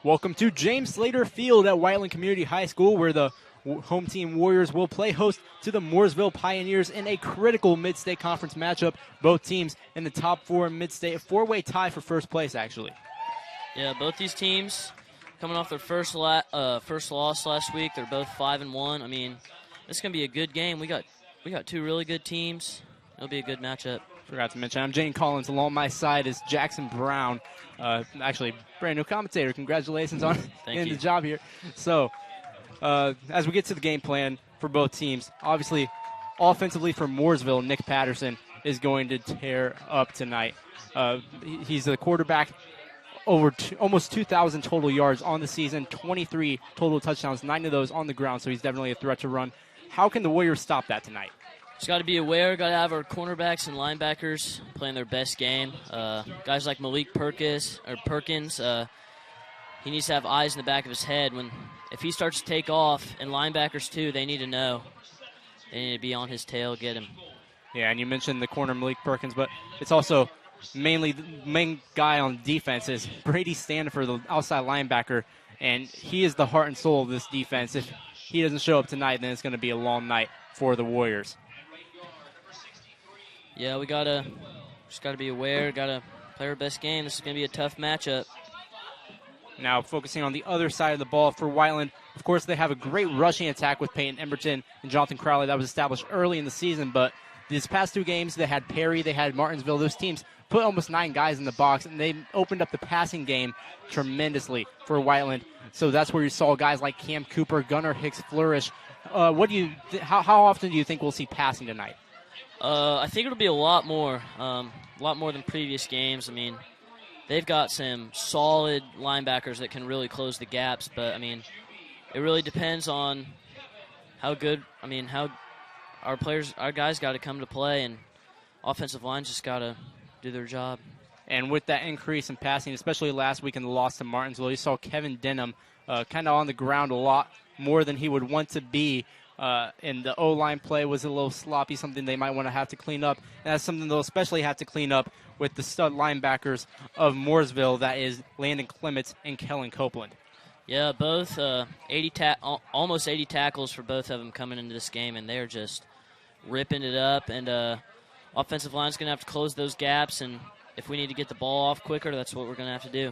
Welcome to James Slater Field at Whiteland Community High School, where the home team Warriors will play host to the Mooresville Pioneers in a critical mid-state conference matchup. Both teams in the top four in mid-state, a four-way tie for first place, actually. Yeah, both these teams coming off their first loss last week. They're both 5-1. I mean, it's going to be a good game. We got two really good teams. It'll be a good matchup. Forgot to mention, I'm Jane Collins. Along my side is Jackson Brown, actually brand new commentator. Congratulations on getting the job here. So, as we get to the game plan for both teams, obviously, offensively for Mooresville, Nick Patterson is going to tear up tonight. He's the quarterback, almost 2,000 total yards on the season, 23 total touchdowns, 9 of those on the ground, so he's definitely a threat to run. How can the Warriors stop that tonight? Just got to be aware, got to have our cornerbacks and linebackers playing their best game. Guys like Malik Perkins, he needs to have eyes in the back of his head. If he starts to take off, and linebackers too, they need to know. They need to be on his tail, get him. Yeah, and you mentioned the corner Malik Perkins, but it's also mainly the main guy on defense is Brady Stanford, the outside linebacker, and he is the heart and soul of this defense. If he doesn't show up tonight, then it's going to be a long night for the Warriors. Yeah, we just gotta be aware, gotta play our best game. This is gonna be a tough matchup. Now focusing on the other side of the ball for Whiteland, of course they have a great rushing attack with Peyton Emberton and Jonathan Crowley that was established early in the season, but these past two games they had Perry, they had Martinsville. Those teams put almost 9 guys in the box, and they opened up the passing game tremendously for Whiteland. So that's where you saw guys like Cam Cooper, Gunnar Hicks flourish. How often do you think we'll see passing tonight? I think it'll be a lot more than previous games. I mean, they've got some solid linebackers that can really close the gaps, but, I mean, it really depends on how our guys got to come to play, and offensive lines just got to do their job. And with that increase in passing, especially last week in the loss to Martinsville, you saw Kevin Denham kind of on the ground a lot more than he would want to be. And the O-line play was a little sloppy, something they might want to have to clean up. And that's something they'll especially have to clean up with the stud linebackers of Mooresville, that is Landon Clements and Kellen Copeland. Yeah, both almost 80 tackles for both of them coming into this game, and they're just ripping it up. And offensive line's going to have to close those gaps, and if we need to get the ball off quicker, that's what we're going to have to do.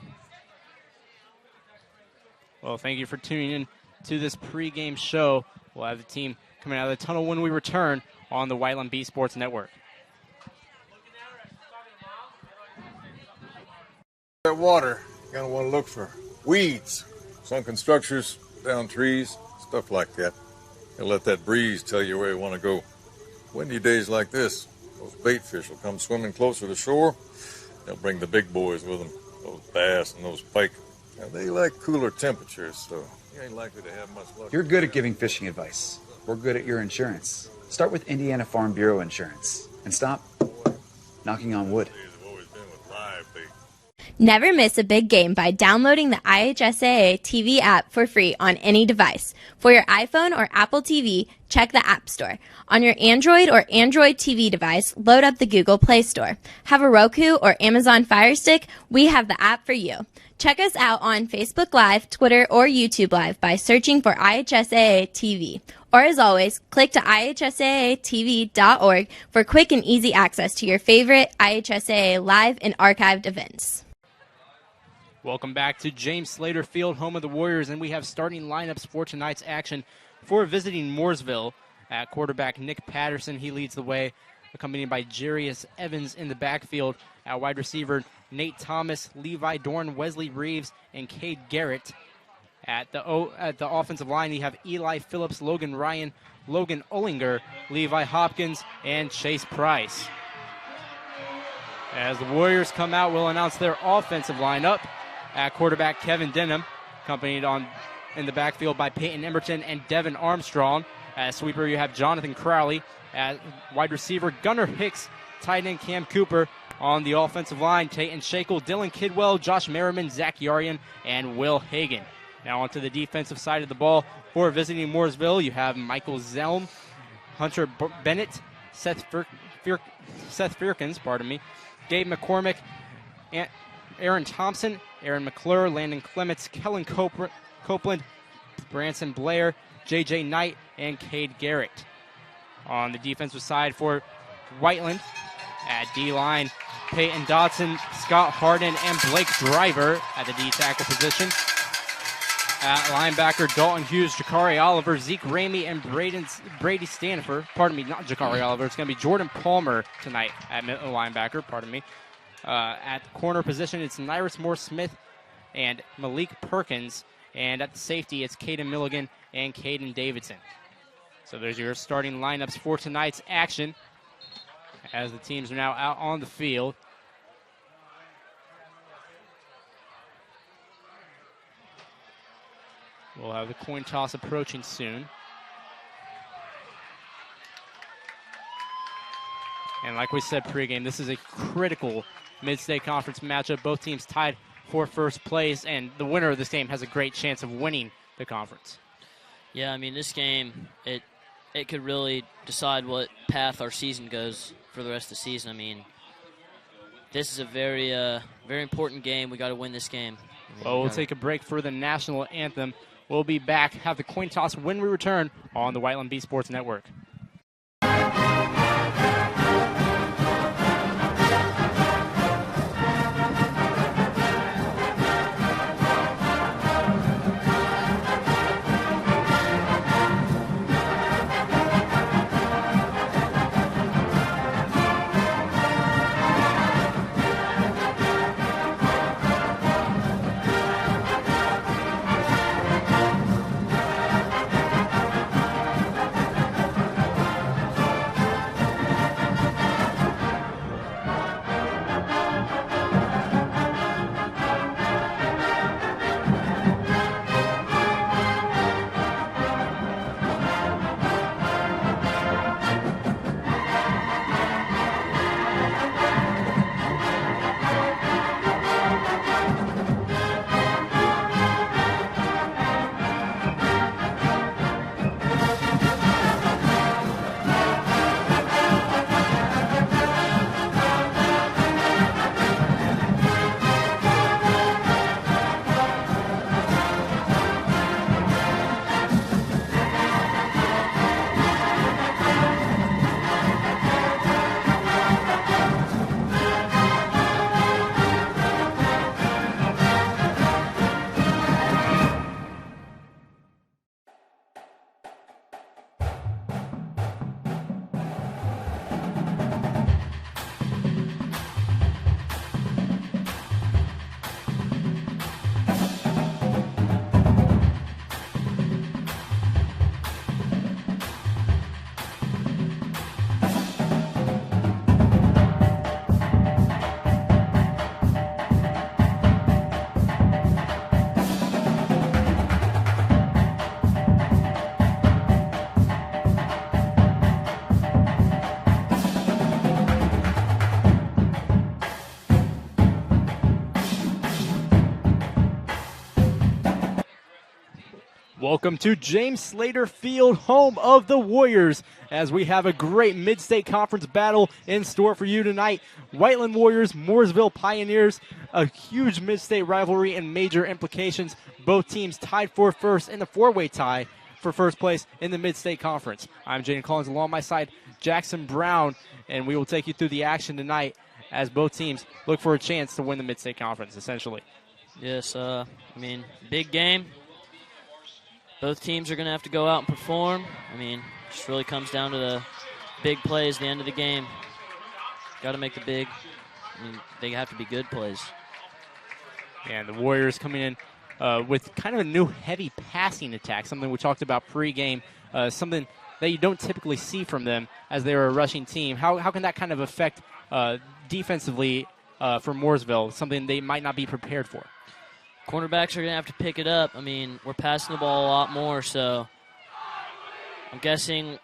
Well, thank you for tuning in to this pregame show. We'll have the team coming out of the tunnel when we return on the Whiteland Beat Sports Network. That water, you're going to want to look for weeds, sunken structures, down trees, stuff like that. And let that breeze tell you where you want to go. Windy days like this, those bait fish will come swimming closer to shore. They'll bring the big boys with them, those bass and those pike. Now, they like cooler temperatures, so you ain't likely to have much luck. You're good at giving fishing advice. We're good at your insurance. Start with Indiana Farm Bureau Insurance and stop knocking on wood. Never miss a big game by downloading the IHSAA TV app for free on any device. For your iPhone or Apple TV, check the App Store. On your Android or Android TV device, load up the Google Play Store. Have a Roku or Amazon Fire Stick? We have the app for you. Check us out on Facebook Live, Twitter, or YouTube Live by searching for IHSAA TV. Or as always, click to IHSAATV.org for quick and easy access to your favorite IHSAA live and archived events. Welcome back to James Slater Field, home of the Warriors, and we have starting lineups for tonight's action. For visiting Mooresville, at quarterback Nick Patterson, he leads the way, accompanied by Jarius Evans in the backfield. At wide receiver, Nate Thomas, Levi Dorn, Wesley Reeves, and Cade Garrett. At the offensive line, you have Eli Phillips, Logan Ryan, Logan Ollinger, Levi Hopkins, and Chase Price. As the Warriors come out, we'll announce their offensive lineup. At quarterback, Kevin Denham, accompanied in the backfield by Peyton Emberton and Devin Armstrong. At sweeper, you have Jonathan Crowley. At wide receiver, Gunnar Hicks, tight end Cam Cooper. On the offensive line, Tayton Shackle, Dylan Kidwell, Josh Merriman, Zach Yarian, and Will Hagan. Now onto the defensive side of the ball. For visiting Mooresville, you have Michael Zelm, Hunter Bennett, Seth Firkins, Gabe McCormick, Aaron Thompson, Aaron McClure, Landon Clements, Kellen Copeland, Branson Blair, J.J. Knight, and Cade Garrett. On the defensive side for Whiteland, at D-line, Peyton Dodson, Scott Harden, and Blake Driver at the D-tackle position. At linebacker, Dalton Hughes, Jakari Oliver, Zeke Ramey, and Brady Stanford. Pardon me, not Jakari Oliver. It's going to be Jordan Palmer tonight at linebacker. Pardon me. At the corner position, it's Nyrus Moore-Smith and Malik Perkins. And at the safety, it's Caden Milligan and Caden Davidson. So there's your starting lineups for tonight's action as the teams are now out on the field. We'll have the coin toss approaching soon. And like we said pregame, this is a critical Mid-State Conference matchup. Both teams tied for first place, and the winner of this game has a great chance of winning the conference. Yeah, I mean, this game, it could really decide what path our season goes for the rest of the season. I mean, this is a very important game. We got to win this game. Well, we'll take a break for the national anthem. We'll be back, have the coin toss when we return on the Whiteland Bee Sports Network. Welcome to James Slater Field, home of the Warriors, as we have a great Mid-State Conference battle in store for you tonight. Whiteland Warriors, Mooresville Pioneers, a huge Mid-State rivalry and major implications. Both teams tied for first in the four-way tie for first place in the Mid-State Conference. I'm Jaden Collins, along my side, Jackson Brown, and we will take you through the action tonight as both teams look for a chance to win the Mid-State Conference, essentially. Yes, I mean, big game. Both teams are going to have to go out and perform. I mean, it just really comes down to the big plays at the end of the game. Got to make the big. I mean, they have to be good plays. And the Warriors coming in with kind of a new heavy passing attack, something we talked about pregame, something that you don't typically see from them as they're a rushing team. How can that kind of affect defensively for Mooresville, something they might not be prepared for? Cornerbacks are going to have to pick it up. I mean, we're passing the ball a lot more, so I'm guessing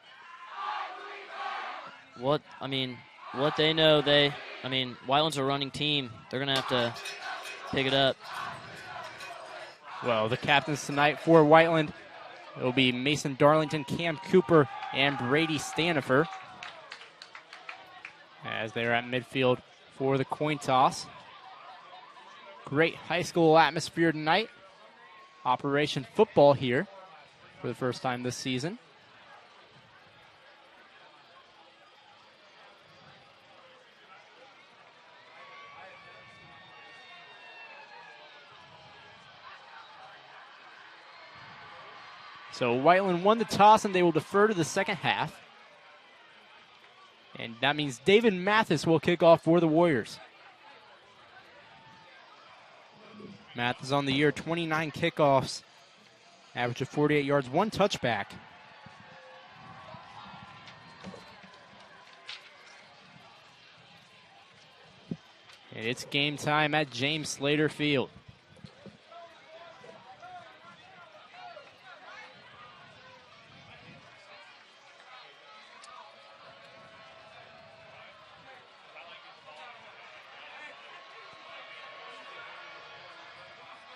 what they know, Whiteland's a running team. They're going to have to pick it up. Well, the captains tonight for Whiteland, it will be Mason Darlington, Cam Cooper, and Brady Stanifer as they're at midfield for the coin toss. Great high school atmosphere tonight. Operation Football here for the first time this season. So Whiteland won the toss, and they will defer to the second half. And that means David Mathis will kick off for the Warriors. Mathis on the year, 29 kickoffs, average of 48 yards, 1 touchback. And it's game time at James Slater Field.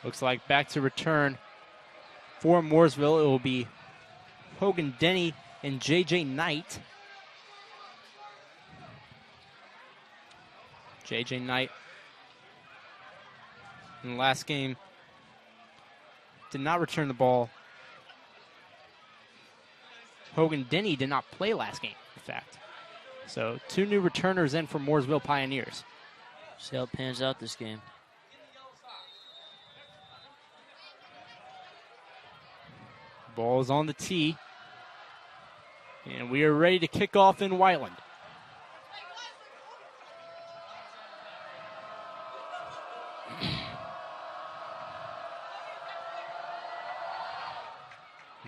Looks like back to return for Mooresville. It will be Hogan Denny and J.J. Knight. J.J. Knight in the last game did not return the ball. Hogan Denny did not play last game, in fact. So 2 new returners in for Mooresville Pioneers. See how it pans out this game. Ball is on the tee. And we are ready to kick off in Whiteland.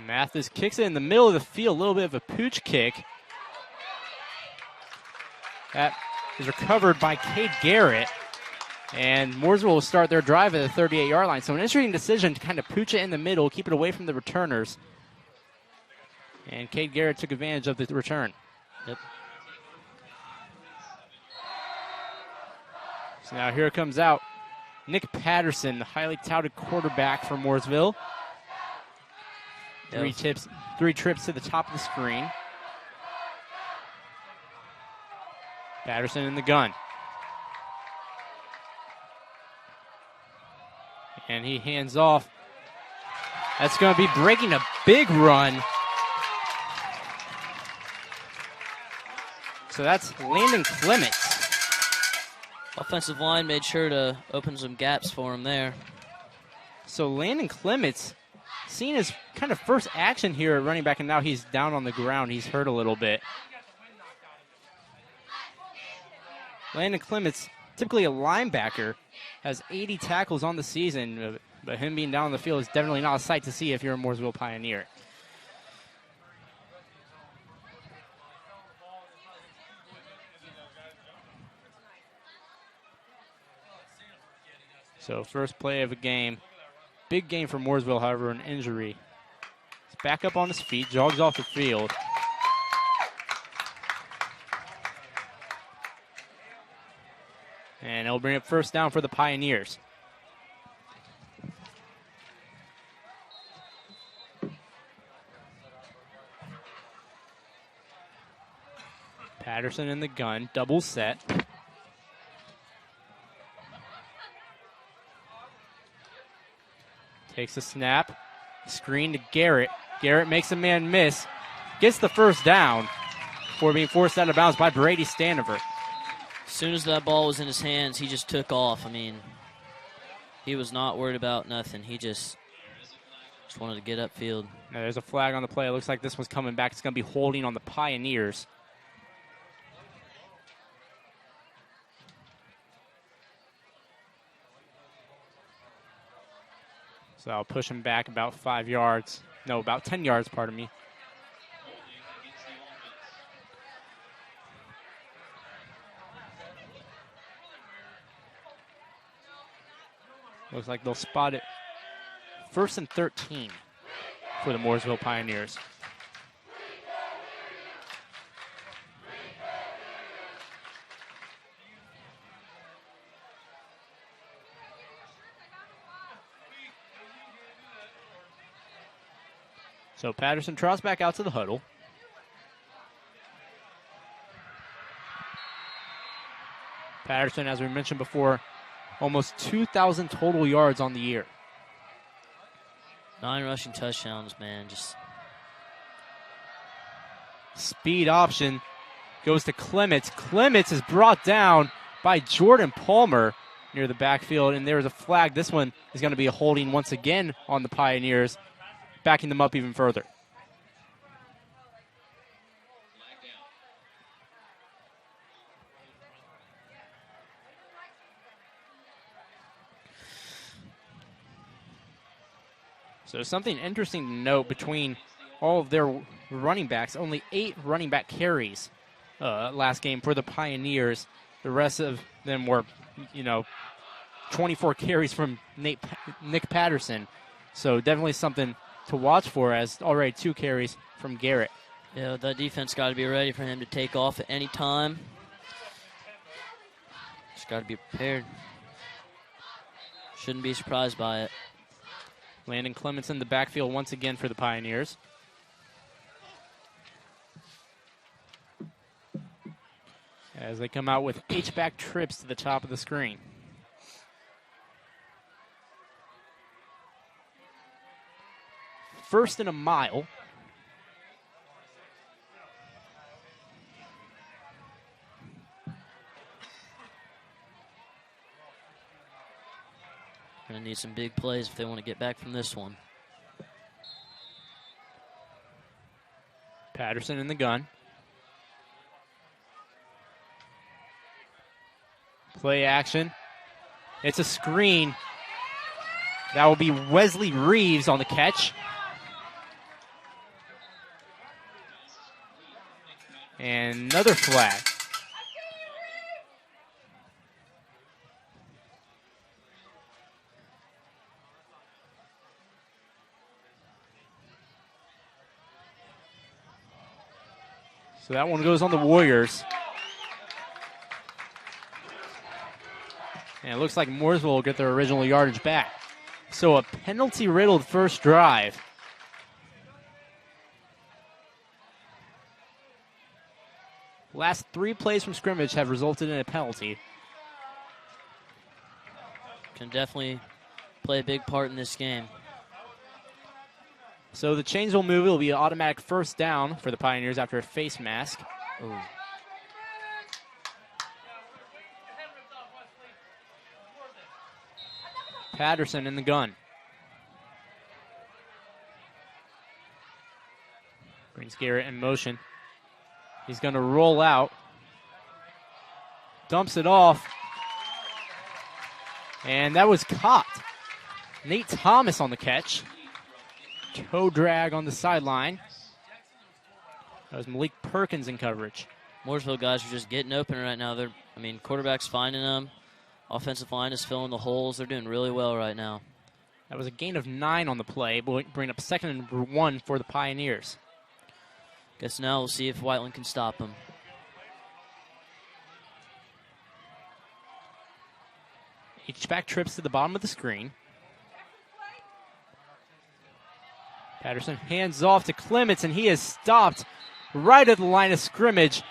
Mathis kicks it in the middle of the field, a little bit of a pooch kick. That is recovered by Cade Garrett. And Mooresville will start their drive at the 38-yard line. So an interesting decision to kind of pooch it in the middle, keep it away from the returners. And Cade Garrett took advantage of the return. Yep. So now here comes out Nick Patterson, the highly touted quarterback for Mooresville. Three trips to the top of the screen. Patterson in the gun. And he hands off. That's going to be breaking a big run. So that's Landon Clements. Offensive line made sure to open some gaps for him there. So Landon Clements, seen his kind of first action here at running back, and now he's down on the ground. He's hurt a little bit. Landon Clements, typically a linebacker, has 80 tackles on the season, but him being down on the field is definitely not a sight to see if you're a Mooresville Pioneer. So first play of a game. Big game for Mooresville, however, an injury. He's back up on his feet, jogs off the field. And it'll bring up first down for the Pioneers. Patterson in the gun, double set. Takes a snap, screen to Garrett. Garrett makes a man miss, gets the first down before being forced out of bounds by Brady Standifer. As soon as that ball was in his hands, he just took off. I mean, he was not worried about nothing. He just wanted to get upfield. Now there's a flag on the play. It looks like this one's coming back. It's going to be holding on the Pioneers. So I'll push him back about 5 yards. No, about 10 yards, pardon me. Looks like they'll spot it. 1st and 13 for the Mooresville Pioneers. So Patterson trots back out to the huddle. Patterson, as we mentioned before, almost 2,000 total yards on the year. 9 rushing touchdowns, man. Just speed option goes to Clements. Clements is brought down by Jordan Palmer near the backfield, and there's a flag. This one is going to be a holding once again on the Pioneers, backing them up even further. So something interesting to note between all of their running backs, only 8 running back carries last game for the Pioneers. The rest of them were, 24 carries from Nick Patterson. So definitely something to watch for, as already 2 carries from Garrett. Yeah, that defense got to be ready for him to take off at any time. Just got to be prepared. Shouldn't be surprised by it. Landon Clements in the backfield once again for the Pioneers. As they come out with H-back trips to the top of the screen. First and a mile. Going to need some big plays if they want to get back from this one. Patterson in the gun. Play action. It's a screen. That will be Wesley Reeves on the catch. And another flag. So that one goes on the Warriors. And it looks like Mooresville will get their original yardage back. So a penalty-riddled first drive. Last 3 plays from scrimmage have resulted in a penalty. Can definitely play a big part in this game. So the chains will move. It will be an automatic first down for the Pioneers after a face mask. Ooh. Patterson in the gun. Brings Garrett in motion. He's going to roll out. Dumps it off. And that was caught. Nate Thomas on the catch. Toe drag on the sideline. That was Malik Perkins in coverage. Mooresville guys are just getting open right now. Quarterback's finding them. Offensive line is filling the holes. They're doing really well right now. That was a gain of 9 on the play, bring up 2nd and 1 for the Pioneers. Guess now we'll see if Whiteland can stop them. H-back trips to the bottom of the screen. Patterson hands off to Clements, and he is stopped right at the line of scrimmage.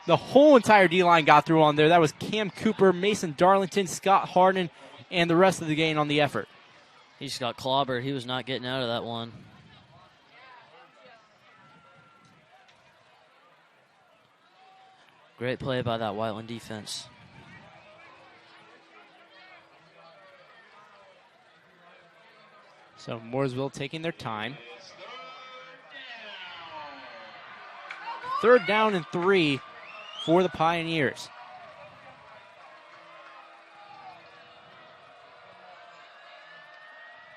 The whole entire D-line got through on there. That was Cam Cooper, Mason Darlington, Scott Harden, and the rest of the gain on the effort. He just got clobbered. He was not getting out of that one. Great play by that Whiteland defense. So Mooresville taking their time. 3rd down and 3 for the Pioneers.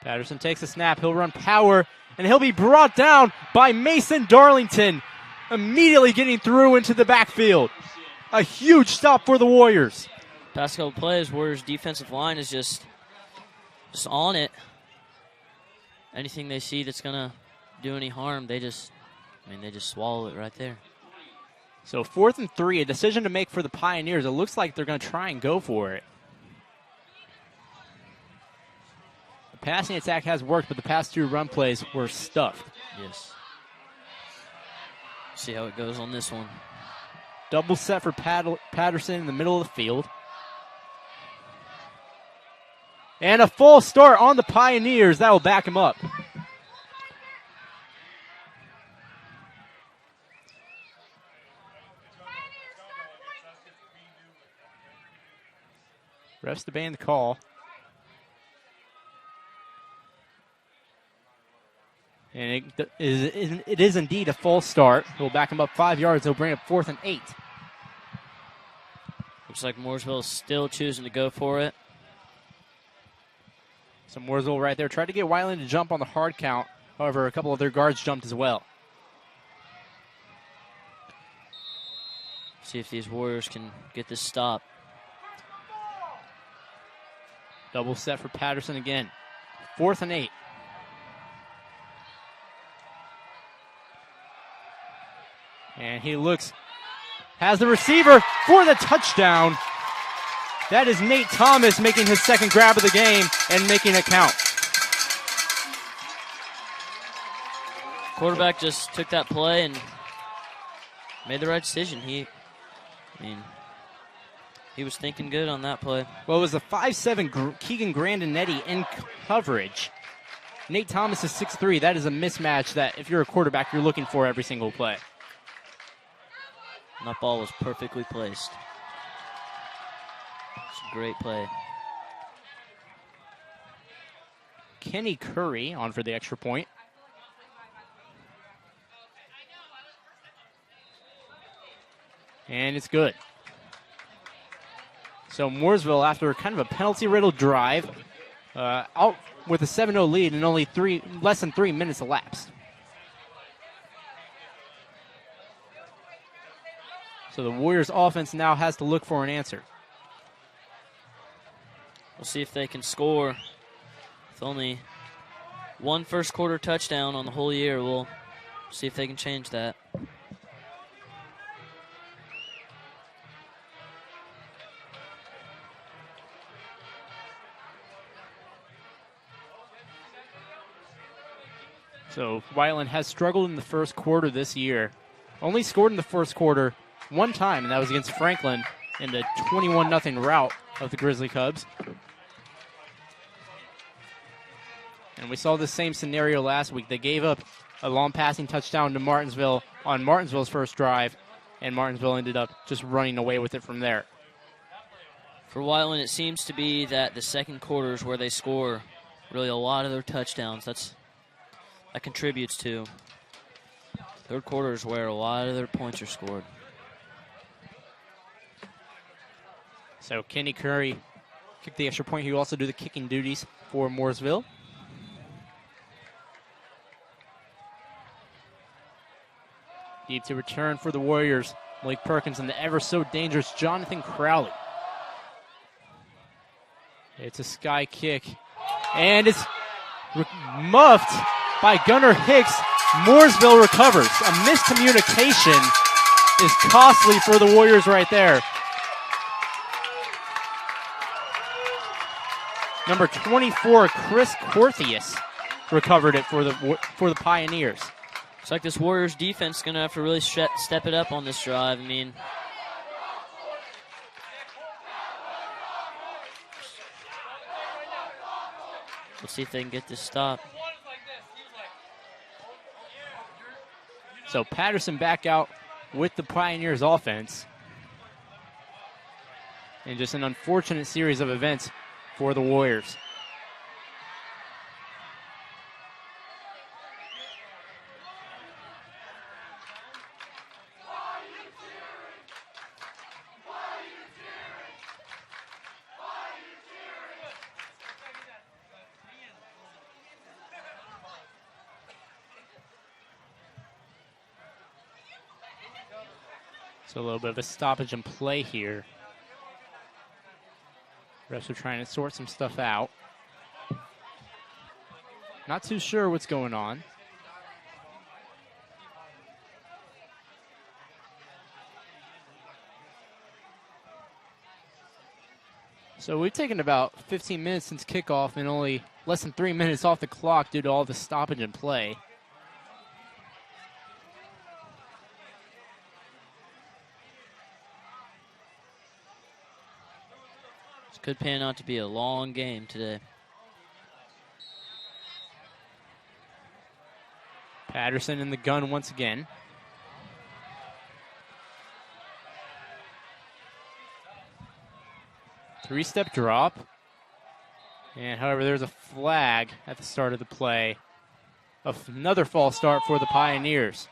Patterson takes a snap. He'll run power, and he'll be brought down by Mason Darlington, immediately getting through into the backfield. A huge stop for the Warriors. Past couple plays, Warriors defensive line is just on it. Anything they see that's going to do any harm, they just swallow it right there. So 4th and 3, a decision to make for the Pioneers. It looks like they're going to try and go for it. The passing attack has worked, but the past 2 run plays were stuffed. Yes. See how it goes on this one. Double set for Patterson in the middle of the field. And a full start on the Pioneers. That will back him up. Refs obeying the call. And it is indeed a full start. He'll back him up 5 yards. He'll bring up 4th and 8. Looks like Mooresville is still choosing to go for it. So Mooresville right there tried to get Whiteland to jump on the hard count. However, a couple of their guards jumped as well. See if these Warriors can get this stop. Double set for Patterson again. 4th and 8. And he has the receiver for the touchdown. That is Nate Thomas making his second grab of the game and making it count. Quarterback just took that play and made the right decision. He was thinking good on that play. Well, it was a 5'7" Keegan Grandinetti in coverage. Nate Thomas is 6'3". That is a mismatch that if you're a quarterback, you're looking for every single play. And that ball was perfectly placed. It's a great play. Kenny Curry on for the extra point. And it's good. So Mooresville, after kind of a penalty-riddled drive, out with a 7-0 lead and only less than 3 minutes elapsed. So the Warriors offense now has to look for an answer. We'll see if they can score. With only one first quarter touchdown on the whole year, we'll see if they can change that. So Whiteland has struggled in the first quarter this year. Only scored in the first quarter one time, and that was against Franklin in the 21-0 rout of the Grizzly Cubs. And we saw the same scenario last week. They gave up a long passing touchdown to Martinsville on Martinsville's first drive, and Martinsville ended up just running away with it from there. For Whiteland, it seems to be that the second quarter is where they score really a lot of their touchdowns. That contributes to. Third quarter is where a lot of their points are scored. So Kenny Curry kicked the extra point. He will also do the kicking duties for Mooresville. Deep to return for the Warriors. Malik Perkins and the ever so dangerous Jonathan Crowley. It's a sky kick. And it's muffed by Gunnar Hicks. Mooresville recovers. A miscommunication is costly for the Warriors right there. Number 24, Chris Corthius, recovered it for the Pioneers. It's like this Warriors defense is going to have to really step it up on this drive. I mean, let's see if they can get this stop. So Patterson back out with the Pioneers offense. And just an unfortunate series of events for the Warriors. So a little bit of a stoppage in play here. Refs are trying to sort some stuff out. Not too sure what's going on. So we've taken about 15 minutes since kickoff and only less than 3 minutes off the clock due to all the stoppage in play. Could pan out to be a long game today. Patterson in the gun once again. Three-step drop. And however, there's a flag at the start of the play. Another false start for the Pioneers.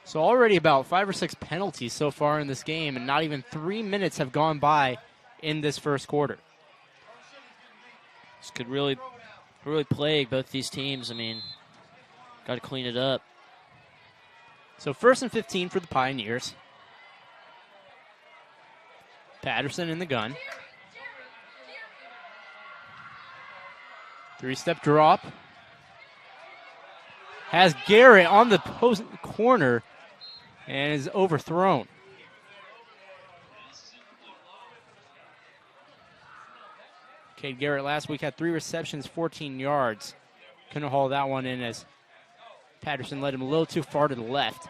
So already about 5 or 6 penalties so far in this game, and not even 3 minutes have gone by in this first quarter. This could really plague both these teams. I mean, got to clean it up. So 1st and 15 for the Pioneers. Patterson in the gun. Three-step drop. Has Garrett on the post corner and is overthrown. Cade Garrett last week had 3 receptions, 14 yards. Couldn't haul that one in as Patterson led him a little too far to the left.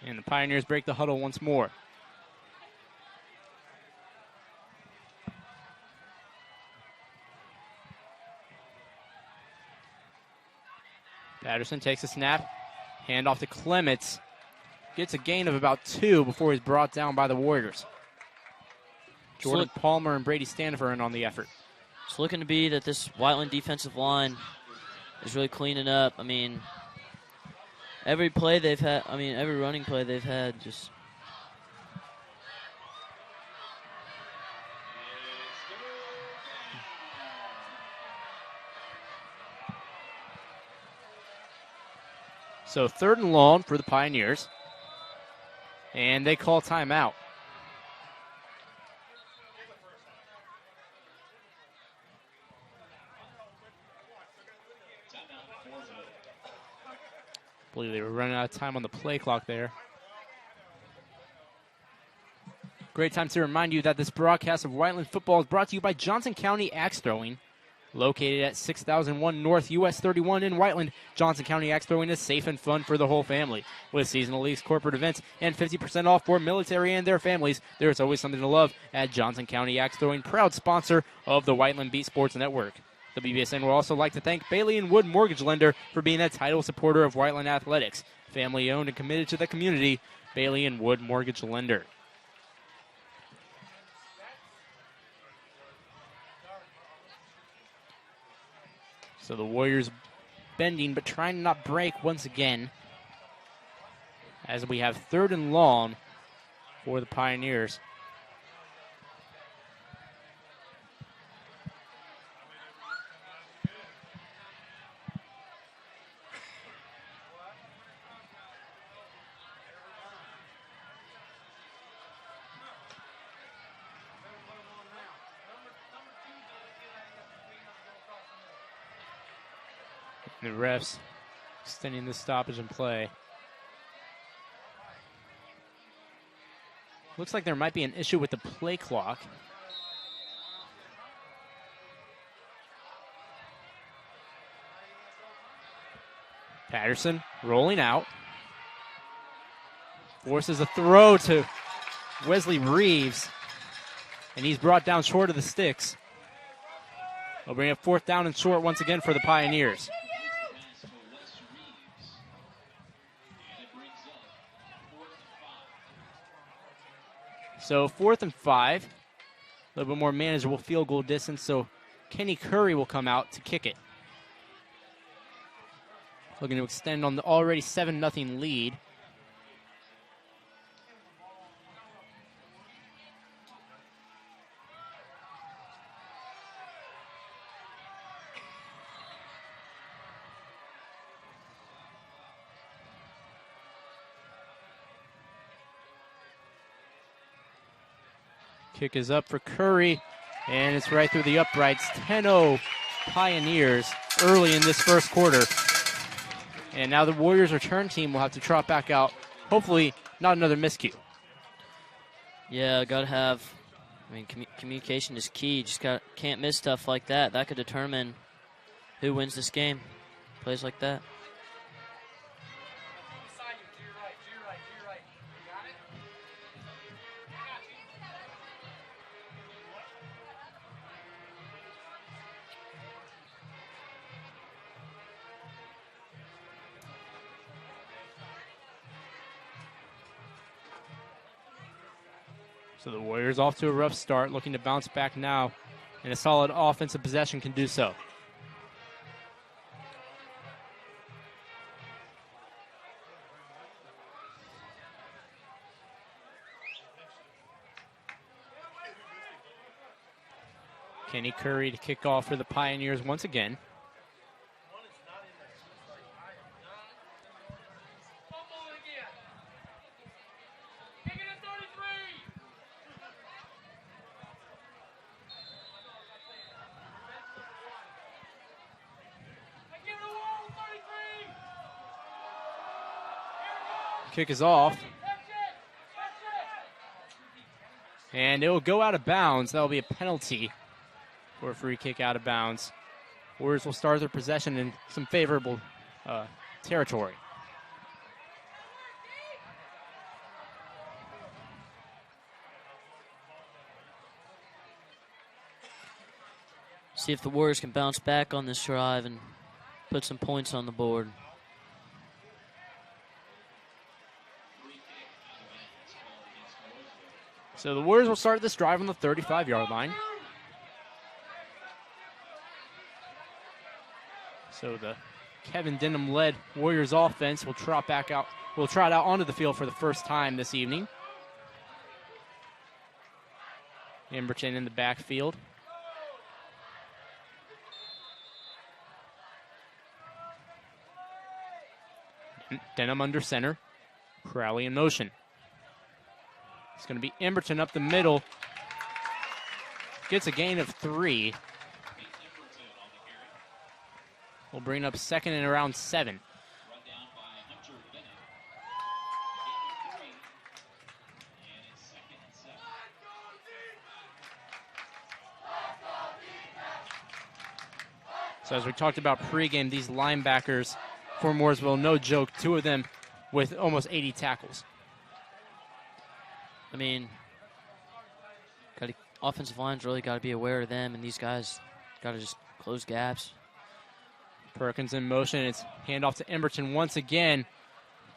And the Pioneers break the huddle once more. Patterson takes a snap, hand off to Clements. Gets a gain of about 2 before he's brought down by the Warriors. Jordan Palmer and Brady Stanford on the effort. It's looking to be that this Whiteland defensive line is really cleaning up. I mean, every play they've had, every running play they've had just... So 3rd and long for the Pioneers. And they call timeout. I believe they were running out of time on the play clock there. Great time to remind you that this broadcast of Whiteland football is brought to you by Johnson County Axe Throwing. Located at 6001 North US 31 in Whiteland, Johnson County Axe Throwing is safe and fun for the whole family. With seasonal leagues, corporate events, and 50% off for military and their families, there is always something to love at Johnson County Axe Throwing, proud sponsor of the Whiteland Beat Sports Network. The BBSN would also like to thank Bailey & Wood Mortgage Lender for being a title supporter of Whiteland Athletics. Family owned and committed to the community, Bailey & Wood Mortgage Lender. So the Warriors bending but trying to not break once again as we have 3rd and long for the Pioneers. The refs extending the stoppage and play. Looks like there might be an issue with the play clock. Patterson rolling out. Forces a throw to Wesley Reeves. And he's brought down short of the sticks. They'll bring up 4th down and short once again for the Pioneers. So 4th and 5, a little bit more manageable field goal distance, so Kenny Curry will come out to kick it. Looking to extend on the already 7-0 lead. Kick is up for Curry, and it's right through the uprights. 10-0 Pioneers early in this first quarter. And now the Warriors return team will have to trot back out. Hopefully not another miscue. Yeah, got to have I mean, communication is key. Just can't miss stuff like that. That could determine who wins this game. Plays like that. So the Warriors off to a rough start, looking to bounce back now, and a solid offensive possession can do so. Kenny Curry to kick off for the Pioneers once again. Kick is off. And it will go out of bounds. That will be a penalty for a free kick out of bounds. Warriors will start their possession in some favorable territory. See if the Warriors can bounce back on this drive and put some points on the board. So the Warriors will start this drive on the 35-yard line. So the Kevin Denham-led Warriors offense will trot out onto the field for the first time this evening. Emberton in the backfield. Denham under center. Crowley in motion. It's going to be Emberton up the middle. Gets a gain of 3. We'll bring up second and around 7. So as we talked about pregame, these linebackers for Mooresville, no joke, 2 of them with almost 80 tackles. I mean, offensive line's really got to be aware of them, and these guys got to just close gaps. Perkins in motion. It's handoff to Emberton once again.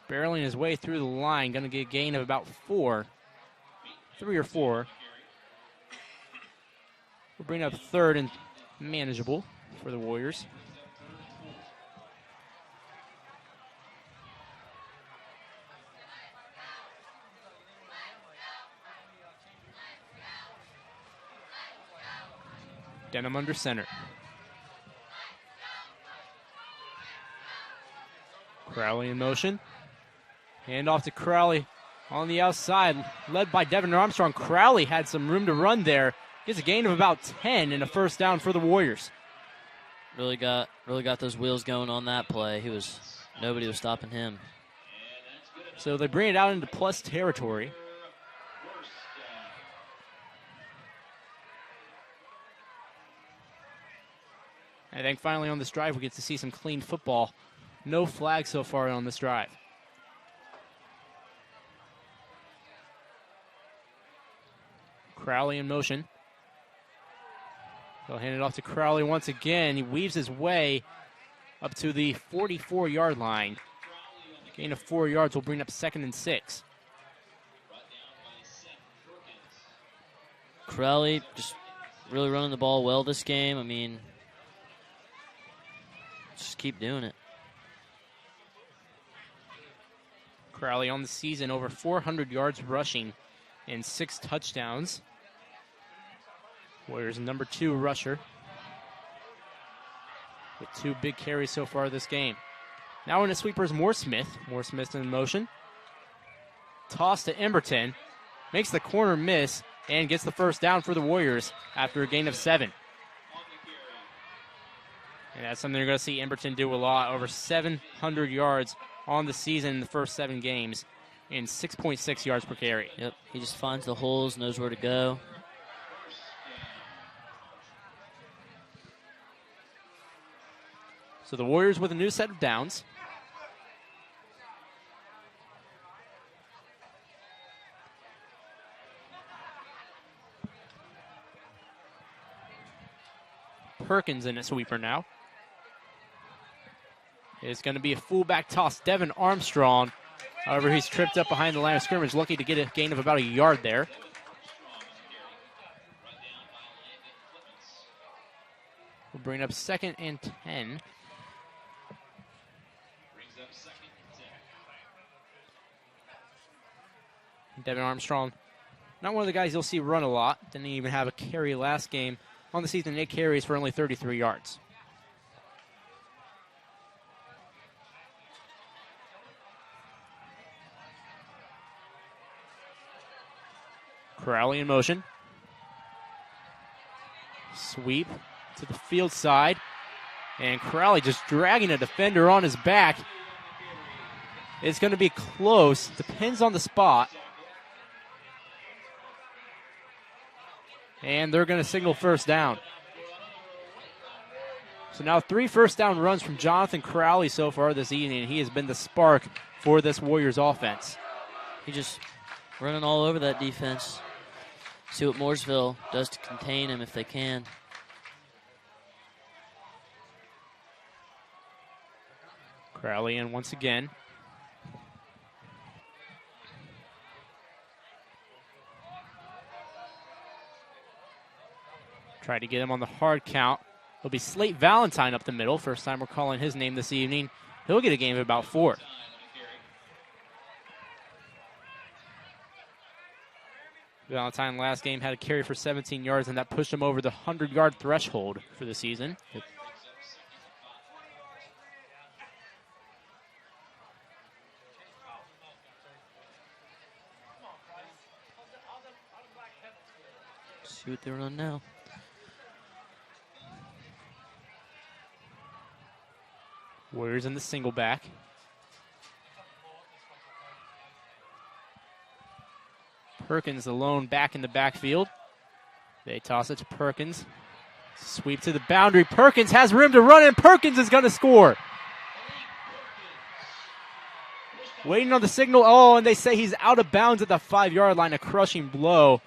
Barreling his way through the line. Going to get a gain of about 3 or 4. We'll bring up third and manageable for the Warriors. Denham under center. Crowley in motion. Hand off to Crowley on the outside, led by Devin Armstrong. Crowley had some room to run there. Gets a gain of about 10 and a first down for the Warriors. Really got those wheels going on that play. Nobody was stopping him. So they bring it out into plus territory. I think finally on this drive we get to see some clean football. No flags so far on this drive. Crowley in motion. They'll hand it off to Crowley once again. He weaves his way up to the 44-yard line. Gain of 4 yards will bring up second and 6. Crowley just really running the ball well this game. I mean, just keep doing it. Crowley on the season over 400 yards rushing and 6 touchdowns. Warriors number 2 rusher with 2 big carries so far this game. Now in the sweepers, Mooresmith. Mooresmith in motion. Toss to Emberton. Makes the corner miss and gets the first down for the Warriors after a gain of 7. And that's something you're going to see Emberton do a lot. Over 700 yards on the season in the first 7 games and 6.6 yards per carry. Yep, he just finds the holes, knows where to go. So the Warriors with a new set of downs. Perkins in at sweeper now. It's going to be a fullback toss. Devin Armstrong. However, he's tripped up behind the line of scrimmage, lucky to get a gain of about a yard there. We'll bring up 2nd and 10. Devin Armstrong, not one of the guys you'll see run a lot. Didn't even have a carry last game. On the season, 8 carries for only 33 yards. Crowley in motion. Sweep to the field side. And Crowley just dragging a defender on his back. It's going to be close. Depends on the spot. And they're going to signal first down. So now 3 first down runs from Jonathan Crowley so far this evening. He has been the spark for this Warriors offense. He just running all over that defense. See what Mooresville does to contain him if they can. Crowley in once again. Try to get him on the hard count. It'll be Slate Valentine up the middle. First time we're calling his name this evening. He'll get a gain of about 4. Valentine last game had a carry for 17 yards, and that pushed him over the 100-yard threshold for the season. Yep. See what they run now. Warriors in the single back. Perkins alone back in the backfield. They toss it to Perkins. Sweep to the boundary. Perkins has room to run, and Perkins is going to score. Waiting on the signal. Oh, and they say he's out of bounds at the 5-yard line. A crushing blow.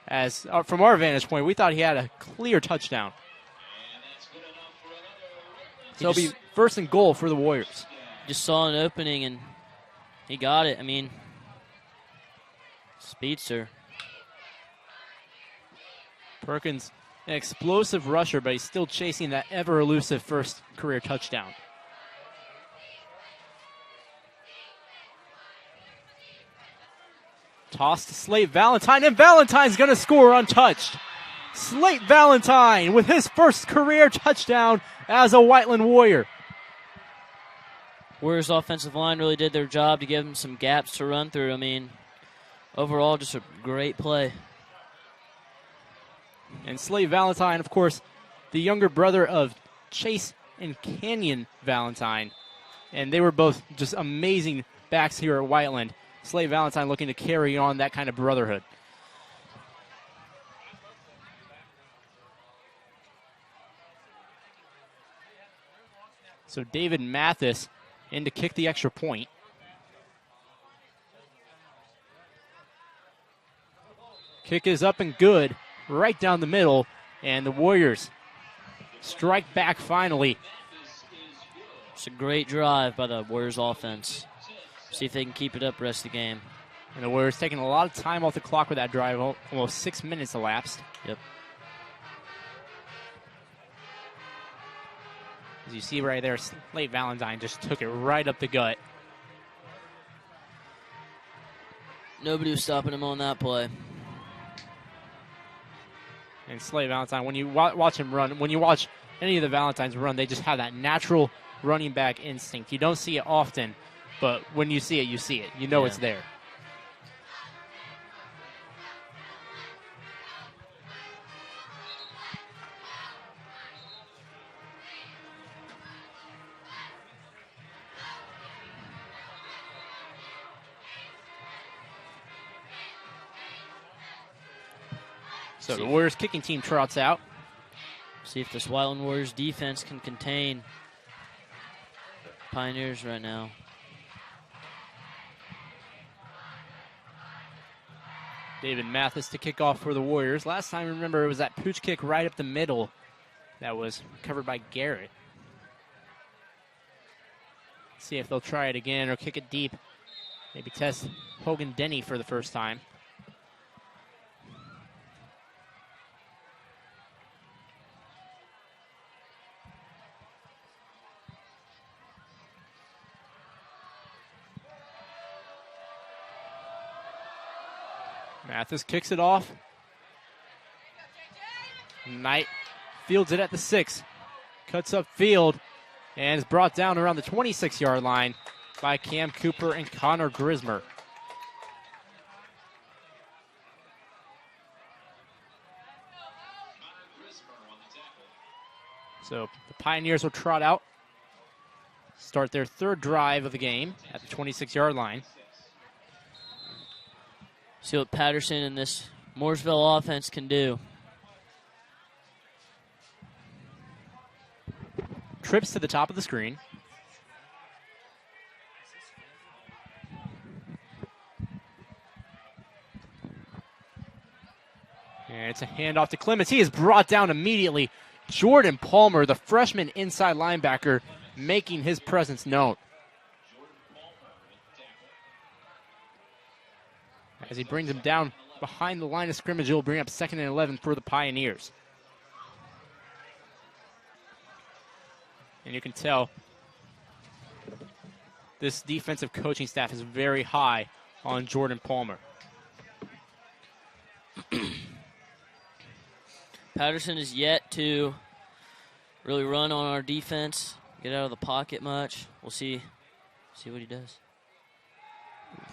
As from our vantage point, we thought he had a clear touchdown. So it'll be 1st and goal for the Warriors. Just saw an opening, and he got it. I mean, speedster. Perkins, an explosive rusher, but he's still chasing that ever-elusive first career touchdown. Toss to Slate Valentine, and Valentine's going to score untouched. Slate Valentine with his first career touchdown as a Whiteland Warrior. Warriors offensive line really did their job to give him some gaps to run through. I mean, overall, just a great play. And Slate Valentine, of course, the younger brother of Chase and Canyon Valentine. And they were both just amazing backs here at Whiteland. Slate Valentine looking to carry on that kind of brotherhood. So David Mathis in to kick the extra point. Kick is up and good, right down the middle, and the Warriors strike back finally. It's a great drive by the Warriors offense. See if they can keep it up the rest of the game. And the Warriors taking a lot of time off the clock with that drive. Almost 6 minutes elapsed. Yep. As you see right there, Slate Valentine just took it right up the gut. Nobody was stopping him on that play. And Slate Valentine, when you watch him run, when you watch any of the Valentines run, they just have that natural running back instinct. You don't see it often, but when you see it, you see it. You know it's there. So the Warriors kicking team trots out. See if this Whiteland Warriors defense can contain Pioneers right now. David Mathis to kick off for the Warriors. Last time, remember, it was that pooch kick right up the middle that was covered by Garrett. See if they'll try it again or kick it deep. Maybe test Hogan Denny for the first time. Mathis kicks it off. Knight fields it at the 6. Cuts up field and is brought down around the 26-yard line by Cam Cooper and Connor Grismer. So the Pioneers will trot out, start their third drive of the game at the 26-yard line. See what Patterson and this Mooresville offense can do. Trips to the top of the screen. And it's a handoff to Clements. He is brought down immediately. Jordan Palmer, the freshman inside linebacker, making his presence known. As he brings him down behind the line of scrimmage, he'll bring up 2nd and 11 for the Pioneers. And you can tell this defensive coaching staff is very high on Jordan Palmer. Patterson is yet to really run on our defense, get out of the pocket much. We'll see what he does.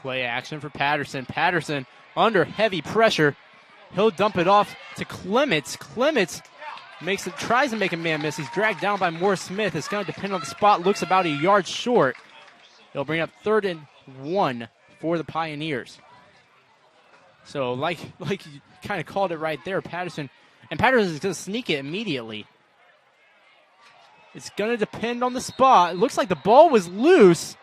Play action for Patterson. Patterson under heavy pressure. He'll dump it off to Clements. Clements tries to make a man miss. He's dragged down by Moore Smith. It's going to depend on the spot. Looks about a yard short. He'll bring up 3rd and 1 for the Pioneers. So like you kind of called it right there, Patterson. And Patterson is going to sneak it immediately. It's going to depend on the spot. It looks like the ball was loose.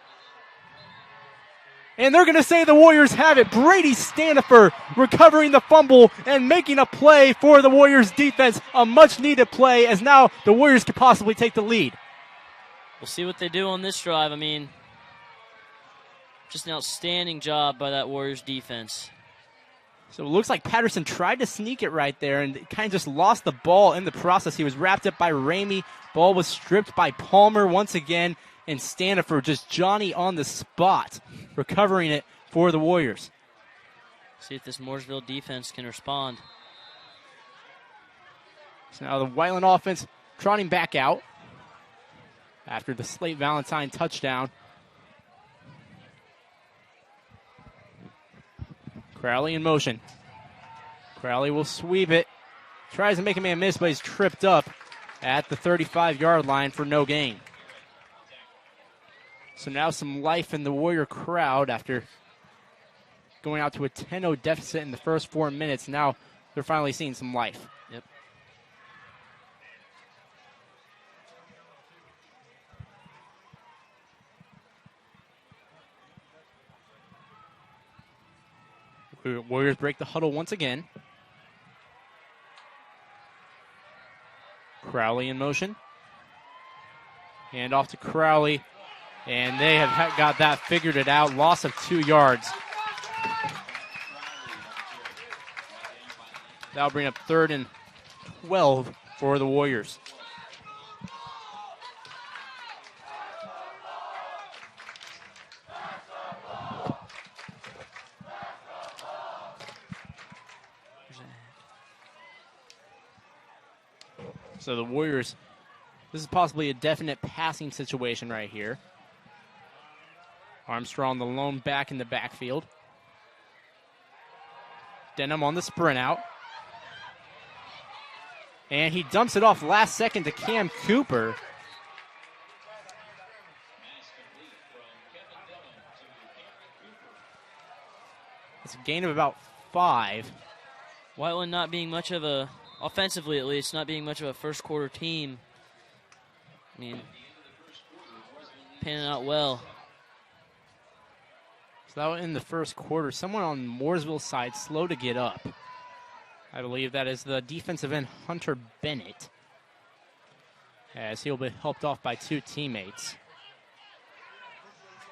And they're going to say the Warriors have it. Brady Stanifer recovering the fumble and making a play for the Warriors defense. A much-needed play as now the Warriors could possibly take the lead. We'll see what they do on this drive. I mean, just an outstanding job by that Warriors defense. So it looks like Patterson tried to sneak it right there and kind of just lost the ball in the process. He was wrapped up by Ramey. Ball was stripped by Palmer once again. And Stanifer just Johnny on the spot, recovering it for the Warriors. See if this Mooresville defense can respond. So now the Whiteland offense trotting back out after the Slate Valentine touchdown. Crowley in motion. Crowley will sweep it. Tries to make a man miss, but he's tripped up at the 35-yard line for no gain. So now some life in the Warrior crowd after going out to a 10-0 deficit in the first 4 minutes. Now they're finally seeing some life. Yep. Warriors break the huddle once again. Crowley in motion. Hand off to Crowley. And they have got that figured it out. Loss of 2 yards. That'll bring up 3rd and 12 for the Warriors. So the Warriors, this is possibly a definite passing situation right here. Armstrong, the lone back in the backfield. Denham on the sprint out. And he dumps it off last second to Cam Cooper. It's a gain of about 5. Whiteland not being much of a, offensively at least, not being much of a first quarter team. I mean, panning out well. So that was in the first quarter. Someone on Mooresville's side slow to get up. I believe that is the defensive end, Hunter Bennett, as he'll be helped off by 2 teammates.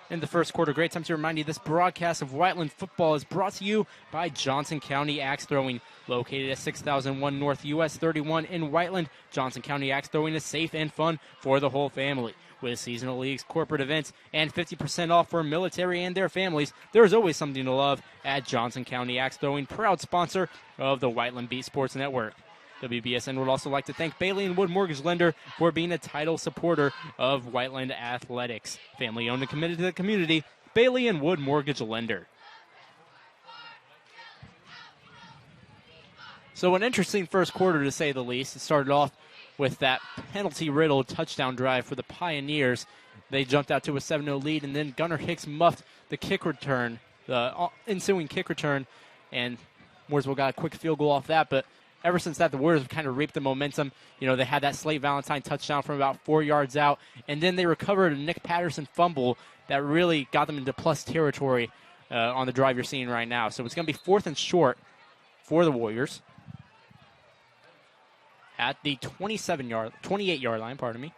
In the first quarter, great time to remind you this broadcast of Whiteland football is brought to you by Johnson County Axe Throwing, located at 6001 North US 31 in Whiteland. Johnson County Axe Throwing is safe and fun for the whole family. With seasonal leagues, corporate events, and 50% off for military and their families, there's always something to love at Johnson County Axe Throwing, proud sponsor of the Whiteland Beat Sports Network. WBSN would also like to thank Bailey & Wood Mortgage Lender for being a title supporter of Whiteland Athletics. Family owned and committed to the community, Bailey & Wood Mortgage Lender. So an interesting first quarter, to say the least. It started off with that penalty-riddled touchdown drive for the Pioneers. They jumped out to a 7-0 lead, and then Gunnar Hicks muffed the kick return, the ensuing kick return, and Mooresville got a quick field goal off that. But ever since that, the Warriors have kind of reaped the momentum. You know, they had that Slate Valentine touchdown from about 4 yards out, and then they recovered a Nick Patterson fumble that really got them into plus territory on the drive you're seeing right now. So it's going to be 4th and short for the Warriors at the 28-yard line, pardon me.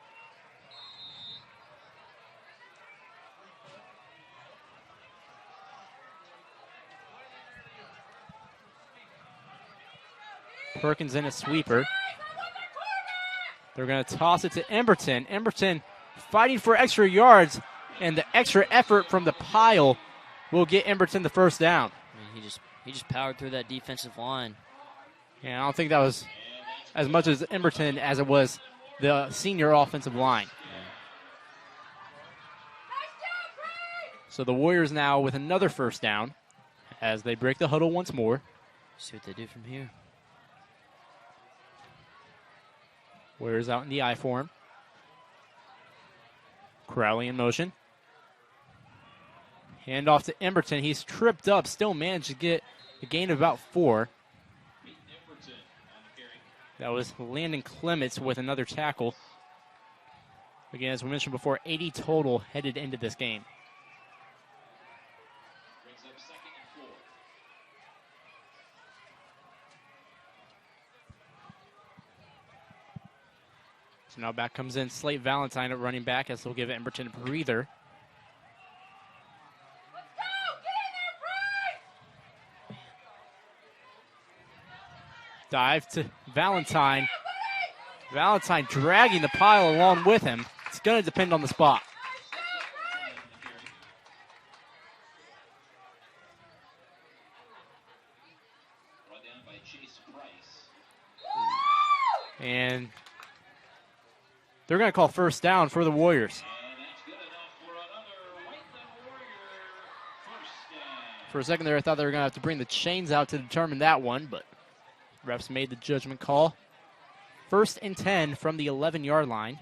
Perkins in a sweeper. They're going to toss it to Emberton. Emberton fighting for extra yards, and the extra effort from the pile will get Emberton the first down. I mean, he just powered through that defensive line. Yeah, I don't think that was as much as Emberton as it was the senior offensive line. So the Warriors now with another first down as they break the huddle once more. See what they do from here. Warriors out in the I form. Crowley in motion. Hand off to Emberton. He's tripped up, still managed to get a gain of about 4. That was Landon Clements with another tackle. Again, as we mentioned before, 80 total headed into this game. So now back comes in Slate Valentine at running back, as they'll give Emberton a breather. Dive to Valentine. Valentine dragging the pile along with him. It's going to depend on the spot. And they're going to call first down for the Warriors. For a second there, I thought they were going to have to bring the chains out to determine that one, but refs made the judgment call. 1st and 10 from the 11-yard line.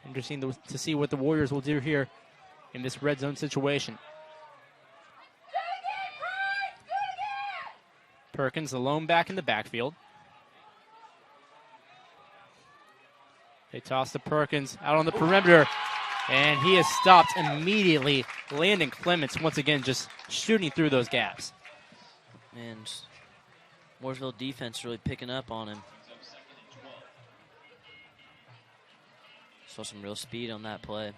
Interesting to see what the Warriors will do here in this red zone situation. Perkins, the lone back in the backfield. They toss to Perkins out on the perimeter, and he is stopped immediately. Landon Clements, once again, just shooting through those gaps. And Mooresville defense really picking up on him. Saw some real speed on that play.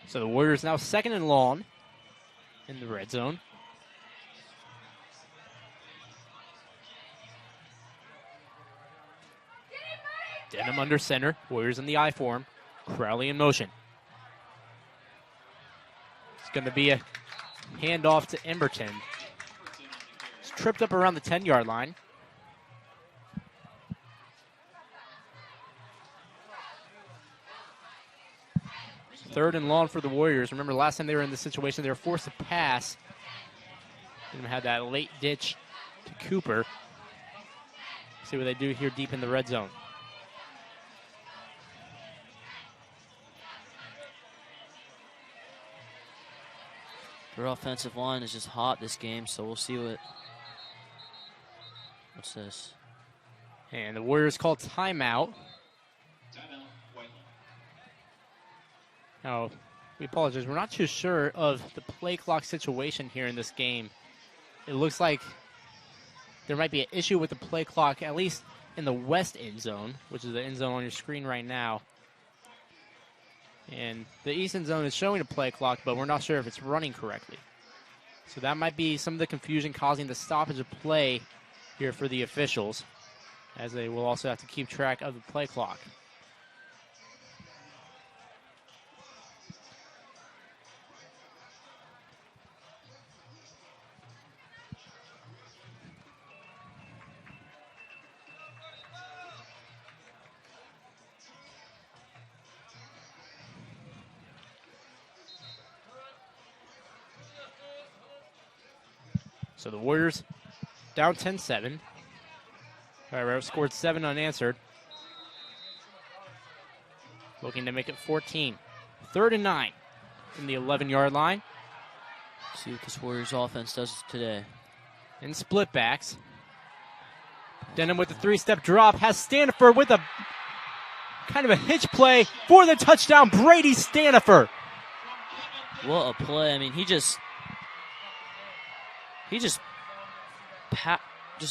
So the Warriors now 2nd and long in the red zone. Denham under center. Warriors in the I form. Crowley in motion. It's going to be a handoff to Emberton. He's tripped up around the 10-yard line. Third and long for the Warriors. Remember, last time they were in this situation, they were forced to pass. And had that late ditch to Cooper. See what they do here deep in the red zone. Their offensive line is just hot this game, so we'll see what's this? And the Warriors call timeout. Now, we apologize. We're not too sure of the play clock situation here in this game. It looks like there might be an issue with the play clock, at least in the west end zone, which is the end zone on your screen right now. And the east end zone is showing a play clock, but we're not sure if it's running correctly. So that might be some of the confusion causing the stoppage of play here for the officials, as they will also have to keep track of the play clock. So the Warriors down 10-7. However, scored 7 unanswered. Looking to make it 14. 3rd and 9 from the 11-yard line. See what this Warriors offense does today. In split backs. Denham with the 3-step drop. Has Stanifer with a kind of a hitch play for the touchdown. Brady Stanifer. What a play. I mean, he just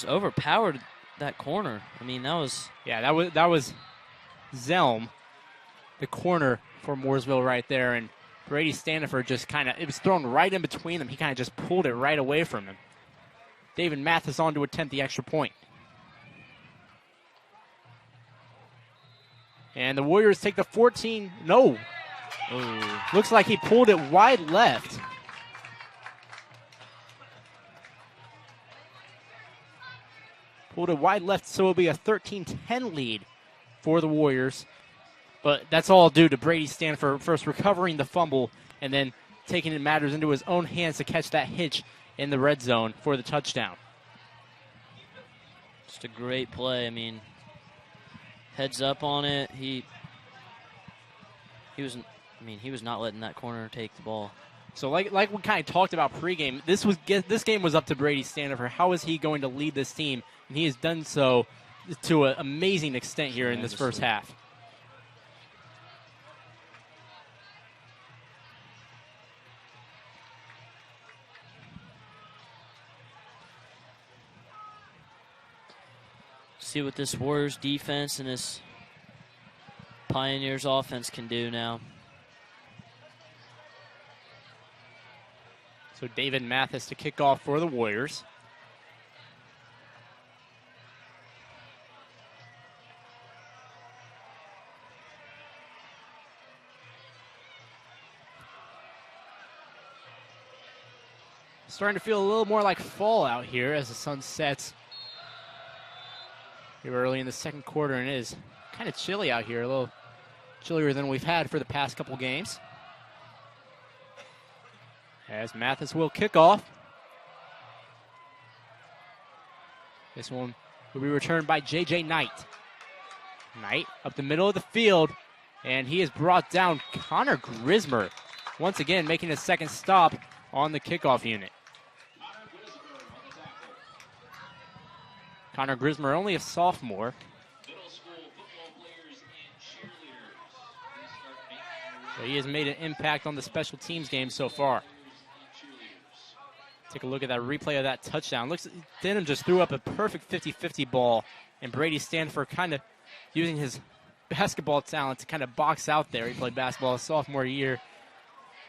overpowered that corner. I mean, that was... Yeah, that was Zelm, the corner for Mooresville right there, and Brady Stanifer just kind of, it was thrown right in between them. He kind of just pulled it right away from him. David Mathis on to attempt the extra point. And the Warriors take the 14. No. Ooh. Looks like he pulled it wide left. Pulled it wide left, so it'll be a 13-10 lead for the Warriors. But that's all due to Brady Stanifer first recovering the fumble and then taking matters into his own hands to catch that hitch in the red zone for the touchdown. Just a great play. I mean, heads up on it. He was not letting that corner take the ball. So like we kind of talked about pregame, this game was up to Brady Stanifer. How is he going to lead this team? And he has done so to an amazing extent here in this first half. See what this Warriors defense and this Pioneers offense can do now. So David Mathis to kick off for the Warriors. Starting to feel a little more like fall out here as the sun sets here early in the second quarter, and it is kind of chilly out here, a little chillier than we've had for the past couple games. As Mathis will kick off. This one will be returned by J.J. Knight. Knight up the middle of the field, and he has brought down Connor Grismer, once again making a second stop on the kickoff unit. Connor Grismer, only a sophomore. So he has made an impact on the special teams game so far. Take a look at that replay of that touchdown. Looks, Denham just threw up a perfect 50-50 ball, and Brady Stanifer kind of using his basketball talent to kind of box out there. He played basketball his sophomore year,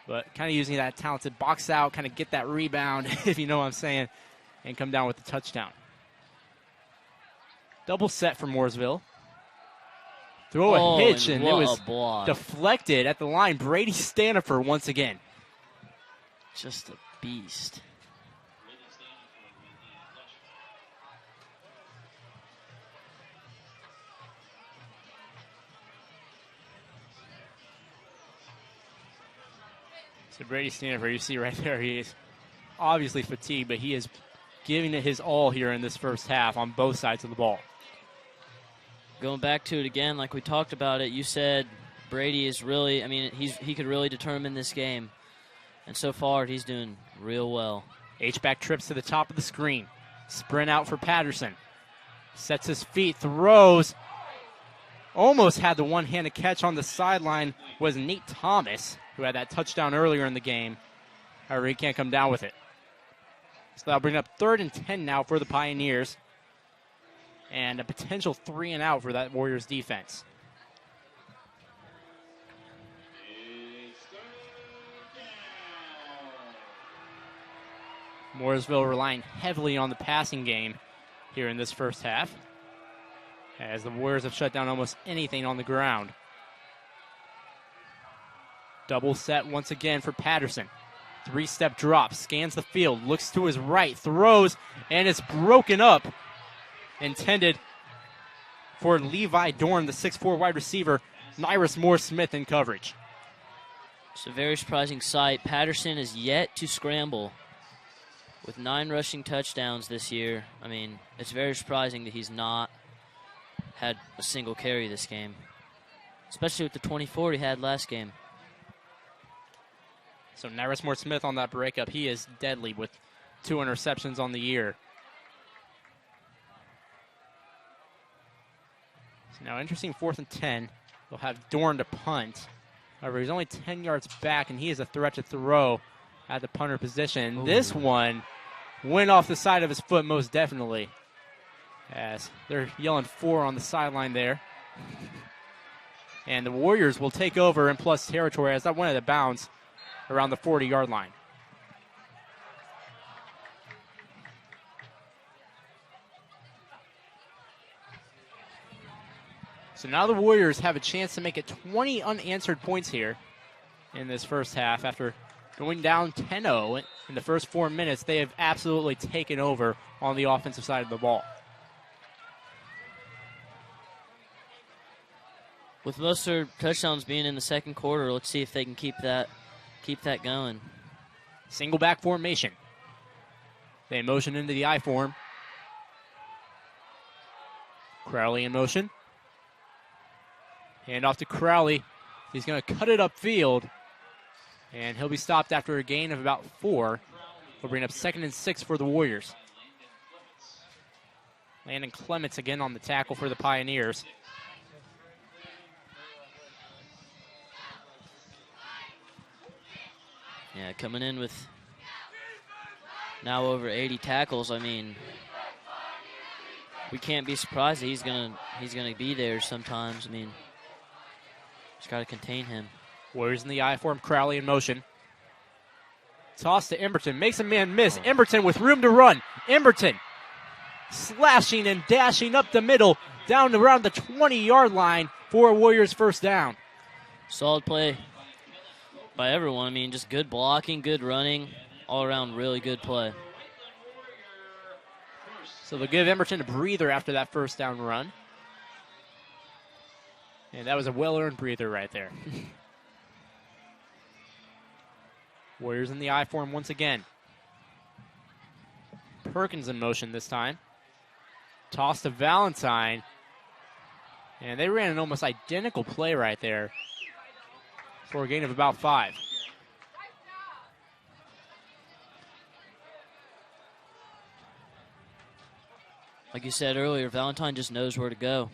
but kind of using that talent to box out, kind of get that rebound, if you know what I'm saying, and come down with the touchdown. Double set for Mooresville. Throw a hitch, and it was deflected at the line. Brady Stanifer once again. Just a beast. So Brady Stanifer, you see right there, he is obviously fatigued, but he is giving it his all here in this first half on both sides of the ball. Going back to it again, like we talked about it, you said Brady is really, I mean, he could really determine this game. And so far, he's doing real well. H-back trips to the top of the screen. Sprint out for Patterson. Sets his feet, throws. Almost had the one-handed catch on the sideline was Nate Thomas, who had that touchdown earlier in the game. However, he can't come down with it. So that'll bring up 3rd and 10 now for the Pioneers. And a potential 3 and out for that Warriors defense. Mooresville relying heavily on the passing game here in this first half, as the Warriors have shut down almost anything on the ground. Double set once again for Patterson. 3-step drop, scans the field, looks to his right, throws, and it's broken up. Intended for Levi Dorn, the 6'4 wide receiver. Nyrus Moore-Smith in coverage. It's a very surprising sight. Patterson is yet to scramble. With 9 rushing touchdowns this year, I mean, it's very surprising that he's not had a single carry this game, especially with the 24 he had last game. So Nyrus Moore-Smith on that breakup, he is deadly with 2 interceptions on the year. So now interesting 4th and 10. They'll have Dorn to punt. However, he's only 10 yards back, and he is a threat to throw at the punter position. Ooh. This one went off the side of his foot most definitely, as they're yelling 4 on the sideline there. And the Warriors will take over in plus territory as that went out of bounds around the 40-yard line. So now the Warriors have a chance to make it 20 unanswered points here in this first half. After going down 10-0 in the first 4 minutes, they have absolutely taken over on the offensive side of the ball. With most of their touchdowns being in the second quarter, let's see if they can keep that going. Single back formation. They motion into the I form. Crowley in motion. Hand off to Crowley. He's going to cut it upfield. And he'll be stopped after a gain of about 4. We'll bring up 2nd and 6 for the Warriors. Landon Clements again on the tackle for the Pioneers. Yeah, coming in with now over 80 tackles. I mean, we can't be surprised that he's gonna be there sometimes. I mean, just got to contain him. Warriors in the I form, Crowley in motion. Toss to Emberton, makes a man miss. Emberton with room to run. Emberton slashing and dashing up the middle, down around the 20-yard line for a Warriors first down. Solid play by everyone. I mean, just good blocking, good running, all around really good play. So they'll give Emberton a breather after that first down run. And that was a well-earned breather right there. Warriors in the I form once again. Perkins in motion this time. Toss to Valentine. And they ran an almost identical play right there for a gain of about 5. Like you said earlier, Valentine just knows where to go.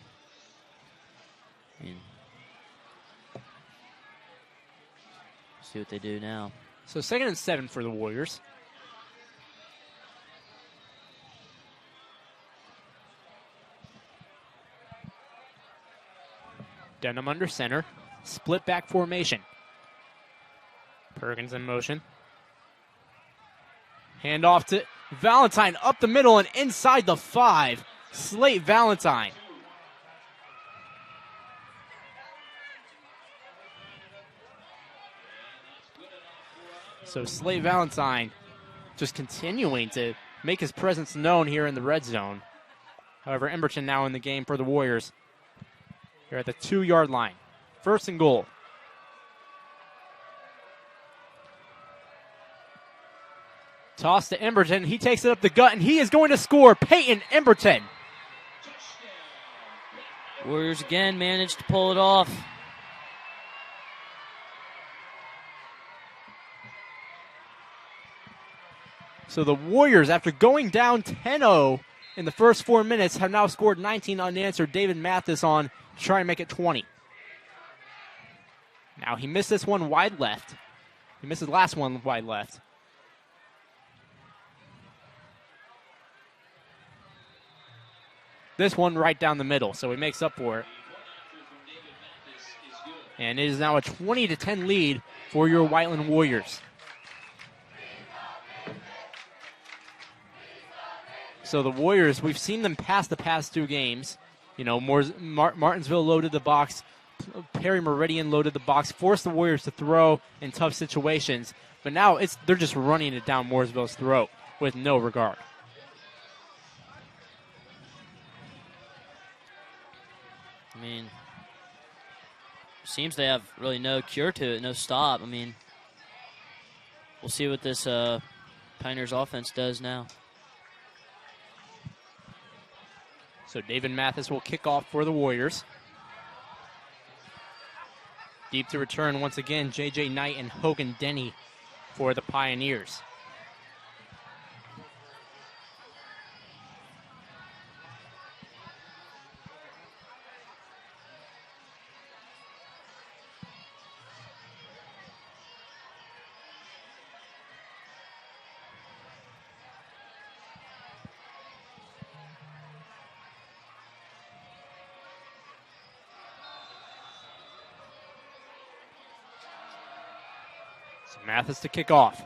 I mean, see what they do now. So 2nd and 7 for the Warriors. Denham under center. Split back formation. Perkins in motion. Hand off to Valentine up the middle and inside the 5. Slate Valentine. So Slate Valentine just continuing to make his presence known here in the red zone. However, Emberton now in the game for the Warriors. They're at the 2-yard line. 1st and goal. Toss to Emberton. He takes it up the gut, and he is going to score. Peyton Emberton. Warriors again managed to pull it off. So the Warriors, after going down 10-0 in the first 4 minutes, have now scored 19 unanswered. David Mathis on to try and make it 20. Now he missed this one wide left. He missed his last one wide left. This one right down the middle, so he makes up for it. And it is now a 20-10 lead for your Whiteland Warriors. So the Warriors, we've seen them pass the past 2 games. You know, Martinsville loaded the box. Perry Meridian loaded the box, forced the Warriors to throw in tough situations. But now they're just running it down Mooresville's throat with no regard. I mean, seems they have really no cure to it, no stop. I mean, we'll see what this Pioneers offense does now. So David Mathis will kick off for the Warriors. Deep to return once again, J.J. Knight and Hogan Denny for the Pioneers. So Mathis to kick off.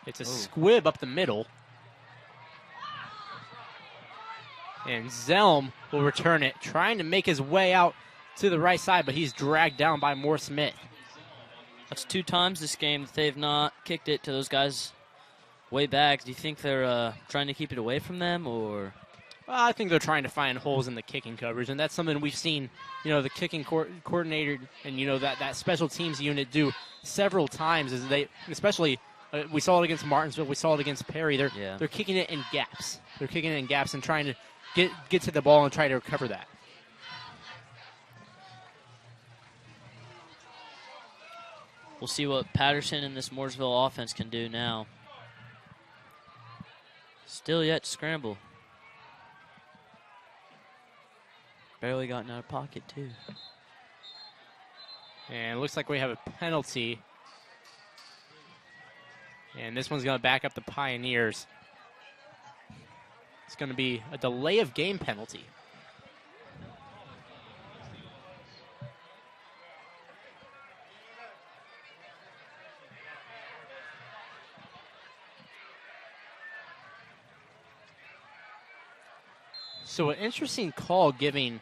It's a squib up the middle. And Zelm will return it, trying to make his way out to the right side, but he's dragged down by Moore Smith. That's 2 times this game that they've not kicked it to those guys way back. Do you think they're trying to keep it away from them, or? Well, I think they're trying to find holes in the kicking coverage, and that's something we've seen, you know, the kicking coordinator and, you know, that special teams unit do several times. Is they, especially, we saw it against Martinsville, we saw it against Perry. They're kicking it in gaps. They're kicking it in gaps and trying to get to the ball and try to recover that. We'll see what Patterson and this Mooresville offense can do now. Still yet to scramble. Barely gotten out of pocket, too. And it looks like we have a penalty. And this one's going to back up the Pioneers. It's going to be a delay of game penalty. So an interesting call given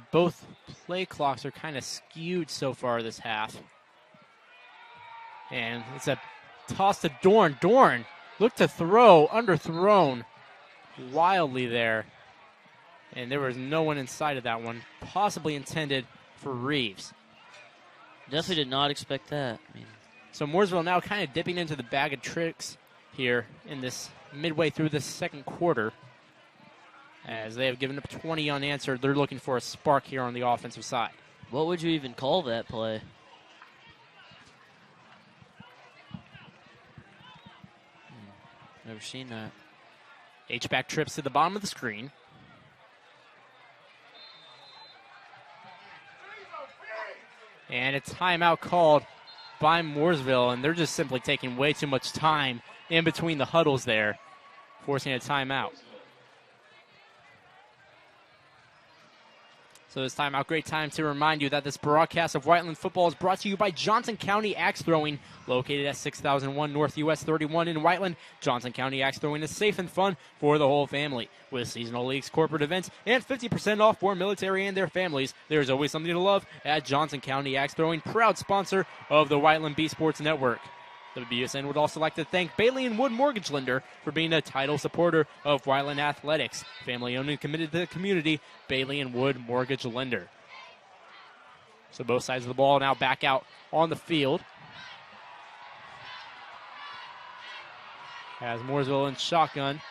both play clocks are kind of skewed so far this half. And it's a toss to Dorn. Dorn looked to throw, underthrown wildly there. And there was no one inside of that one, possibly intended for Reeves. Definitely did not expect that. I mean, so Mooresville now kind of dipping into the bag of tricks here in this midway through this second quarter. As they have given up 20 unanswered, they're looking for a spark here on the offensive side. What would you even call that play? Never seen that. H-back trips to the bottom of the screen. And a timeout called by Mooresville, and they're just simply taking way too much time in between the huddles there, forcing a timeout. So this timeout, great time to remind you that this broadcast of Whiteland football is brought to you by Johnson County Axe Throwing, located at 6001 North US 31 in Whiteland. Johnson County Axe Throwing is safe and fun for the whole family. With seasonal leagues, corporate events, and 50% off for military and their families, there's always something to love at Johnson County Axe Throwing, proud sponsor of the Whiteland B Sports Network. The BSN would also like to thank Bailey & Wood Mortgage Lender for being a title supporter of Whiteland Athletics. Family-owned and committed to the community, Bailey & Wood Mortgage Lender. So both sides of the ball now back out on the field. As Mooresville in shotgun.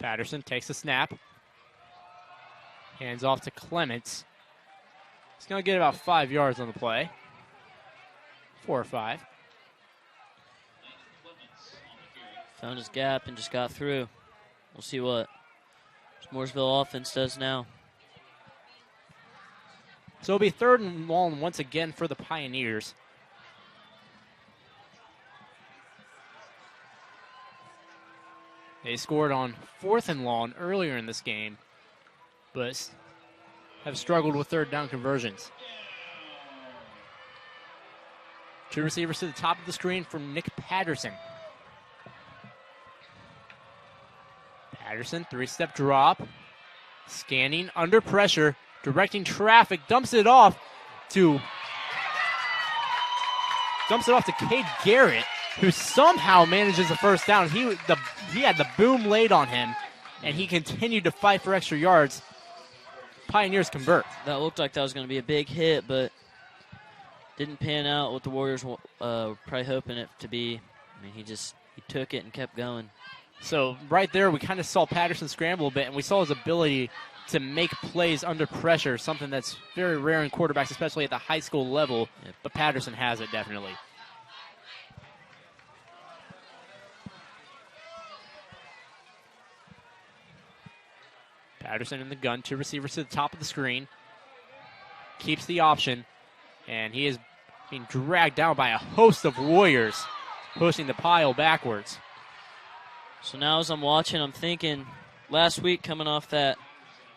Patterson takes the snap. Hands off to Clements. He's going to get about 5 yards on the play. 4 or 5. Found his gap and just got through. We'll see what this Mooresville offense does now. So it'll be 3rd and long once again for the Pioneers. They scored on 4th and long earlier in this game, but have struggled with 3rd down conversions. 2 receivers to the top of the screen from Nick Patterson. Patterson, 3-step drop. Scanning, under pressure, directing traffic, dumps it off to Cade Garrett, who somehow manages a 1st down. He had the boom laid on him, and he continued to fight for extra yards. Pioneers convert. That looked like that was going to be a big hit, but didn't pan out what the Warriors were probably hoping it to be. I mean, he took it and kept going. So right there, we kind of saw Patterson scramble a bit, and we saw his ability to make plays under pressure, something that's very rare in quarterbacks, especially at the high school level. Yep. But Patterson has it, definitely. Patterson in the gun, 2 receivers to the top of the screen. Keeps the option, and he is being dragged down by a host of Warriors, pushing the pile backwards. So now as I'm watching, I'm thinking, last week coming off that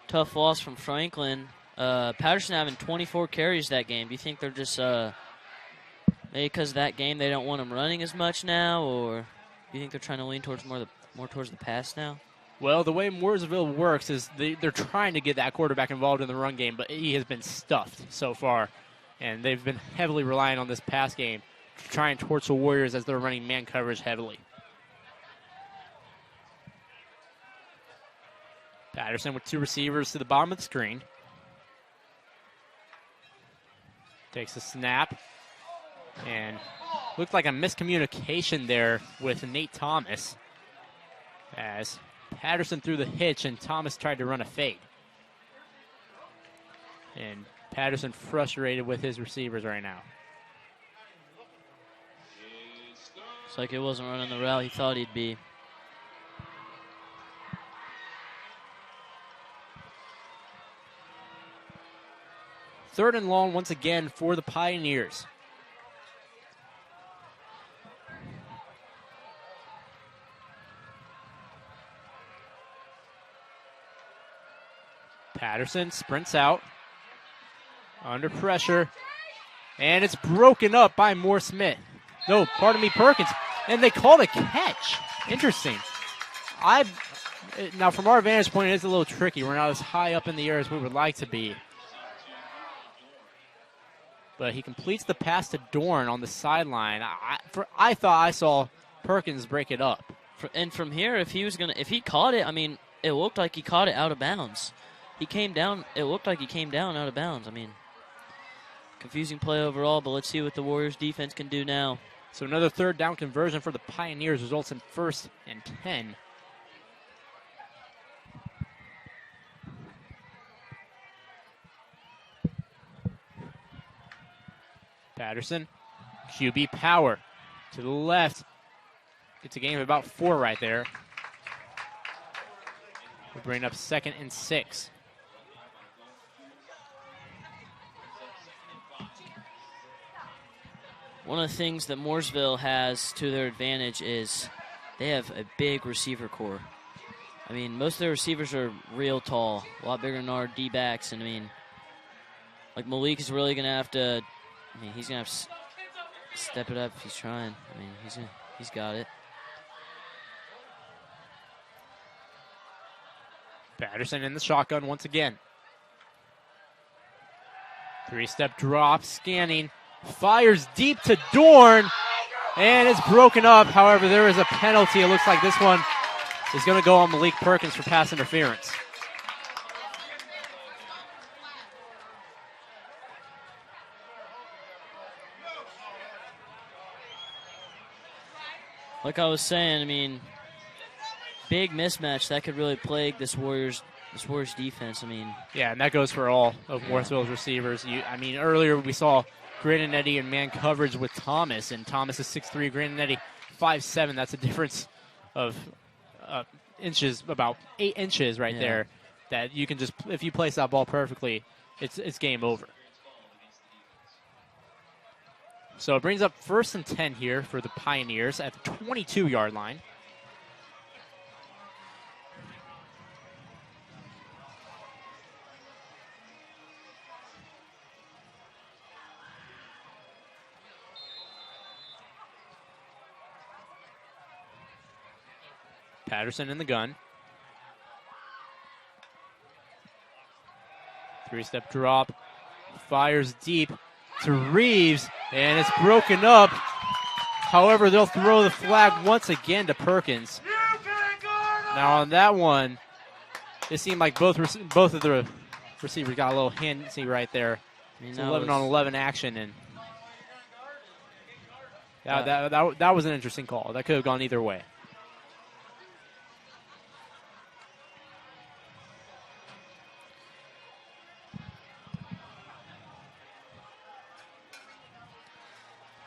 tough loss from Franklin, Patterson having 24 carries that game. Do you think they're just, maybe because of that game they don't want him running as much now, or do you think they're trying to lean towards more towards the pass now? Well, the way Mooresville works is they're trying to get that quarterback involved in the run game, but he has been stuffed so far, and they've been heavily relying on this pass game to try and torch the Warriors as they're running man coverage heavily. Patterson with 2 receivers to the bottom of the screen. Takes a snap. And looked like a miscommunication there with Nate Thomas, as Patterson threw the hitch and Thomas tried to run a fade. And Patterson frustrated with his receivers right now. It's like it wasn't running the route he thought he'd be. Third and long once again for the Pioneers. Patterson sprints out. Under pressure. And it's broken up by Perkins. And they called a catch. Interesting. Now, from our vantage point, it is a little tricky. We're not as high up in the air as we would like to be. But he completes the pass to Dorn on the sideline. I thought I saw Perkins break it up. And from here, if he caught it, I mean, it looked like he caught it out of bounds. He came down. It looked like he came down out of bounds. I mean, confusing play overall, but let's see what the Warriors defense can do now. So another 3rd down conversion for the Pioneers results in 1st and 10. Patterson, QB power to the left. Gets a gain of about 4 right there. We'll bring up 2nd and 6. One of the things that Mooresville has to their advantage is they have a big receiver core. I mean, most of their receivers are real tall, a lot bigger than our D-backs. And, I mean, like Malik is really going to have to, he's going to have to step it up if he's trying. I mean, he's got it. Patterson in the shotgun once again. 3-step drop, scanning. Fires deep to Dorn, and it's broken up. However, there is a penalty. It looks like this one is going to go on Malik Perkins for pass interference. Like I was saying, I mean, big mismatch that could really plague this Warriors defense. I mean, yeah, and that goes for all of Mooresville's receivers. Earlier we saw Grananetti in man coverage with Thomas, and Thomas is 6'3", Grananetti 5'7". That's a difference of inches, about 8 inches right there. That you can just, if you place that ball perfectly, it's game over. So it brings up 1st and 10 here for the Pioneers at the 22-yard line. Patterson in the gun. 3-step drop. Fires deep to Reeves, and it's broken up. However, they'll throw the flag once again to Perkins. Now on that one, it seemed like both of the receivers got a little handsy right there. It's 11-on-11 action, and that was an interesting call. That could have gone either way.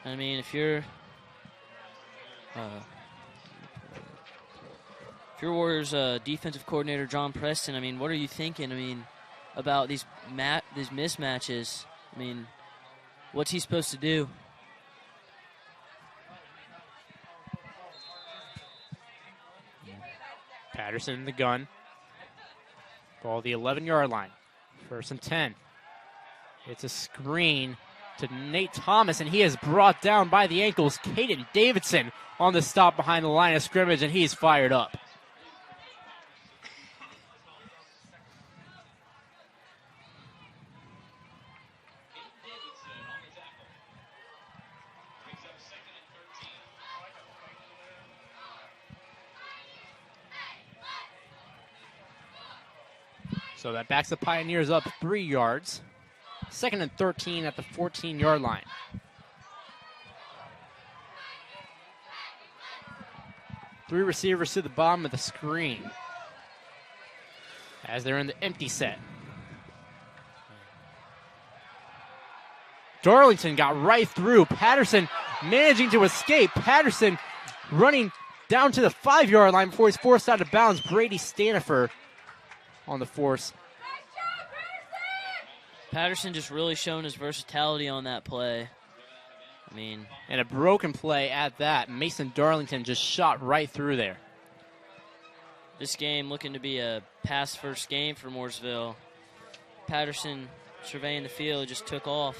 I mean, if you're Warriors defensive coordinator John Preston, I mean, what are you thinking? I mean, about these mismatches. I mean, what's he supposed to do? Patterson in the gun. Ball the 11-yard line. 1st and 10. It's a screen to Nate Thomas, and he is brought down by the ankles. Caden Davidson on the stop behind the line of scrimmage, and he's fired up. So that backs the Pioneers up 3 yards. 2nd and 13 at the 14-yard line. Three receivers to the bottom of the screen as they're in the empty set. Darlington got right through. Patterson managing to escape. Patterson running down to the 5-yard line before he's forced out of bounds. Brady Stanifer on the force. Patterson just really showing his versatility on that play. I mean, and a broken play at that. Mason Darlington just shot right through there. This game looking to be a pass-first game for Mooresville. Patterson surveying the field, just took off.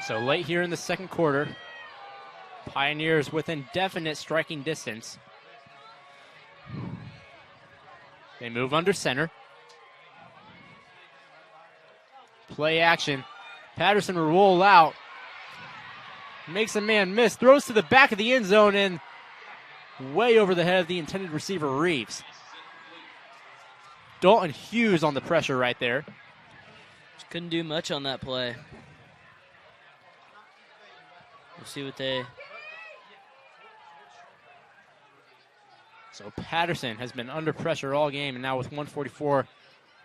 So late here in the second quarter, Pioneers within definite striking distance. They move under center. Play action. Patterson will roll out. Makes a man miss. Throws to the back of the end zone and way over the head of the intended receiver, Reeves. Dalton Hughes on the pressure right there. Just couldn't do much on that play. We'll see what they... So Patterson has been under pressure all game, and now with 1:44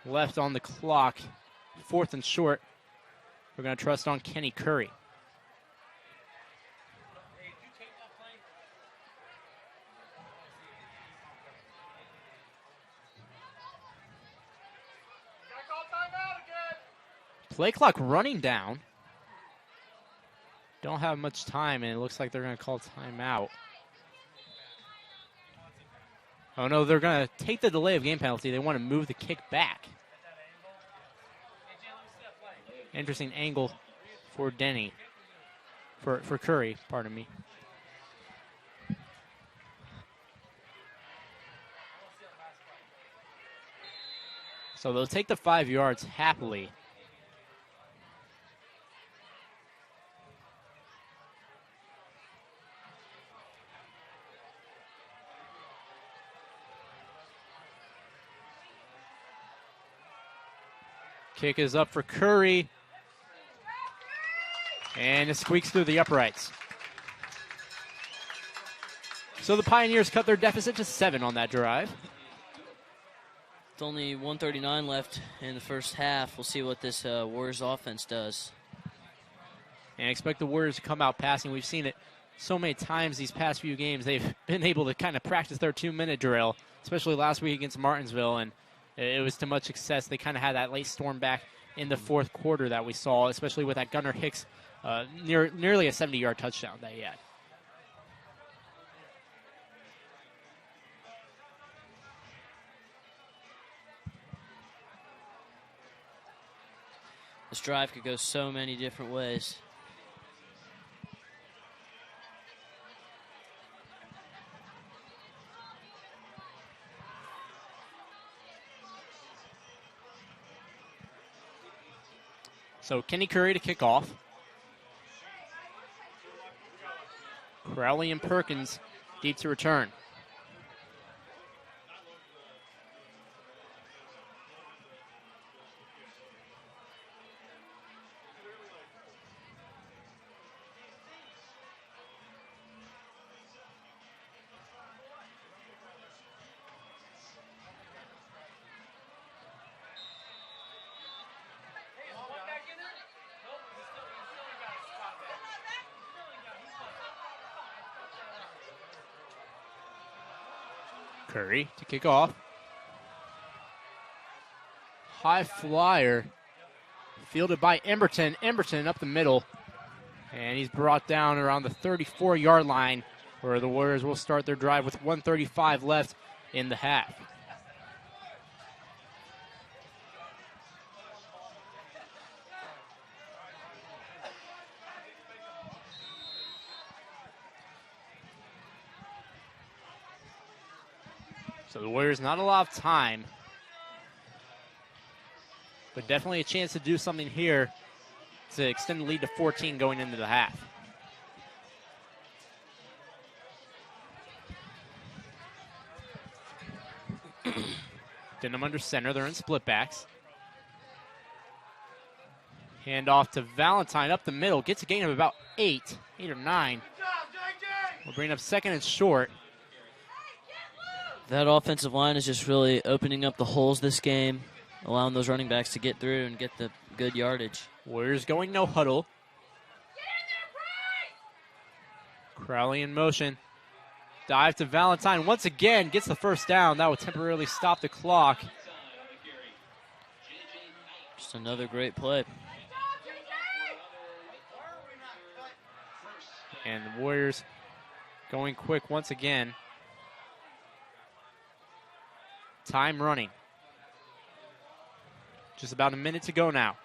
left on the clock, 4th and short, we're going to trust on Kenny Curry. Play clock running down. Don't have much time, and it looks like they're going to call timeout. Oh, no, they're going to take the delay of game penalty. They want to move the kick back. Interesting angle for Denny. For Curry, pardon me. So they'll take the 5 yards happily. Kick is up for Curry. And it squeaks through the uprights. So the Pioneers cut their deficit to 7 on that drive. With only 1:39 left in the first half, we'll see what this Warriors offense does. And expect the Warriors to come out passing. We've seen it so many times these past few games. They've been able to kind of practice their 2-minute drill, especially last week against Martinsville, and it was to much success. They kind of had that late storm back in the fourth quarter that we saw, especially with that Gunnar Hicks nearly a 70-yard touchdown that he had. This drive could go so many different ways. So Kenny Curry to kick off. Crowley and Perkins deep to return. Curry to kick off. High flyer fielded by Emberton. Emberton up the middle. And he's brought down around the 34-yard line where the Warriors will start their drive with 1:35 left in the half. So the Warriors not a lot of time, but definitely a chance to do something here to extend the lead to 14 going into the half. Denham under center, they're in split backs. Hand off to Valentine up the middle, gets a gain of about 8 or 9. We'll bring up second and short. That offensive line is just really opening up the holes this game, allowing those running backs to get through and get the good yardage. Warriors going no huddle. Crowley in motion. Dive to Valentine once again, gets the first down. That would temporarily stop the clock. Just another great play. And the Warriors going quick once again. Time running. Just about a minute to go now.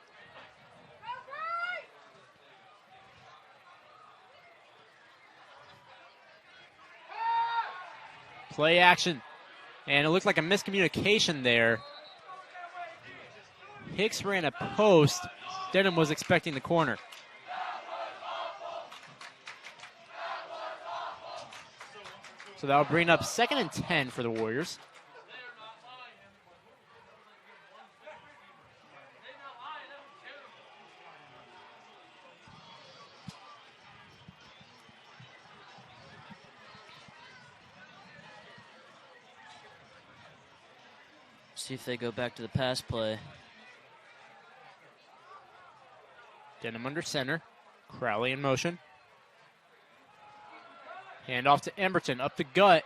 Play action. And it looked like a miscommunication there. Hicks ran a post. Denham was expecting the corner. So that'll bring up 2nd and 10 for the Warriors. See if they go back to the pass play. Denham under center. Crowley in motion. Hand off to Emberton, up the gut.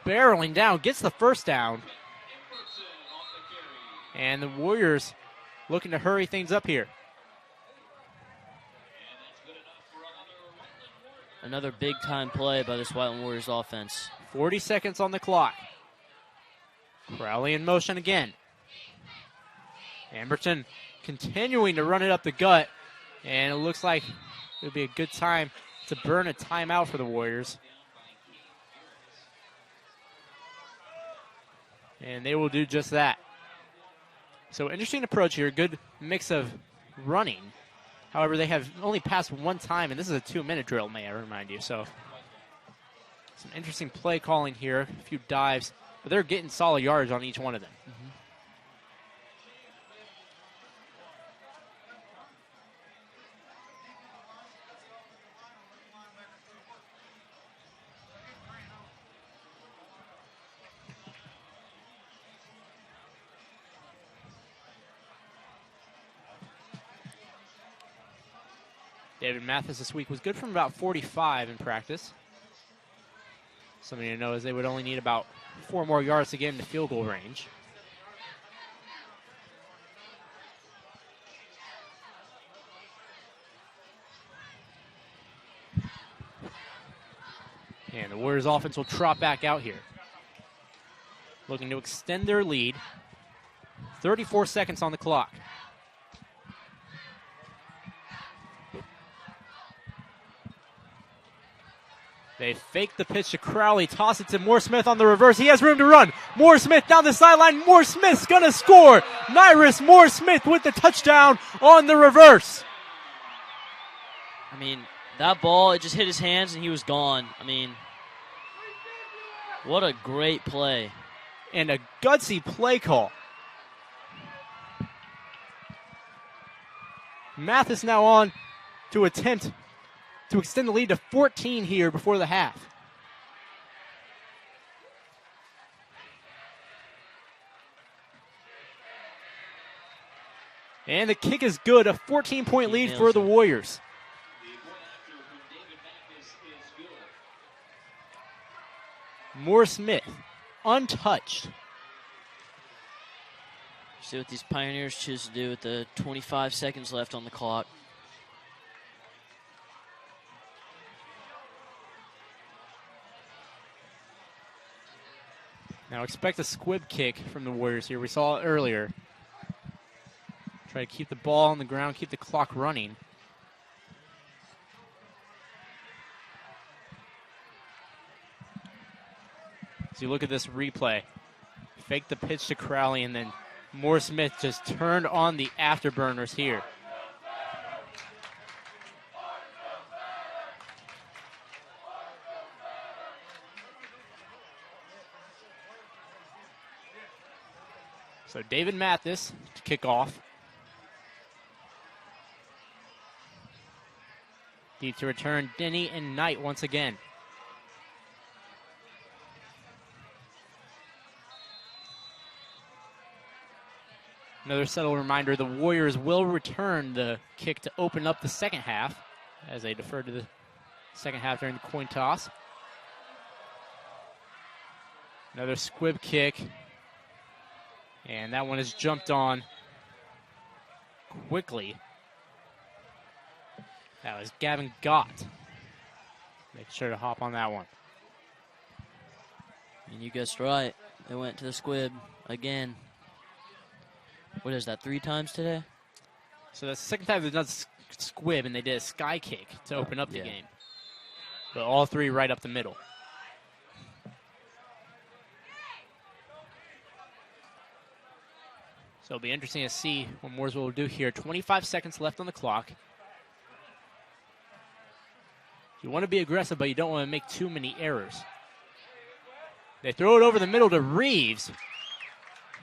Barreling down, gets the first down. And the Warriors looking to hurry things up here. Another big-time play by this Whiteland Warriors offense. 40 seconds on the clock. Crowley in motion again. Emberton continuing to run it up the gut. And it looks like it'll be a good time to burn a timeout for the Warriors. And they will do just that. So interesting approach here. Good mix of running. However, they have only passed one time, and this is a 2-minute drill, may I remind you. So some interesting play calling here. A few dives. But they're getting solid yards on each one of them. Mm-hmm. David Mathis this week was good from about 45 in practice. Something to know is they would only need about 4 more yards to get into field goal range. And the Warriors offense will trot back out here, looking to extend their lead. 34 seconds on the clock. They fake the pitch to Crowley, toss it to Mooresmith on the reverse. He has room to run. Mooresmith down the sideline. Mooresmith's going to score. Nyrus Mooresmith with the touchdown on the reverse. I mean, that ball, it just hit his hands and he was gone. I mean, what a great play. And a gutsy play call. Mathis now on to attempt to extend the lead to 14 here before the half. And the kick is good, a 14-point lead for the Warriors. Mooresmith, untouched. See what these Pioneers choose to do with the 25 seconds left on the clock. Now expect a squib kick from the Warriors here. We saw it earlier. Try to keep the ball on the ground, keep the clock running. So you look at this replay. Fake the pitch to Crowley, and then Mooresmith just turned on the afterburners here. So David Mathis to kick off. Deep to return, Denny and Knight once again. Another subtle reminder, the Warriors will return the kick to open up the second half as they defer to the second half during the coin toss. Another squib kick. And that one is jumped on quickly. That was Gavin Gott. Make sure to hop on that one. And you guessed right. They went to the squib again. What is that, 3 times today? So that's the second time they've done squib, and they did a sky kick to open up the game. But all 3 right up the middle. So it'll be interesting to see what Mooresville will do here. 25 seconds left on the clock. You want to be aggressive, but you don't want to make too many errors. They throw it over the middle to Reeves.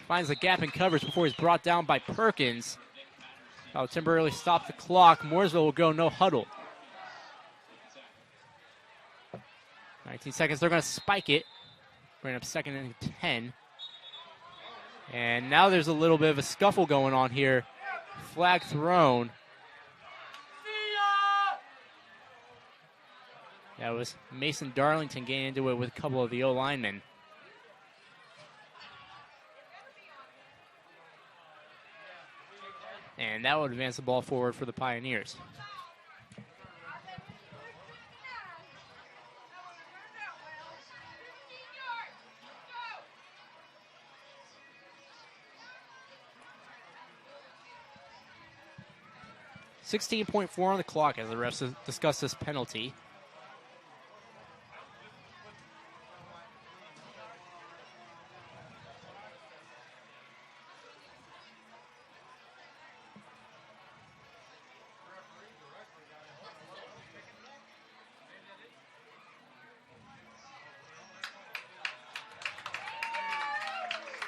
Finds the gap in coverage before he's brought down by Perkins. I'll temporarily stop the clock. Mooresville will go no huddle. 19 seconds. They're going to spike it. Bring up 2nd and 10. And now there's a little bit of a scuffle going on here. Flag thrown. That was Mason Darlington getting into it with a couple of the O-linemen. And that would advance the ball forward for the Pioneers. .4 on the clock as the refs discuss this penalty.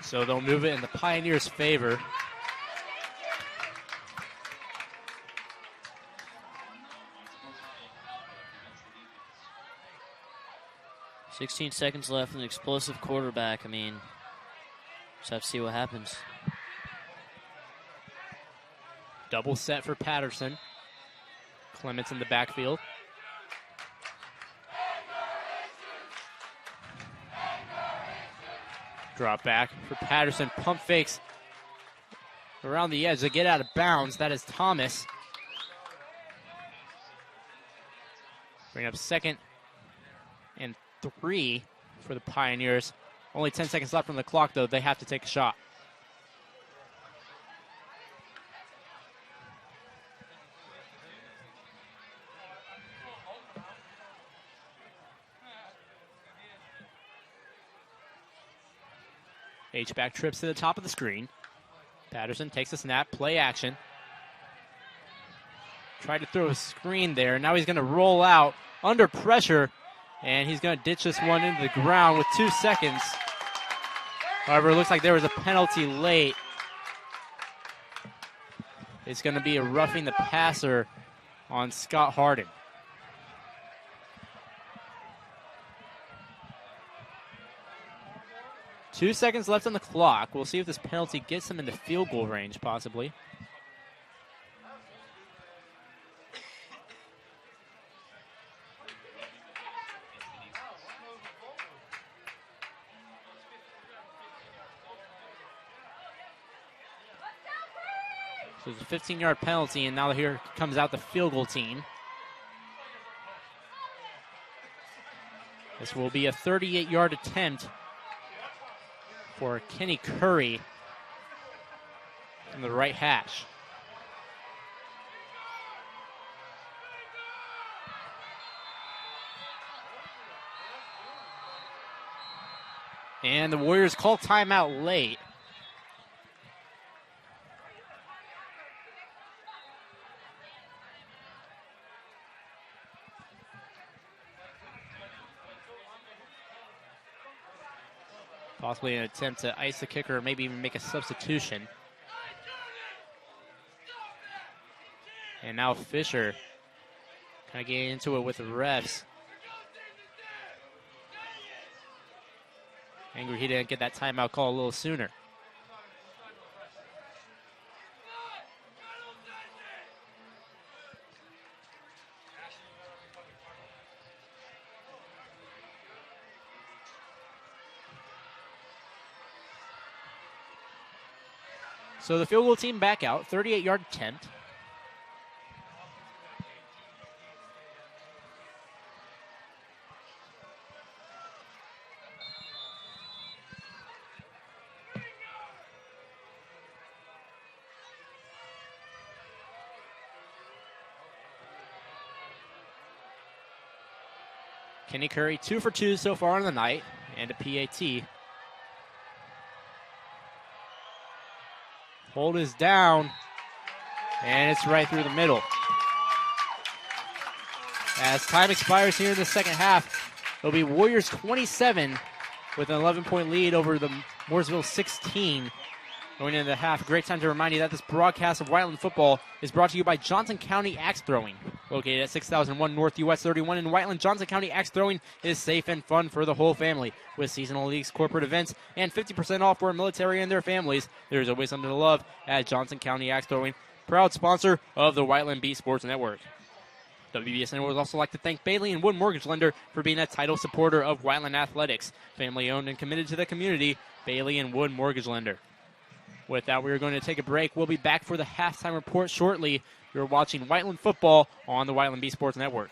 So they'll move it in the Pioneers' favor. .16 seconds left, an explosive quarterback. I mean, just have to see what happens. Double set for Patterson. Clements in the backfield. Drop back for Patterson. Pump fakes around the edge to get out of bounds. That is Thomas. Bring up 2nd and 3 for the Pioneers. Only 10 seconds left on the clock, though. They have to take a shot. H-back trips to the top of the screen. Patterson takes a snap, play action. Tried to throw a screen there. Now he's going to roll out under pressure, and he's going to ditch this one into the ground with 2 seconds. However, it looks like there was a penalty late. It's going to be a roughing the passer on Scott Harding. Two seconds left on the clock. We'll see if this penalty gets him into field goal range, possibly. So it's a 15-yard penalty, and now here comes out the field goal team. This will be a 38-yard attempt for Kenny Curry in the right hash. And the Warriors call timeout late. Possibly an attempt to ice the kicker or maybe even make a substitution. And now Fisher kind of getting into it with the refs. Angry he didn't get that timeout call a little sooner. So the field goal team back out, 38-yard attempt. Kenny Curry, 2 for 2 so far on the night, and a PAT. Hold is down, and it's right through the middle. As time expires here in the second half, it'll be Warriors 27 with an 11-point lead over the Mooresville 16 going into the half. Great time to remind you that this broadcast of Whiteland football is brought to you by Johnson County Axe Throwing. Located at 6001 North US 31 in Whiteland, Johnson County Axe Throwing is safe and fun for the whole family. With seasonal leagues, corporate events, and 50% off for military and their families, there's always something to love at Johnson County Axe Throwing, proud sponsor of the Whiteland Beat Sports Network. WBSN would also like to thank Bailey and Wood Mortgage Lender for being a title supporter of Whiteland Athletics. Family owned and committed to the community, Bailey and Wood Mortgage Lender. With that, we're going to take a break. We'll be back for the halftime report shortly. You're watching Whiteland football on the Whiteland Beat Sports Network.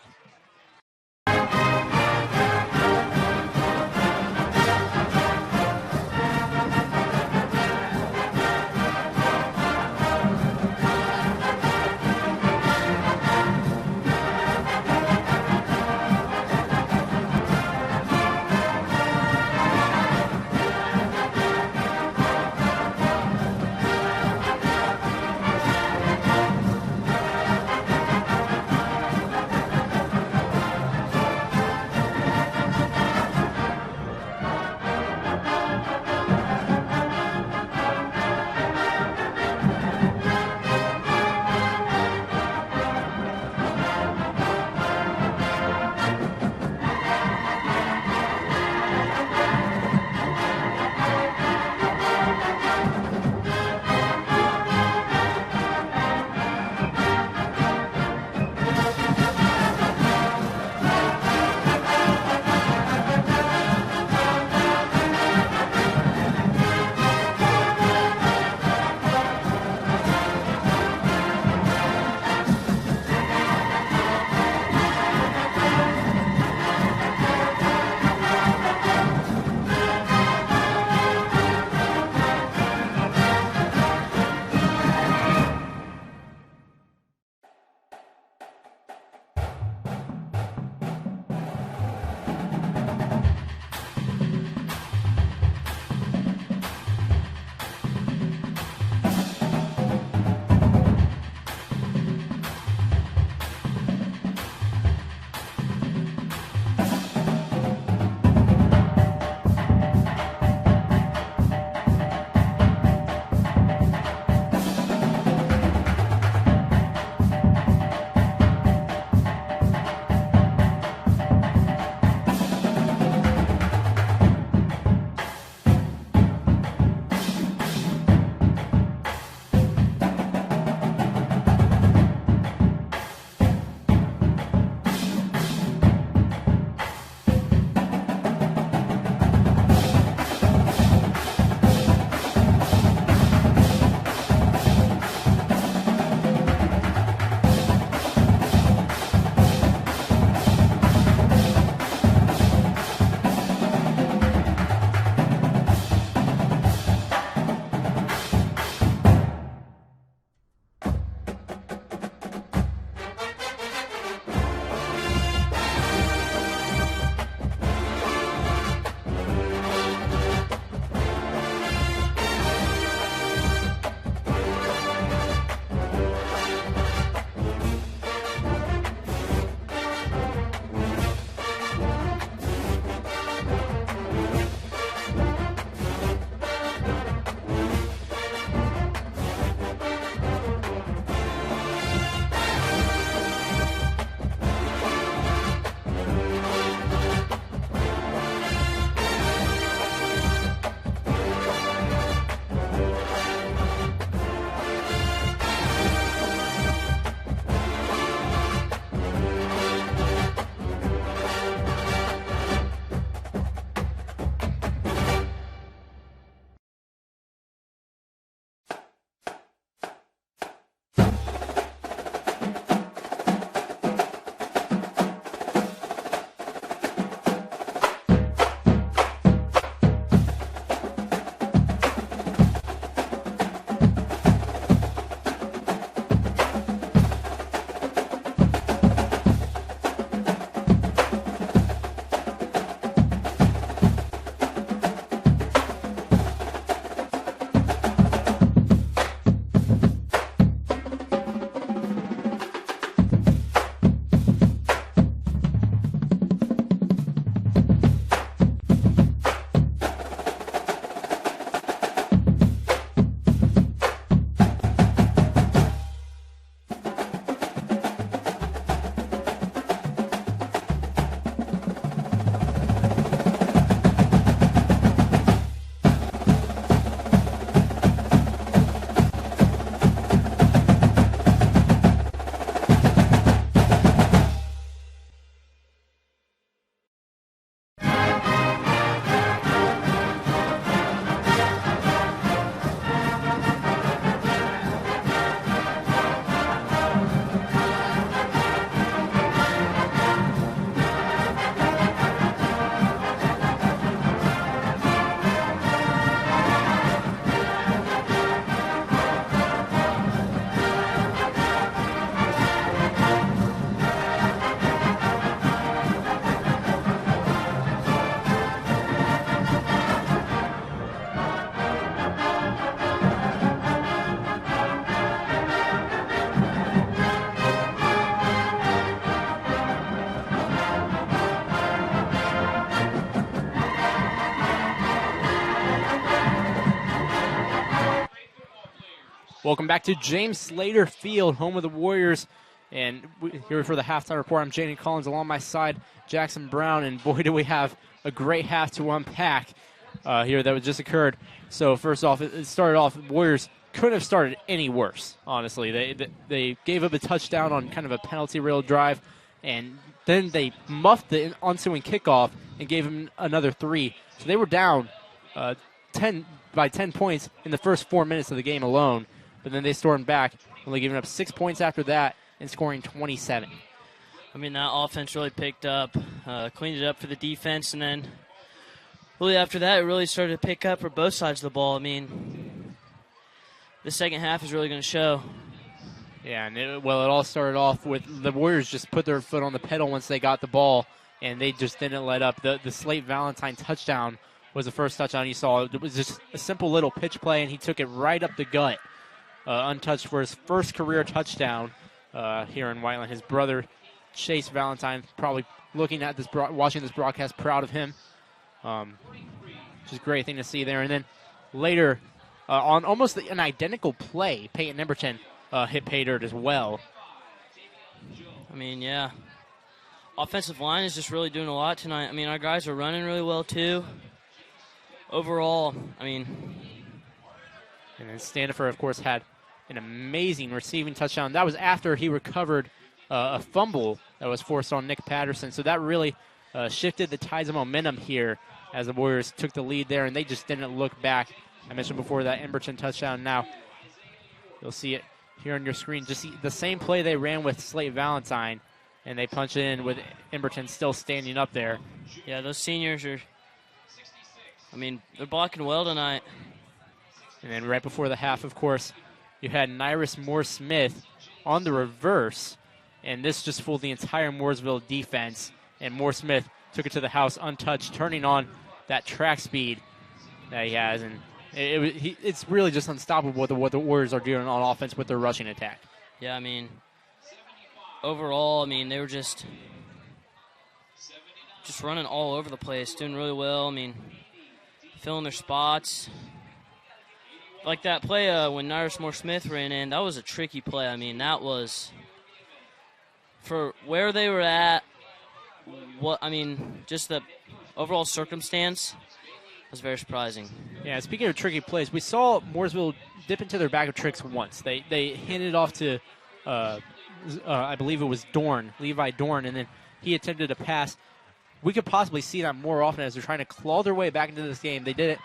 Welcome back to James Slater Field, home of the Warriors. And here for the halftime report, I'm Jaden Collins. Along my side, Jackson Brown. And boy, do we have a great half to unpack here that just occurred. So first off, it started off, Warriors couldn't have started any worse, honestly. They gave up a touchdown on kind of a penalty rail drive, and then they muffed the ensuing kickoff and gave them another 3. So they were down 10 points in the first 4 minutes of the game alone. But then they stormed back, only giving up 6 points after that and scoring 27. I mean, that offense really picked up, cleaned it up for the defense, and then really after that, it really started to pick up for both sides of the ball. I mean, the second half is really going to show. Yeah, and it all started off with the Warriors just put their foot on the pedal once they got the ball, and they just didn't let up. The Slate Valentine touchdown was the first touchdown you saw. It was just a simple little pitch play, and he took it right up the gut, untouched for his first career touchdown here in Whiteland. His brother, Chase Valentine, probably looking at this, watching this broadcast, proud of him. Which is a great thing to see there. And then later, on almost an identical play, Peyton Emberton hit pay dirt as well. I mean, yeah. Offensive line is just really doing a lot tonight. I mean, our guys are running really well, too. Overall, I mean. And then Standifer, of course, had an amazing receiving touchdown. That was after he recovered a fumble that was forced on Nick Patterson. So that really shifted the tides of momentum here as the Warriors took the lead there, and they just didn't look back. I mentioned before that Emberton touchdown. Now you'll see it here on your screen. Just see the same play they ran with Slate Valentine, and they punch it in with Emberton still standing up there. Yeah, those seniors are, I mean, they're blocking well tonight. And then right before the half, of course, you had Nyrus Moore-Smith on the reverse, and this just fooled the entire Mooresville defense, and Moore-Smith took it to the house untouched, turning on that track speed that he has, and it's really just unstoppable what the Warriors are doing on offense with their rushing attack. Yeah, I mean, overall, I mean, they were just running all over the place, doing really well. I mean, filling their spots. Like that play when Nyrus Moore-Smith ran in, that was a tricky play. I mean, that was, for where they were at, just the overall circumstance was very surprising. Yeah, speaking of tricky plays, we saw Mooresville dip into their bag of tricks once. They handed it off to, I believe it was Levi Dorn, and then he attempted a pass. We could possibly see that more often as they're trying to claw their way back into this game. They did it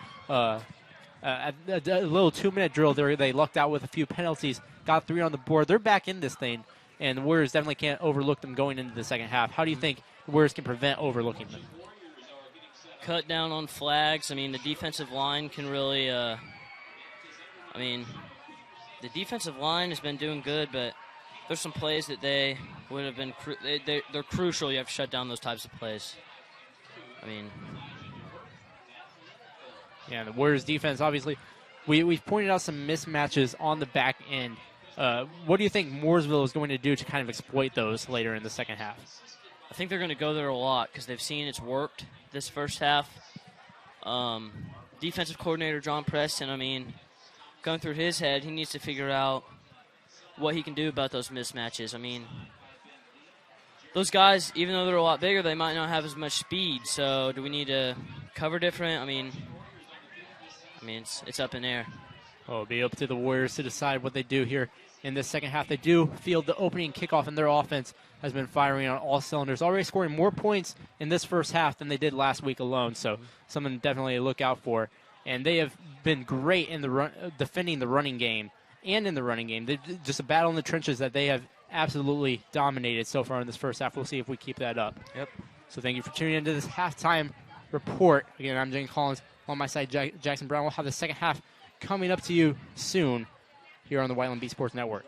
at a little 2-minute drill there. They lucked out with a few penalties, got 3 on the board. They're back in this thing, and the Warriors definitely can't overlook them going into the second half. How do you think the Warriors can prevent overlooking them? Cut down on flags. I mean, the defensive line can really, the defensive line has been doing good, but there's some plays that they would have been, they're crucial. You have to shut down those types of plays. I mean. Yeah, the Warriors defense, obviously, we've pointed out some mismatches on the back end. What do you think Mooresville is going to do to kind of exploit those later in the second half? I think they're going to go there a lot because they've seen it's worked this first half. Defensive coordinator John Preston, I mean, going through his head, he needs to figure out what he can do about those mismatches. I mean, those guys, even though they're a lot bigger, they might not have as much speed. So do we need to cover different? I mean, it's up in air. Oh, it'll be up to the Warriors to decide what they do here in this second half. They do field the opening kickoff, and their offense has been firing on all cylinders, already scoring more points in this first half than they did last week alone. So something definitely to look out for. And they have been great in the defending the running game and in the running game. They're just a battle in the trenches that they have absolutely dominated so far in this first half. We'll see if we keep that up. Yep. So thank you for tuning into this halftime report. Again, I'm James Collins. On my side, Jackson Brown. We'll have the second half coming up to you soon here on the Whiteland Beat Sports Network.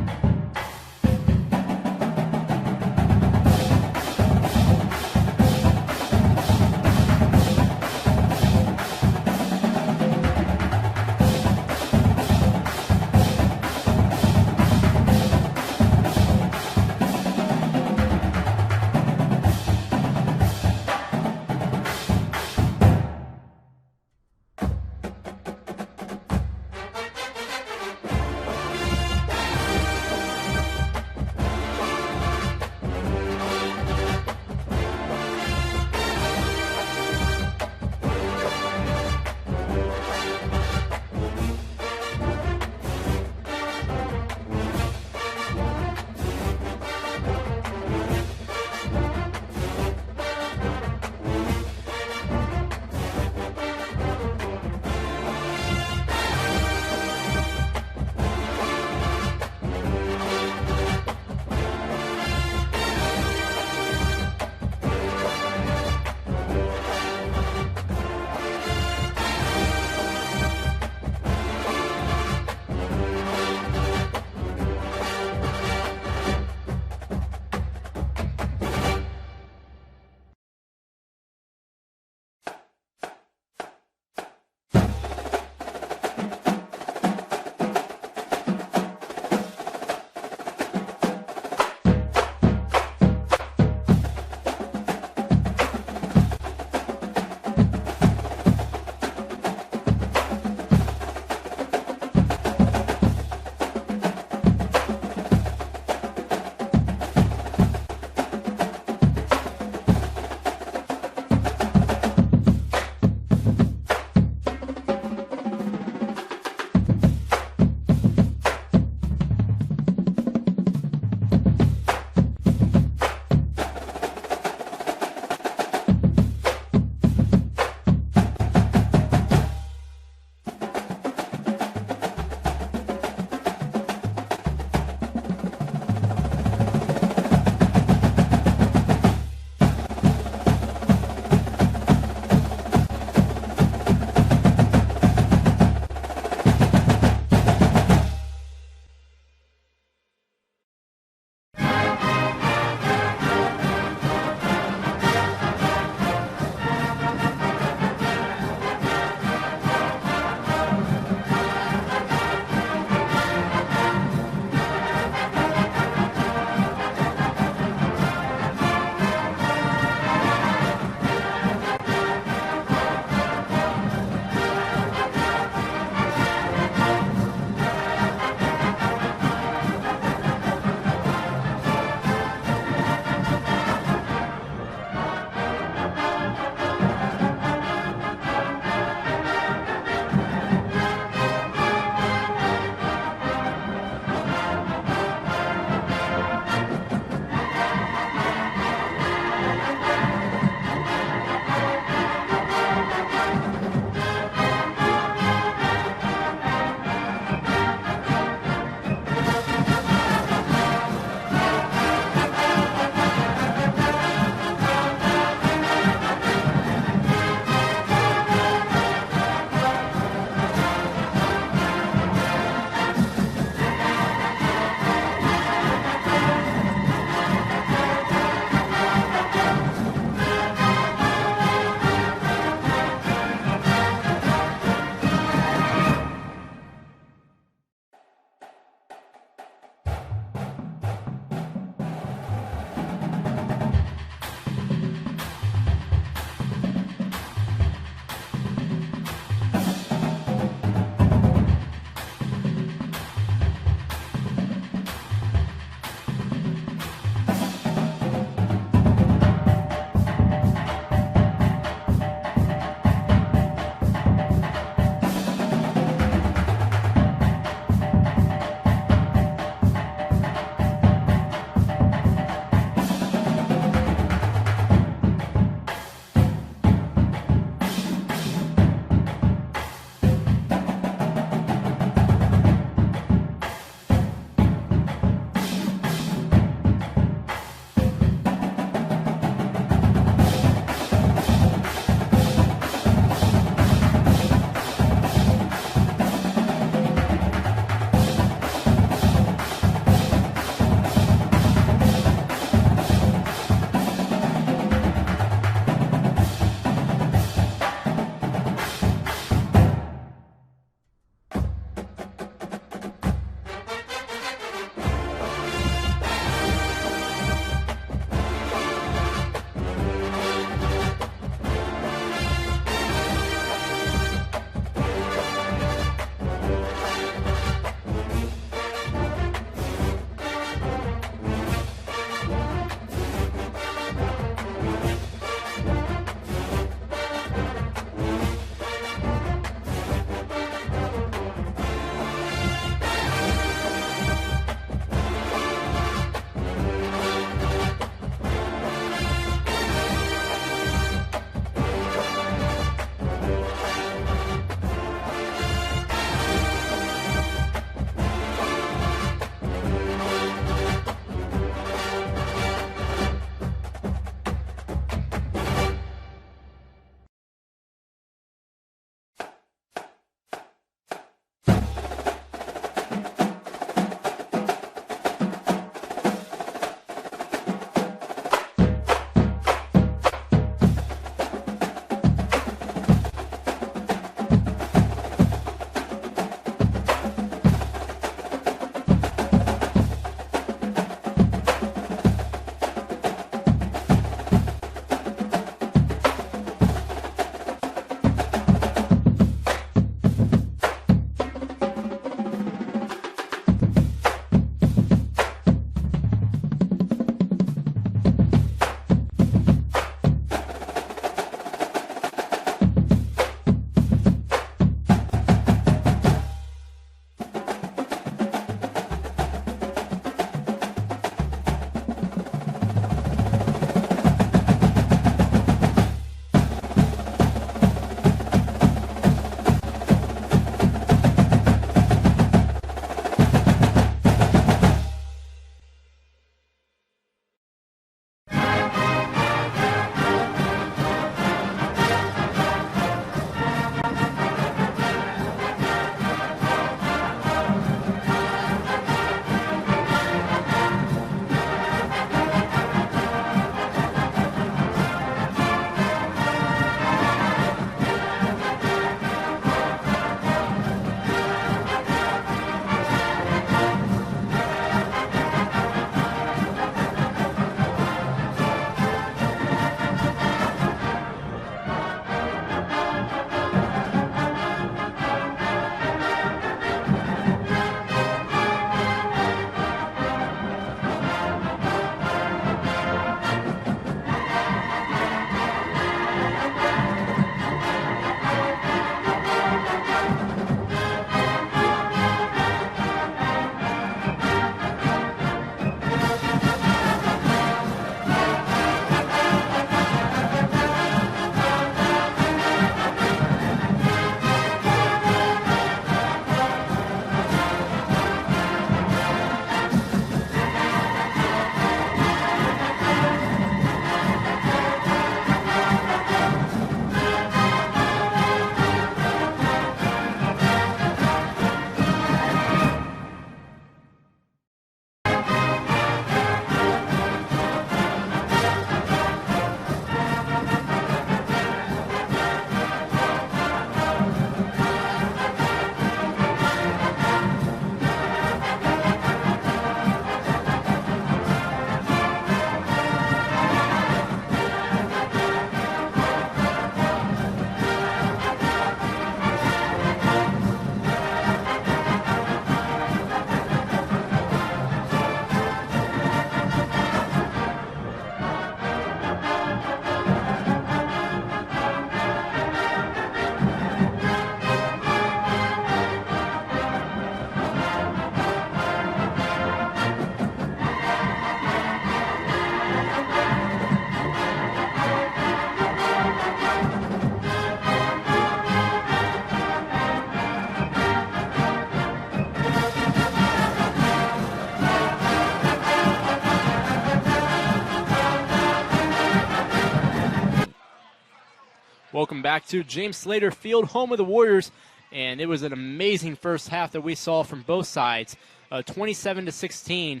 Welcome back to James Slater Field, home of the Warriors. And it was an amazing first half that we saw from both sides. 27-16,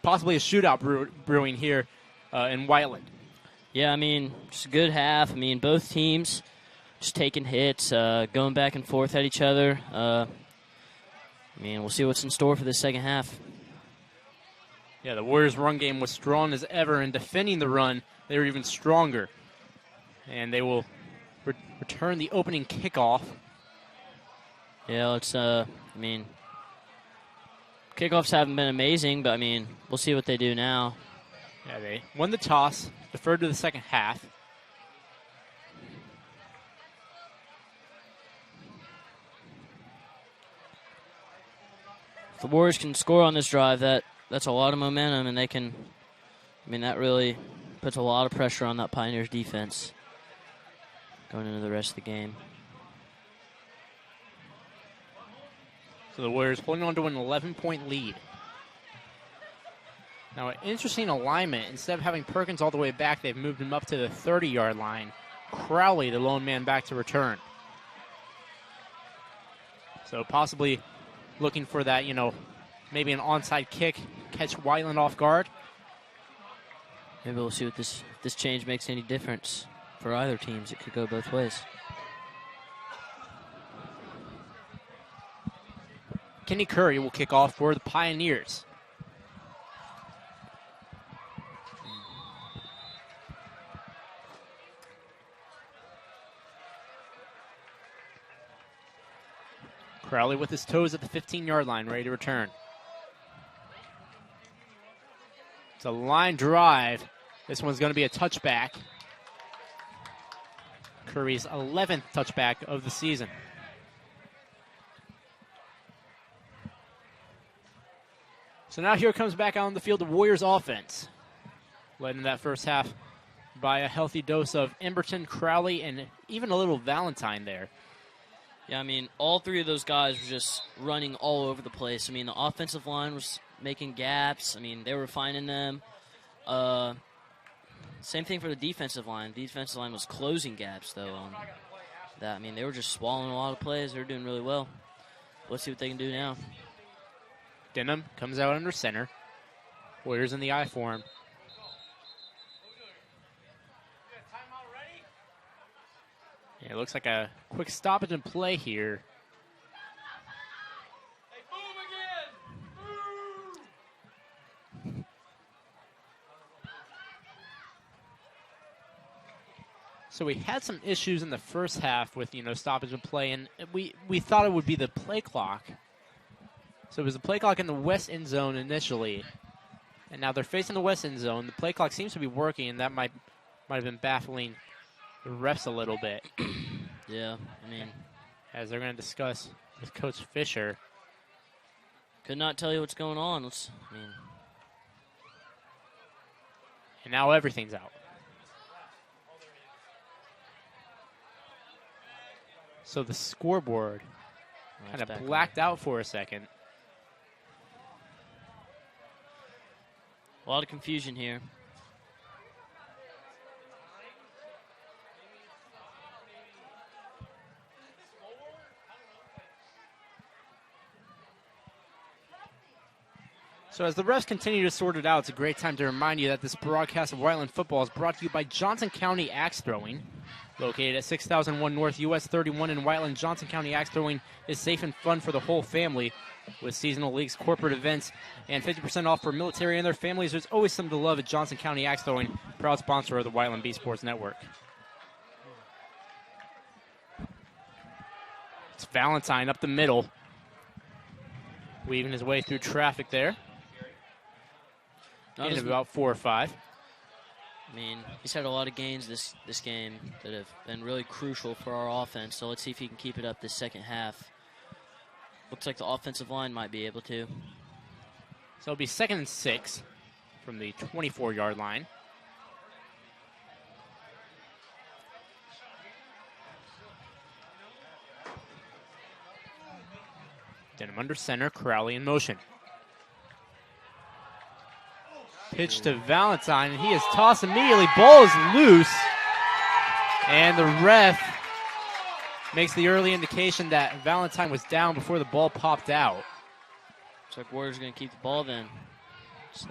possibly a shootout brewing here in Whiteland. Yeah, I mean, just a good half. I mean, both teams just taking hits, going back and forth at each other. I mean, we'll see what's in store for the second half. Yeah, the Warriors' run game was strong as ever, and defending the run, they were even stronger. And they will return the opening kickoff. Yeah, it's, I mean, kickoffs haven't been amazing, but, I mean, we'll see what they do now. Yeah, they won the toss, deferred to the second half. If the Warriors can score on this drive, that's a lot of momentum, and they can, I mean, that really puts a lot of pressure on that Pioneers defense going into the rest of the game. So the Warriors holding on to an 11-point lead. Now, an interesting alignment. Instead of having Perkins all the way back, they've moved him up to the 30-yard line. Crowley, the lone man, back to return. So possibly looking for that, maybe an onside kick, catch Whiteland off guard. Maybe we'll see what this change makes any difference for either teams. It could go both ways. Kenny Curry will kick off for the Pioneers. Crowley with his toes at the 15-yard line, ready to return. It's a line drive. This one's going to be a touchback. Curry's 11th touchback of the season. So now here comes back out on the field the Warriors offense. Led in that first half by a healthy dose of Emberton, Crowley, and even a little Valentine there. Yeah, I mean, all three of those guys were just running all over the place. I mean, the offensive line was making gaps. I mean, they were finding them. Same thing for the defensive line. The defensive line was closing gaps, though. I mean, they were just swallowing a lot of plays. They were doing really well. Let's see what they can do now. Denham comes out under center. Warriors in the I for him. Yeah, it looks like a quick stoppage and play here. So we had some issues in the first half with, stoppage and play, and we thought it would be the play clock. So it was the play clock in the west end zone initially, and now they're facing the west end zone. The play clock seems to be working, and that might have been baffling the refs a little bit. Yeah, I mean, as they're going to discuss with Coach Fisher. Could not tell you what's going on. And now everything's out. So the scoreboard kind of blacked out for a second. A lot of confusion here. So as the refs continue to sort it out, it's a great time to remind you that this broadcast of Whiteland football is brought to you by Johnson County Axe Throwing. Located at 6001 North US 31 in Whiteland, Johnson County Axe Throwing is safe and fun for the whole family. With seasonal leagues, corporate events, and 50% off for military and their families, there's always something to love at Johnson County Axe Throwing, proud sponsor of the Whiteland Bee Sports Network. It's Valentine up the middle, weaving his way through traffic there. In about 4 or 5. I mean, he's had a lot of gains this game that have been really crucial for our offense, so let's see if he can keep it up this second half. Looks like the offensive line might be able to. So it'll be 2nd and 6 from the 24-yard line. Denham under center, Crowley in motion. Pitch to Valentine, and he is tossed immediately. Ball is loose. And the ref makes the early indication that Valentine was down before the ball popped out. Looks like Warriors are going to keep the ball then. So.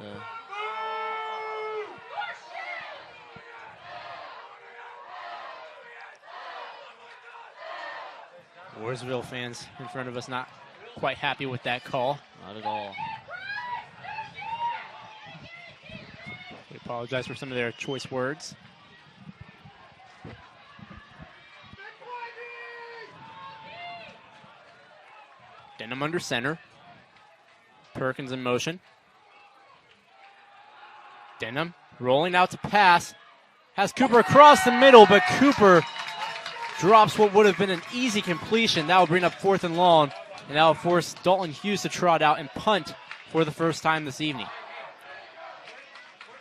Mooresville fans in front of us not quite happy with that call. Not at all. We apologize for some of their choice words. Denham under center. Perkins in motion. Denham rolling out to pass. Has Cooper across the middle, but Cooper drops what would have been an easy completion. That will bring up 4th and long, and that will force Dalton Hughes to trot out and punt for the first time this evening.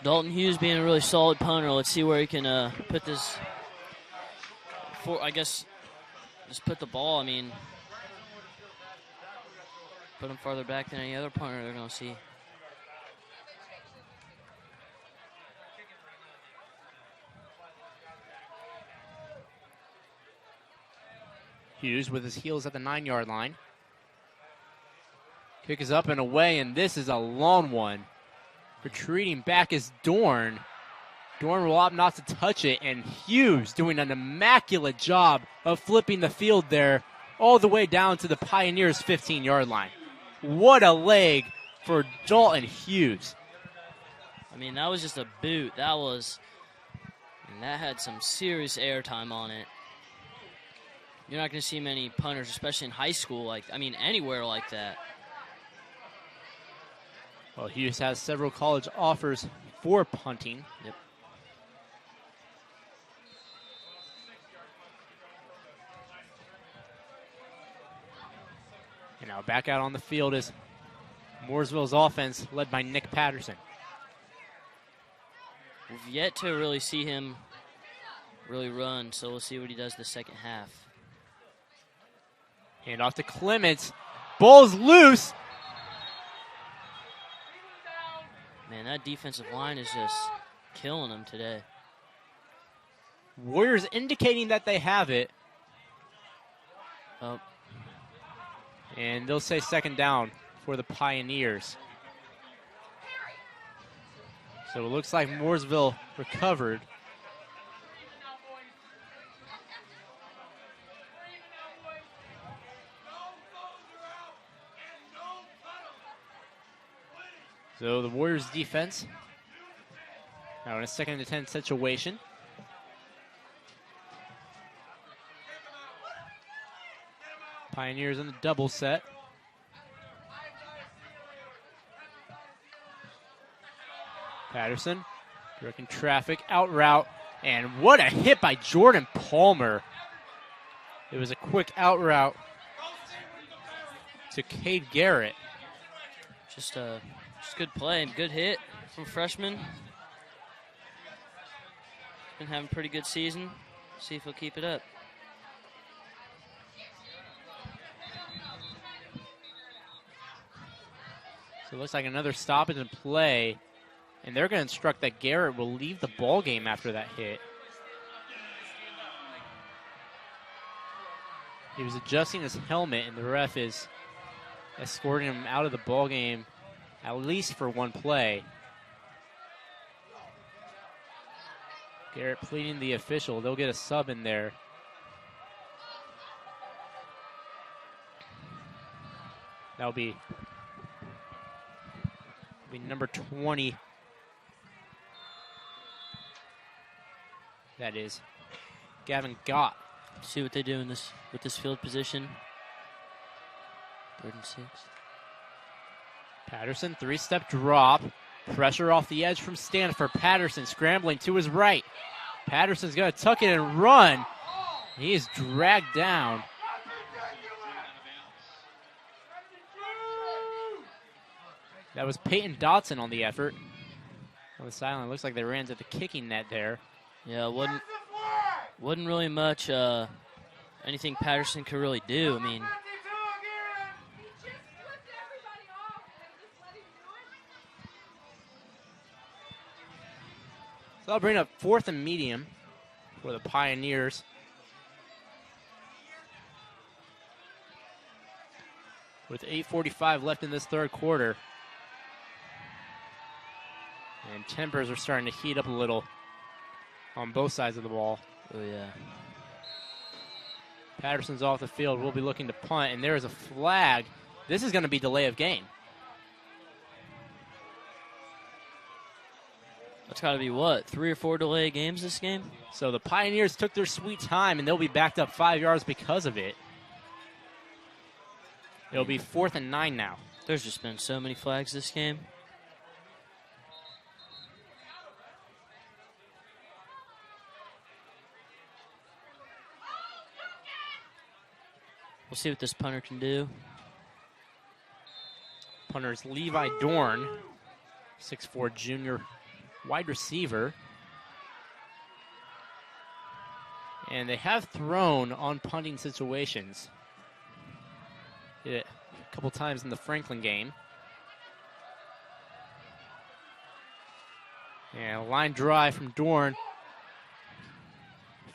Dalton Hughes being a really solid punter. Let's see where he can put this. I guess just put the ball. I mean, put him farther back than any other punter they're going to see. Hughes with his heels at the 9-yard line. Kick is up and away, and this is a long one. Retreating back is Dorn. Dorn will opt not to touch it, and Hughes doing an immaculate job of flipping the field there all the way down to the Pioneers' 15-yard line. What a leg for Dalton Hughes. I mean, that was just a boot. That had some serious airtime on it. You're not going to see many punters, especially in high school, anywhere like that. Well, Hughes has several college offers for punting. Yep. And now back out on the field is Mooresville's offense, led by Nick Patterson. We've yet to really see him really run, so we'll see what he does the second half. Hand off to Clements. Ball's loose. Man, that defensive line is just killing them today. Warriors indicating that they have it. Oh. And they'll say second down for the Pioneers. So it looks like Mooresville recovered. So the Warriors defense now in a 2nd and 10 situation. Pioneers in the double set. Patterson directing traffic, out route, and what a hit by Jordan Palmer. It was a quick out route to Cade Garrett. Just good play and good hit from freshman. Been having a pretty good season. See if he'll keep it up. So it looks like another stoppage in play, and they're going to instruct that Garrett will leave the ball game after that hit. He was adjusting his helmet, and the ref is escorting him out of the ball game at least for one play. Garrett pleading the official. They'll get a sub in there. That'll be number 20. That is Gavin Gott. See what they do in this with this field position. 3rd and 6. Patterson, 3-step drop. Pressure off the edge from Stanford. Patterson scrambling to his right. Patterson's going to tuck it and run. He is dragged down. That was Peyton Dotson on the effort. On the sideline, looks like they ran to the kicking net there. Yeah, wasn't really much anything Patterson could really do. I mean, so I'll bring up 4th and medium for the Pioneers. With 8:45 left in this third quarter. And tempers are starting to heat up a little on both sides of the ball. Oh, yeah. Patterson's off the field. We'll be looking to punt, and there is a flag. This is going to be delay of game. That's got to be what, 3 or 4 delay games this game? So the Pioneers took their sweet time, and they'll be backed up 5 yards because of it. It'll be 4th and 9 now. There's just been so many flags this game. We'll see what this punter can do. Punter's Levi Dorn, 6'4" junior wide receiver. And they have thrown on punting situations. Did it a couple times in the Franklin game. And a line drive from Dorn.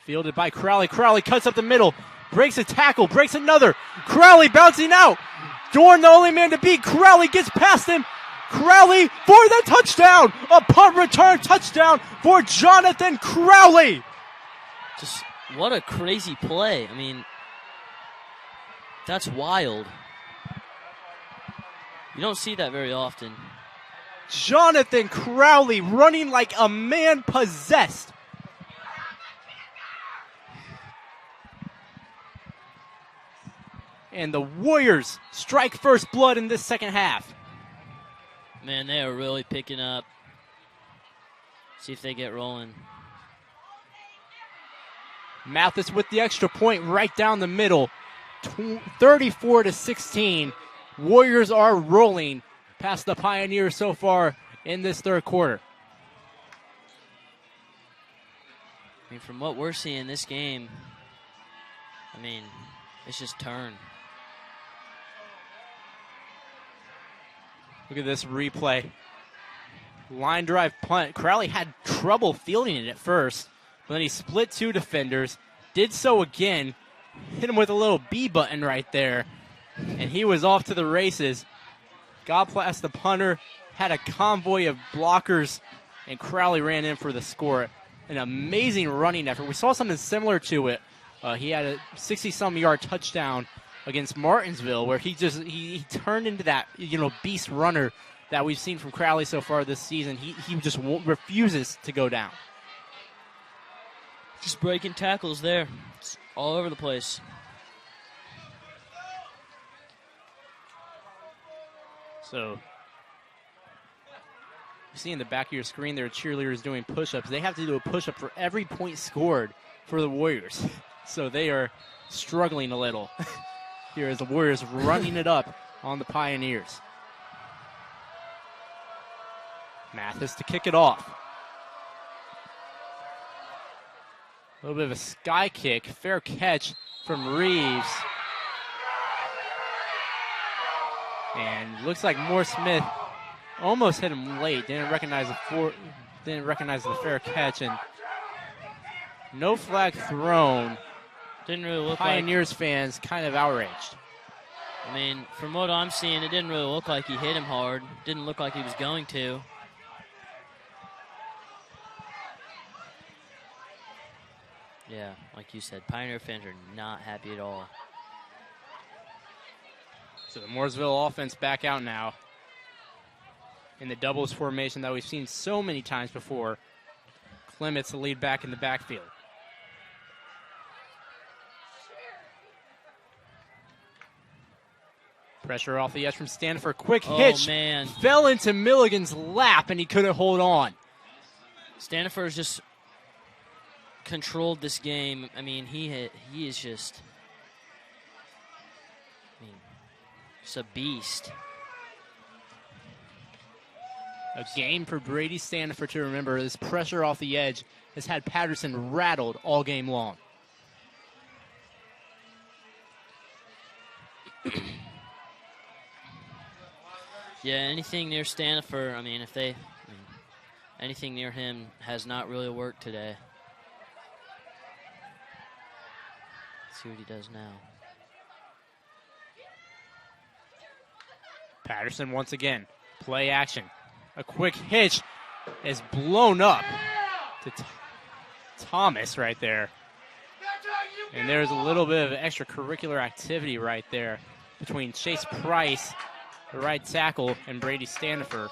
Fielded by Crowley. Crowley cuts up the middle. Breaks a tackle. Breaks another. Crowley bouncing out. Dorn the only man to beat. Crowley gets past him. Crowley for the touchdown. A punt return touchdown for Jonathan Crowley. Just what a crazy play. I mean, that's wild. You don't see that very often. Jonathan Crowley running like a man possessed. And the Warriors strike first blood in this second half. Man, they are really picking up. See if they get rolling. Mathis with the extra point right down the middle. 34-16. Warriors are rolling past the Pioneers so far in this third quarter. I mean, from what we're seeing this game, I mean, it's just turned. Look at this replay. Line drive punt. Crowley had trouble fielding it at first, but then he split 2 defenders, did so again, hit him with a little B button right there, and he was off to the races. Got past the punter, had a convoy of blockers, and Crowley ran in for the score. An amazing running effort. We saw something similar to it. He had a 60-some yard touchdown against Martinsville, where he turned into that beast runner that we've seen from Crowley so far this season. He just refuses to go down. Just breaking tackles there. It's all over the place. So, you see in the back of your screen there are cheerleaders doing push-ups. They have to do a push-up for every point scored for the Warriors. So they are struggling a little. Here as the Warriors running it up on the Pioneers. Mathis to kick it off. A little bit of a sky kick. Fair catch from Reeves. And looks like Moore Smith almost hit him late. Didn't recognize the fair catch, and no flag thrown. Didn't really look Pioneers fans kind of outraged. I mean, from what I'm seeing, it didn't really look like he hit him hard. Didn't look like he was going to. Yeah, like you said, Pioneer fans are not happy at all. So the Mooresville offense back out now in the doubles formation that we've seen so many times before. Clement's the lead back in the backfield. Pressure off the edge from Stanford. Quick hitch. Oh, man. Fell into Milligan's lap, and he couldn't hold on. Stanford's just controlled this game. I mean, he is just, just a beast. A game for Brady Stanford to remember. This pressure off the edge has had Patterson rattled all game long. Yeah, anything near Stanford, anything near him has not really worked today. See what he does now. Patterson once again. Play action. A quick hitch is blown up to Thomas right there. And there's a little bit of extracurricular activity right there between Chase Price, the right tackle, and Brady Standifer.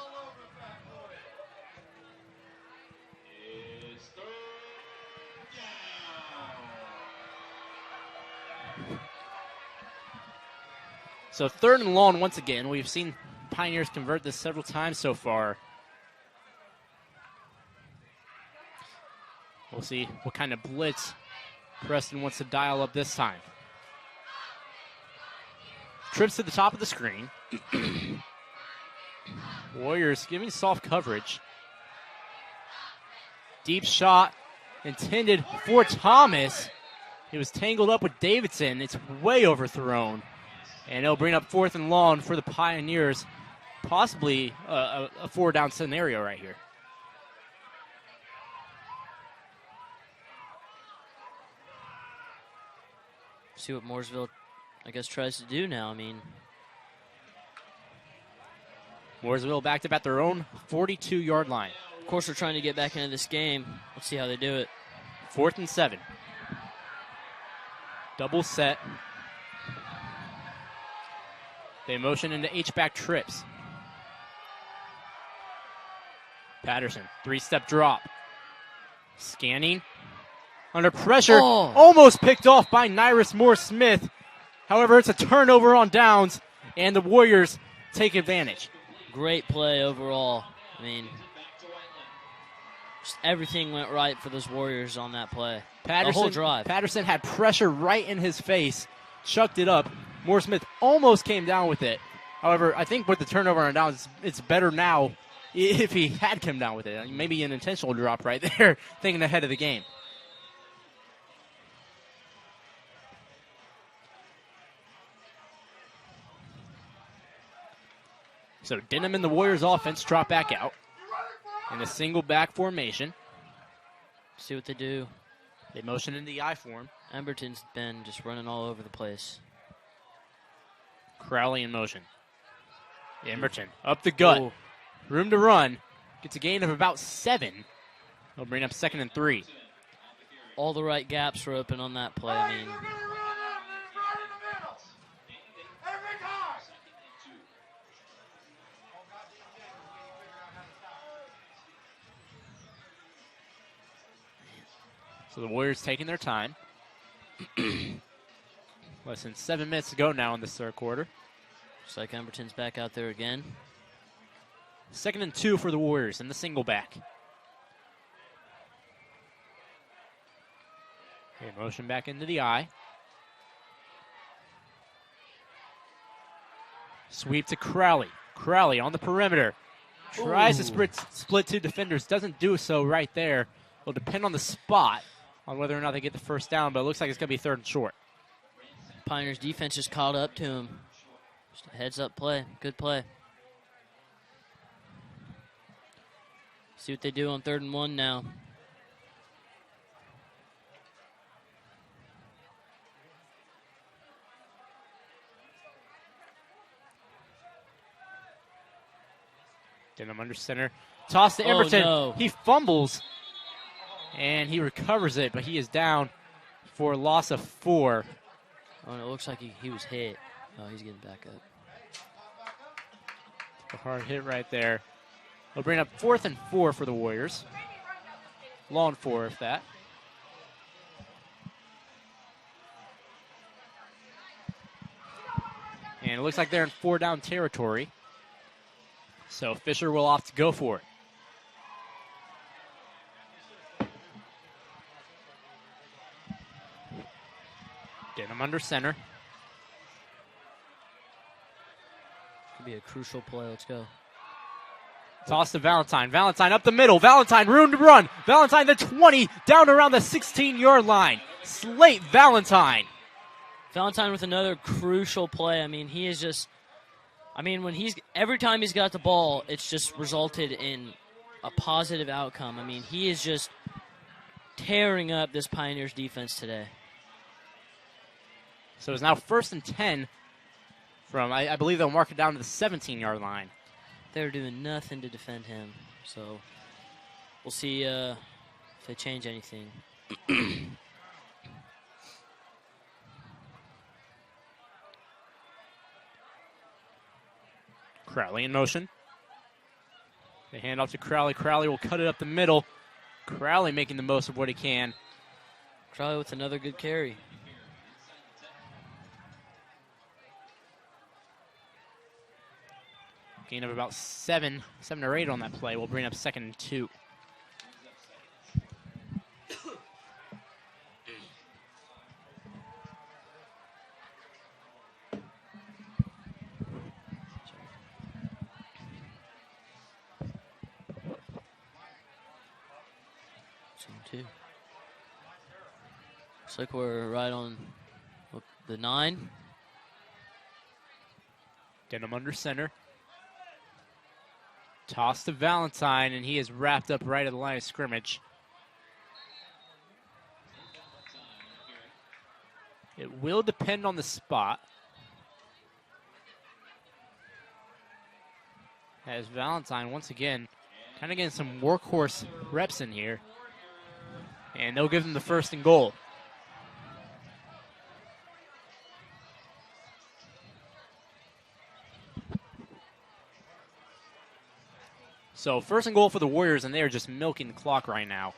So 3rd and long once again. We've seen Pioneers convert this several times so far. We'll see what kind of blitz Preston wants to dial up this time. Trips to the top of the screen. Warriors giving soft coverage. Deep shot intended for Thomas. He was tangled up with Davidson. It's way overthrown. And it'll bring up 4th and long for the Pioneers. Possibly a 4-down scenario right here. See what Mooresville, I guess, tries to do now. I mean, Mooresville backed up at their own 42-yard line. Of course, we're trying to get back into this game. Let's see how they do it. 4th and 7. Double set. They motion into H-back trips. Patterson, 3-step drop. Scanning. Under pressure. Oh. Almost picked off by Nyrus Moore-Smith. However, it's a turnover on downs, and the Warriors take advantage. Great play overall. I mean, just everything went right for those Warriors on that play. The whole drive. Patterson had pressure right in his face, chucked it up. Moore-Smith almost came down with it. However, I think with the turnover on downs, it's better now if he had come down with it. Maybe an intentional drop right there, thinking ahead of the game. So Denham and the Warriors offense drop back out in a single back formation. See what they do. They motion in the I form. Emberton's been just running all over the place. Crowley in motion. Emberton up the gut. Ooh. Room to run. Gets a gain of about 7. He'll bring up 2nd and 3. All the right gaps were open on that play. I mean, so the Warriors taking their time. Less than 7 minutes to go now in this 3rd quarter. looks like Emberton's back out there again. 2nd and 2 for the Warriors in the single back. Okay, motion back into the I. Sweep to Crowley. Crowley on the perimeter. Tries to split 2 defenders. Doesn't do so right there. It'll depend on the spot on whether or not they get the first down, but it looks like it's going to be 3rd and short. Pioneers defense just caught up to him. Just a heads-up play. Good play. See what they do on 3rd and 1 now. Denham under center. Toss to Emberton. No. He fumbles, and he recovers it, but he is down for a loss of 4. Oh, and it looks like he was hit. Oh, he's getting back up. A hard hit right there. He'll bring up 4th and 4 for the Warriors. Long 4, if that. And it looks like they're in 4-down territory. So Fisher will opt to go for it. Denham under center. Could be a crucial play. Let's go. Toss to Valentine. Valentine up the middle. Valentine, room to run. Valentine, the 20, down around the 16-yard line. Slate Valentine. Valentine with another crucial play. I mean, he is just, every time he's got the ball, it's just resulted in a positive outcome. I mean, he is just tearing up this Pioneers defense today. So it's now 1st and 10 from, I believe they'll mark it down to the 17-yard line. They're doing nothing to defend him. So we'll see if they change anything. Crowley in motion. They hand off to Crowley. Crowley will cut it up the middle. Crowley making the most of what he can. Crowley with another good carry. Gain of about 7 or 8 on that play. We'll bring up 2nd and 2. Looks like we're right on the 9. Denham under center. Toss to Valentine, and he is wrapped up right at the line of scrimmage. It will depend on the spot. As Valentine, once again, kind of getting some workhorse reps in here. And they'll give them the 1st and goal. So 1st and goal for the Warriors, and they are just milking the clock right now.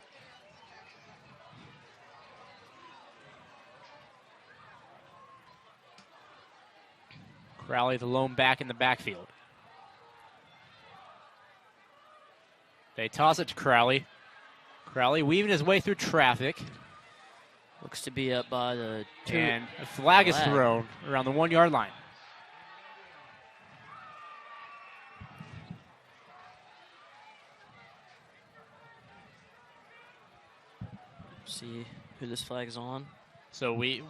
Crowley, the lone back in the backfield. They toss it to Crowley. Crowley weaving his way through traffic. Looks to be up by the 2. And a flag is thrown around the 1-yard line. See who this flag is on. So we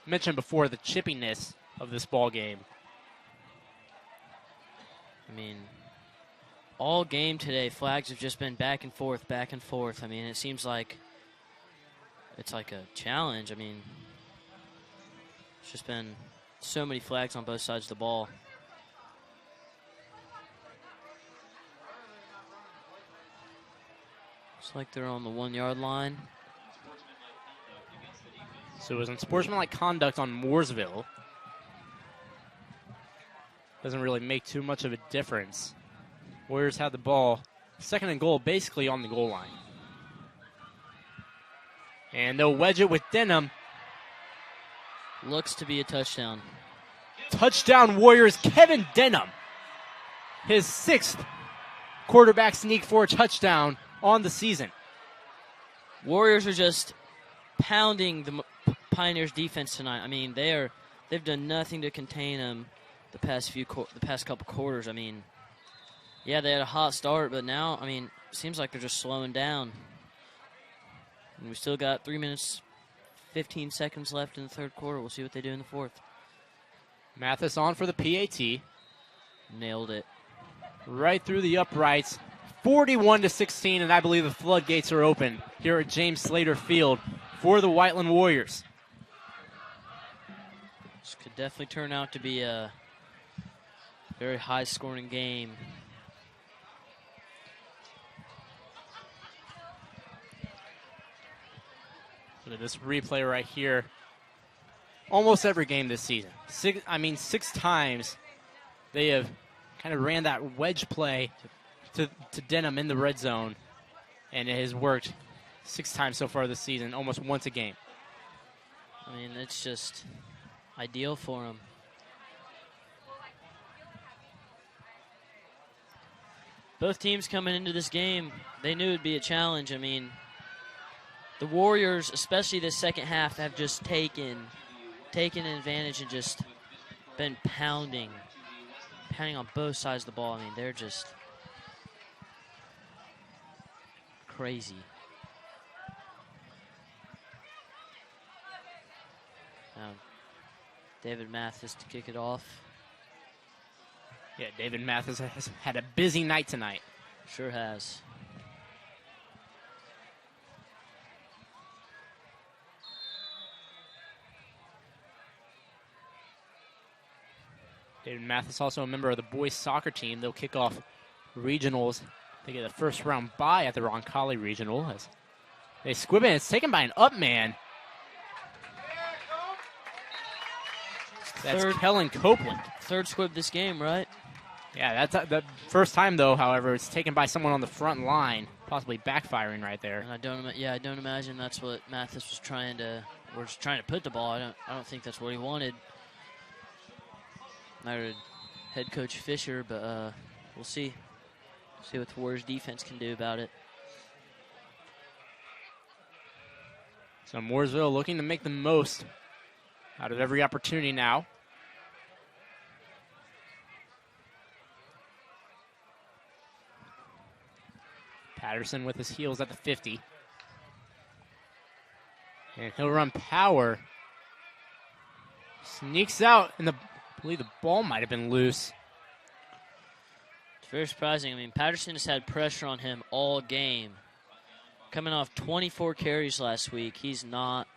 mentioned before the chippiness of this ball game. I mean, all game today, flags have just been back and forth, back and forth. I mean, it seems like it's like a challenge. I mean, it's just been so many flags on both sides of the ball. Looks like they're on the 1-yard line. So it was unsportsmanlike conduct on Mooresville. Doesn't really make too much of a difference. Warriors had the ball, 2nd and goal, basically on the goal line. And they'll wedge it with Denham. Looks to be a touchdown. Touchdown Warriors, Kevin Denham. His 6th quarterback sneak for a touchdown on the season. Warriors are just pounding the Pioneers defense tonight. I mean, they've done nothing to contain them the past couple quarters. I mean, yeah, they had a hot start, but now, I mean, it seems like they're just slowing down. And we still got 3 minutes, 15 seconds left in the 3rd quarter. We'll see what they do in the 4th. Mathis on for the PAT. Nailed it. Right through the uprights. 41-16, and I believe the floodgates are open here at James Slater Field for the Whiteland Warriors. This could definitely turn out to be a very high-scoring game. Look at this replay right here. Almost every game this season. 6 times they have kind of ran that wedge play to Denham in the red zone, and it has worked 6 times so far this season, almost once a game. I mean, it's just ideal for them. Both teams coming into this game, they knew it would be a challenge. I mean, the Warriors, especially this 2nd half, have just taken advantage and just been pounding on both sides of the ball. I mean, they're just crazy. Now, David Mathis to kick it off. Yeah, David Mathis has had a busy night tonight. Sure has. David Mathis also a member of the boys soccer team. They'll kick off regionals. They get a first round bye at the Roncalli regional as they squib it. It's taken by an up man. That's Kellen Copeland. Third squib this game, right? Yeah, that's the first time though. However, it's taken by someone on the front line, possibly backfiring right there. And I don't imagine that's what Mathis was trying to put the ball. I don't think that's what he wanted. Neither head coach Fisher, but we'll see. See what the Warriors defense can do about it. So Mooresville looking to make the most out of every opportunity now. Patterson with his heels at the 50. And he'll run power. Sneaks out, and I believe the ball might have been loose. It's very surprising. I mean, Patterson has had pressure on him all game. Coming off 24 carries last week, he's not.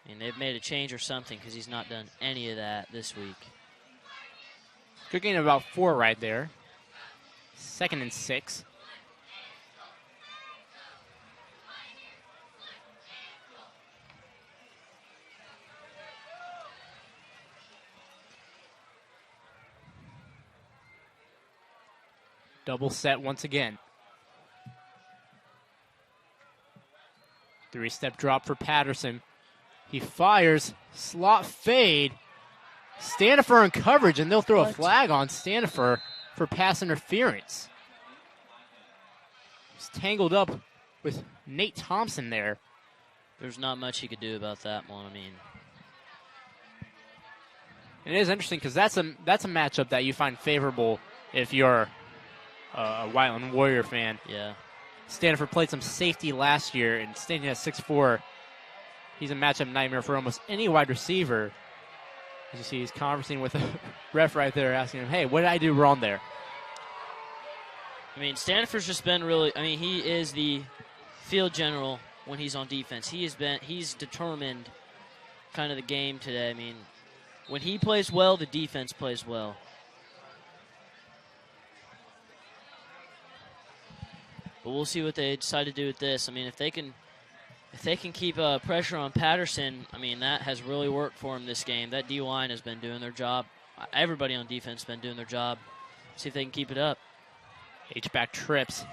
I mean, they've made a change or something because he's not done any of that this week. Good gain of about 4 right there. 2nd and 6. Double set once again. 3-step drop for Patterson. He fires, slot fade. Stanifer in coverage, and they'll throw a flag on Stanifer for pass interference. He's tangled up with Nate Thompson there. There's not much he could do about that one. I mean, it is interesting because that's a matchup that you find favorable if you're a Whiteland Warrior fan. Yeah. Stanifer played some safety last year, and standing at 6'4", he's a matchup nightmare for almost any wide receiver. As you see, he's conversing with a ref right there, asking him, hey, what did I do wrong there? I mean, Stanifer's just been really, I mean, he is the field general when he's on defense. He's determined kind of the game today. I mean, when he plays well, the defense plays well. But we'll see what they decide to do with this. I mean, if they can keep pressure on Patterson, I mean, that has really worked for him this game. That D-line has been doing their job. Everybody on defense has been doing their job. See if they can keep it up. H-back trips.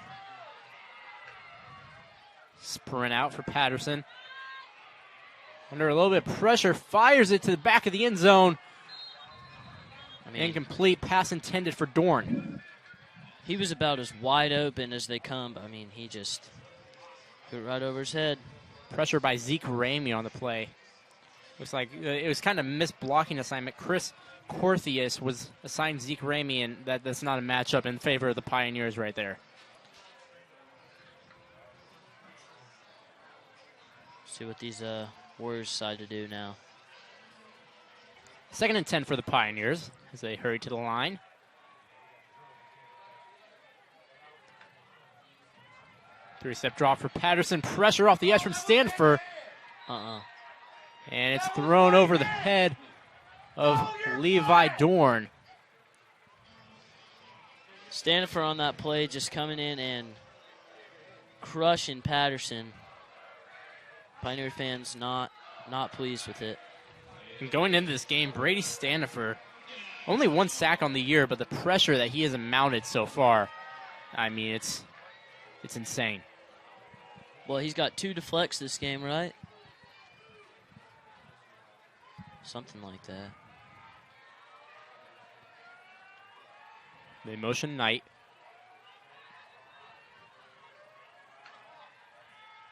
Sprint out for Patterson. Under a little bit of pressure, fires it to the back of the end zone. I mean, incomplete pass intended for Dorn. He was about as wide open as they come, but I mean, he just threw it right over his head. Pressure by Zeke Ramey on the play. Looks like it was kind of missed blocking assignment. Chris Corthius was assigned Zeke Ramey, and that's not a matchup in favor of the Pioneers right there. See what these Warriors decide to do now. 2nd and 10 for the Pioneers as they hurry to the line. Three-step drop for Patterson. Pressure off the edge from Stanifer. And it's thrown over the head of Levi Dorn. Stanifer on that play just coming in and crushing Patterson. Pioneer fans not pleased with it. And going into this game, Brady Stanifer, only 1 sack on the year, but the pressure that he has mounted so far, I mean, it's insane. Well, he's got 2 deflects this game, right? Something like that. They motion Knight.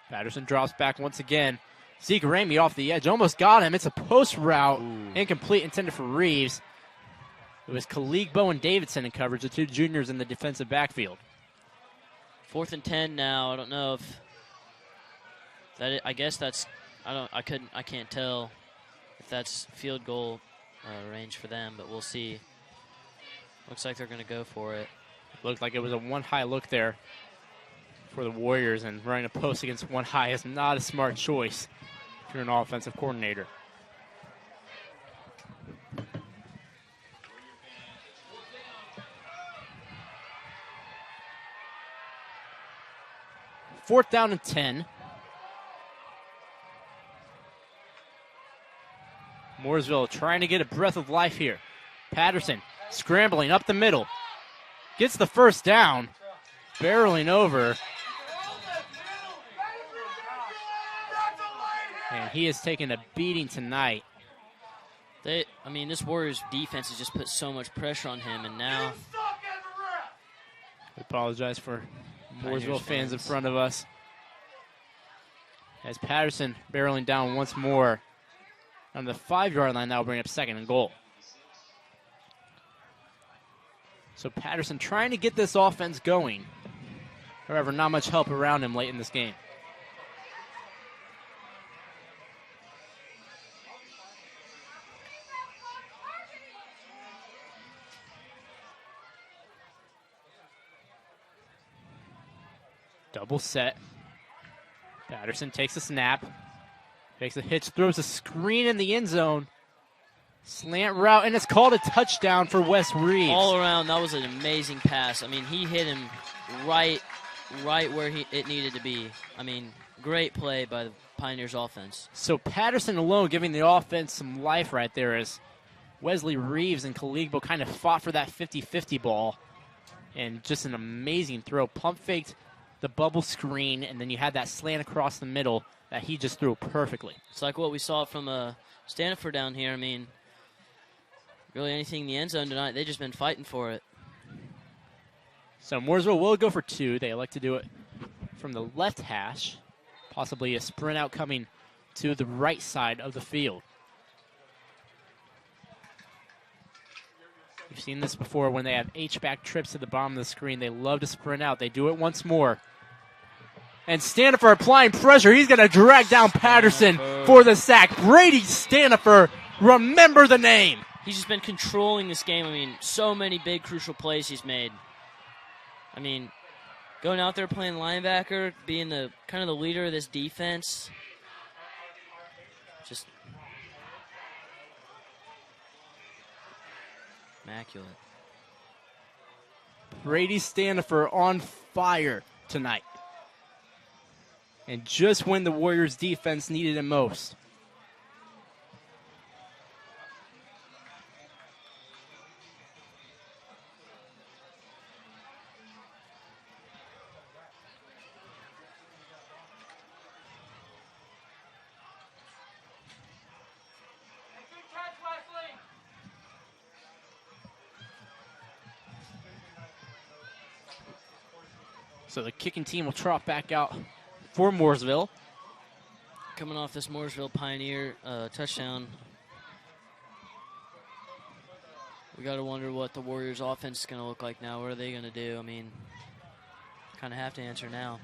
Patterson drops back once again. Zeke Ramey off the edge. Almost got him. It's a post route. Ooh. Incomplete, intended for Reeves. It was Kalik Bowen Davidson in coverage, the 2 juniors in the defensive backfield. 4th and 10 now. I don't know if that. I guess that's. I can't tell if that's field goal range for them, but we'll see. Looks like they're going to go for it. Looked like it was a 1-high look there for the Warriors, and running a post against 1-high is not a smart choice if you're an offensive coordinator. 4th down and 10. Mooresville trying to get a breath of life here. Patterson scrambling up the middle. Gets the first down. Barreling over. And he has taken a beating tonight. This Warriors defense has just put so much pressure on him, and now... We apologize for Mooresville fans in front of us. As Patterson barreling down once more on the 5-yard line, that will bring up 2nd and goal. So Patterson trying to get this offense going. However, not much help around him late in this game. Double set. Patterson takes a snap. Takes a hitch, throws a screen in the end zone. Slant route, and it's called a touchdown for Wes Reeves. All around, that was an amazing pass. He hit him right where it needed to be. Great play by the Pioneers offense. So Patterson alone giving the offense some life right there as Wesley Reeves and Caligbo kind of fought for that 50-50 ball. And just an amazing throw. Pump faked the bubble screen, and then you had that slant across the middle that he just threw perfectly. It's like what we saw from Stanford down here. Really anything in the end zone tonight, they've just been fighting for it. So Mooresville will go for 2. They elect to do it from the left hash. Possibly a sprint out coming to the right side of the field. We've seen this before when they have H-back trips to the bottom of the screen. They love to sprint out. They do it once more. And Stanifer applying pressure. He's going to drag down Patterson for the sack. Brady Stanifer, remember the name. He's just been controlling this game. So many big, crucial plays he's made. Going out there playing linebacker, being the kind of the leader of this defense. Just immaculate. Brady Stanifer on fire tonight. And just when the Warriors defense needed him most. So the kicking team will trot back out for Mooresville. Coming off this Mooresville Pioneer touchdown, we got to wonder what the Warriors' offense is going to look like now. What are they going to do? Kind of have to answer now.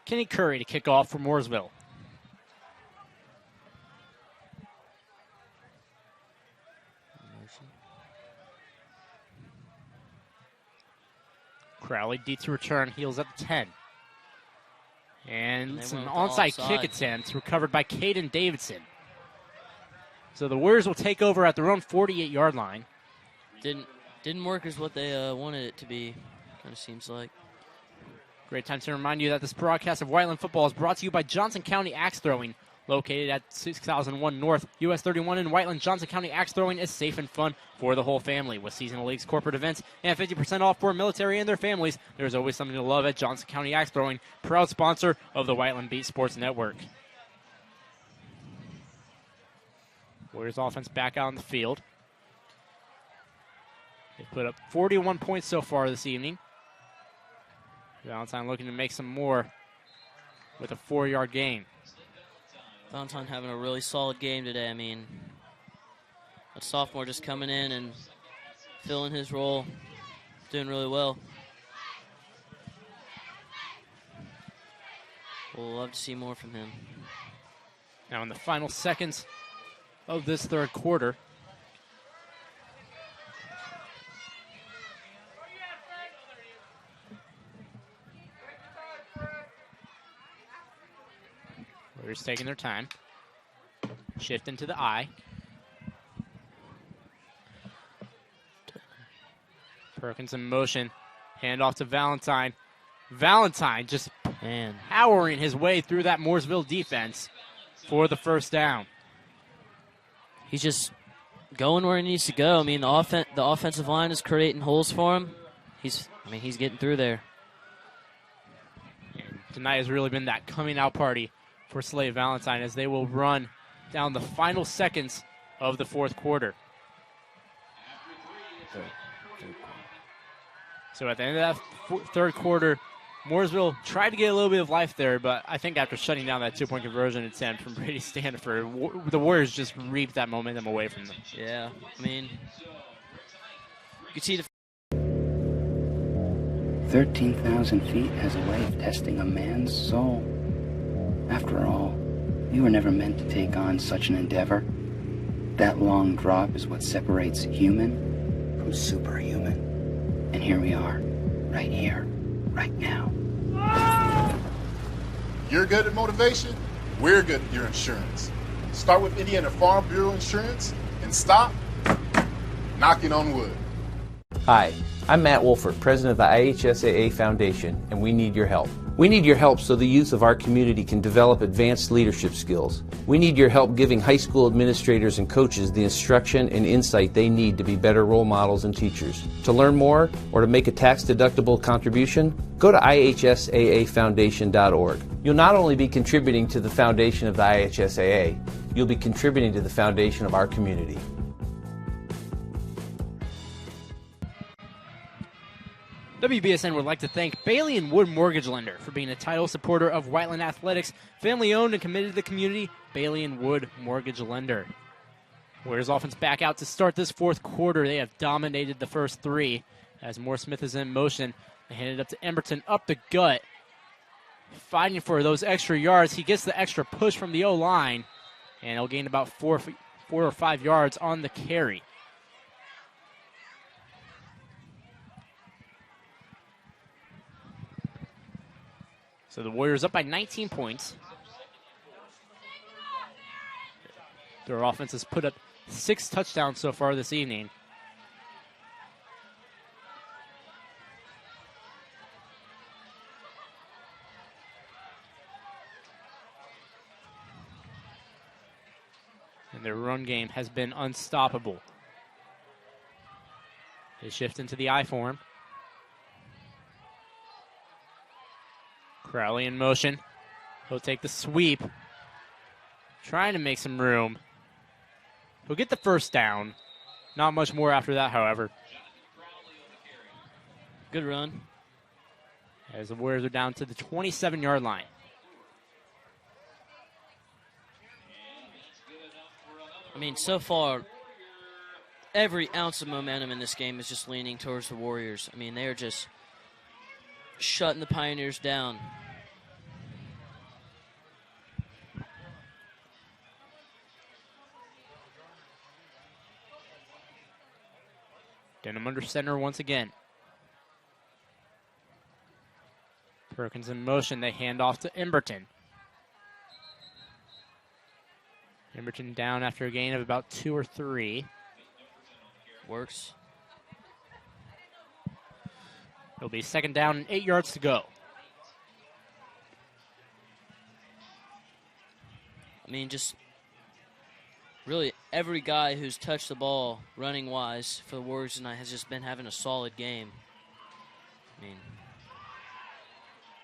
Kenny Curry to kick off for Mooresville. Crowley deep to return, heels at the 10. And it's an onside kick attempt recovered by Caden Davidson. So the Warriors will take over at their own 48-yard line. Didn't work as what they wanted it to be, kind of seems like. Great time to remind you that this broadcast of Whiteland football is brought to you by Johnson County Axe Throwing, located at 6001 North, US 31 in Whiteland. Johnson County Axe Throwing is safe and fun for the whole family. With seasonal leagues, corporate events, and 50% off for military and their families, there's always something to love at Johnson County Axe Throwing, proud sponsor of the Whiteland Beat Sports Network. Warriors offense back out on the field. They've put up 41 points so far this evening. Valentine looking to make some more with a 4-yard gain. Valentine having a really solid game today. A sophomore just coming in and filling his role, doing really well. We'll love to see more from him. Now in the final seconds of this third quarter, Warriors taking their time. Shift into the I. Perkins in motion. Hand off to Valentine. Valentine just powering his way through that Mooresville defense for the first down. He's just going where he needs to go. I mean, the offensive line is creating holes for him. He's getting through there. And tonight has really been that coming out party for Slade Valentine as they will run down the final seconds of the fourth quarter. So at the end of that third quarter, Mooresville tried to get a little bit of life there, but I think after shutting down that 2-point conversion attempt from Brady Stanford, the Warriors just reaped that momentum away from them. Yeah, I mean, you can see the 13,000 feet has a way of testing a man's soul. After all, you were never meant to take on such an endeavor. That long drop is what separates human from superhuman. And here we are, right here, right now. You're good at motivation, we're good at your insurance. Start with Indiana Farm Bureau Insurance and stop knocking on wood. Hi, I'm Matt Wolford, president of the IHSAA Foundation, and we need your help. We need your help so the youth of our community can develop advanced leadership skills. We need your help giving high school administrators and coaches the instruction and insight they need to be better role models and teachers. To learn more or to make a tax-deductible contribution, go to IHSAAfoundation.org. You'll not only be contributing to the foundation of the IHSAA, you'll be contributing to the foundation of our community. WBSN would like to thank Bailey & Wood Mortgage Lender for being a title supporter of Whiteland Athletics. Family-owned and committed to the community, Bailey & Wood Mortgage Lender. Warriors offense back out to start this fourth quarter. They have dominated the first three as Mooresmith is in motion. They hand it up to Emberton up the gut. Fighting for those extra yards. He gets the extra push from the O-line, and he'll gain about 4 or 5 yards on the carry. So the Warriors up by 19 points. Their offense has put up 6 touchdowns so far this evening. And their run game has been unstoppable. They shift into the I form. Crowley in motion. He'll take the sweep. Trying to make some room. He'll get the first down. Not much more after that, however. Good run. As the Warriors are down to the 27-yard line. I mean, so far, every ounce of momentum in this game is just leaning towards the Warriors. I mean, they are just shutting the Pioneers down. Denham under center once again. Perkins in motion. They hand off to Emberton. Emberton down after a gain of about 2 or 3. Works. It'll be second down and 8 yards to go. I mean, just really every guy who's touched the ball running-wise for the Warriors tonight has just been having a solid game. I mean,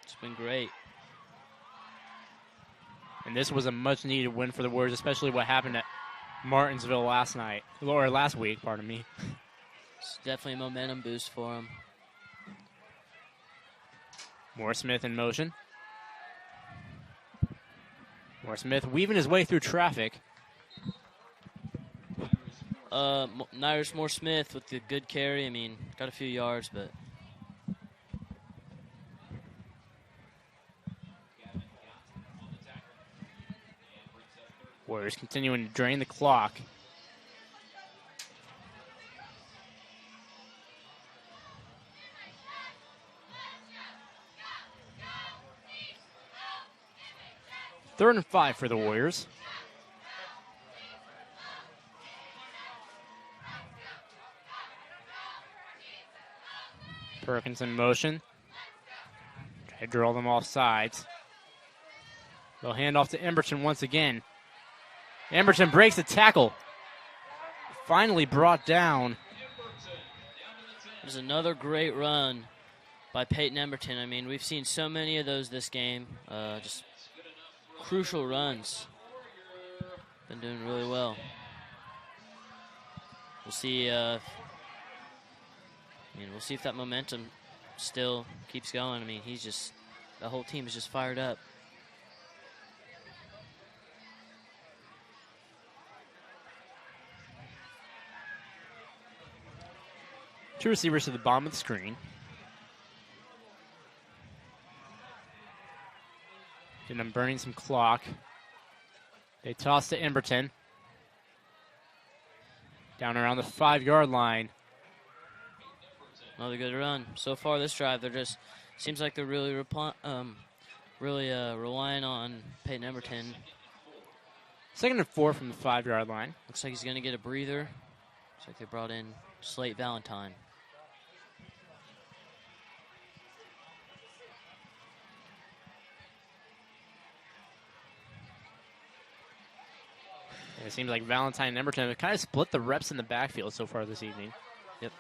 it's been great. And this was a much-needed win for the Warriors, especially what happened at Martinsville last week, pardon me. It's definitely a momentum boost for them. Mooresmith in motion. Mooresmith weaving his way through traffic. Nyrus Mooresmith with the good carry. I mean, got a few yards, but Warriors continuing to drain the clock. 3rd and 5 for the Warriors. Perkins in motion. Try to draw them off sides. They'll hand off to Emberton once again. Emberton breaks the tackle. Finally brought down. There's another great run by Peyton Emberton. I mean, we've seen so many of those this game. Just crucial runs. Been doing really well. We'll see. We'll see if that momentum still keeps going. I mean, the whole team is just fired up. Two receivers to the bottom of the screen. And I'm burning some clock. They toss to Emberton. Down around the 5-yard line. Another good run. So far this drive, seems like they're really relying on Peyton Emberton. 2nd and 4 from the 5-yard line. Looks like he's going to get a breather. Looks like they brought in Slate Valentine. And it seems like Valentine and Emberton have kind of split the reps in the backfield so far this evening. Yep.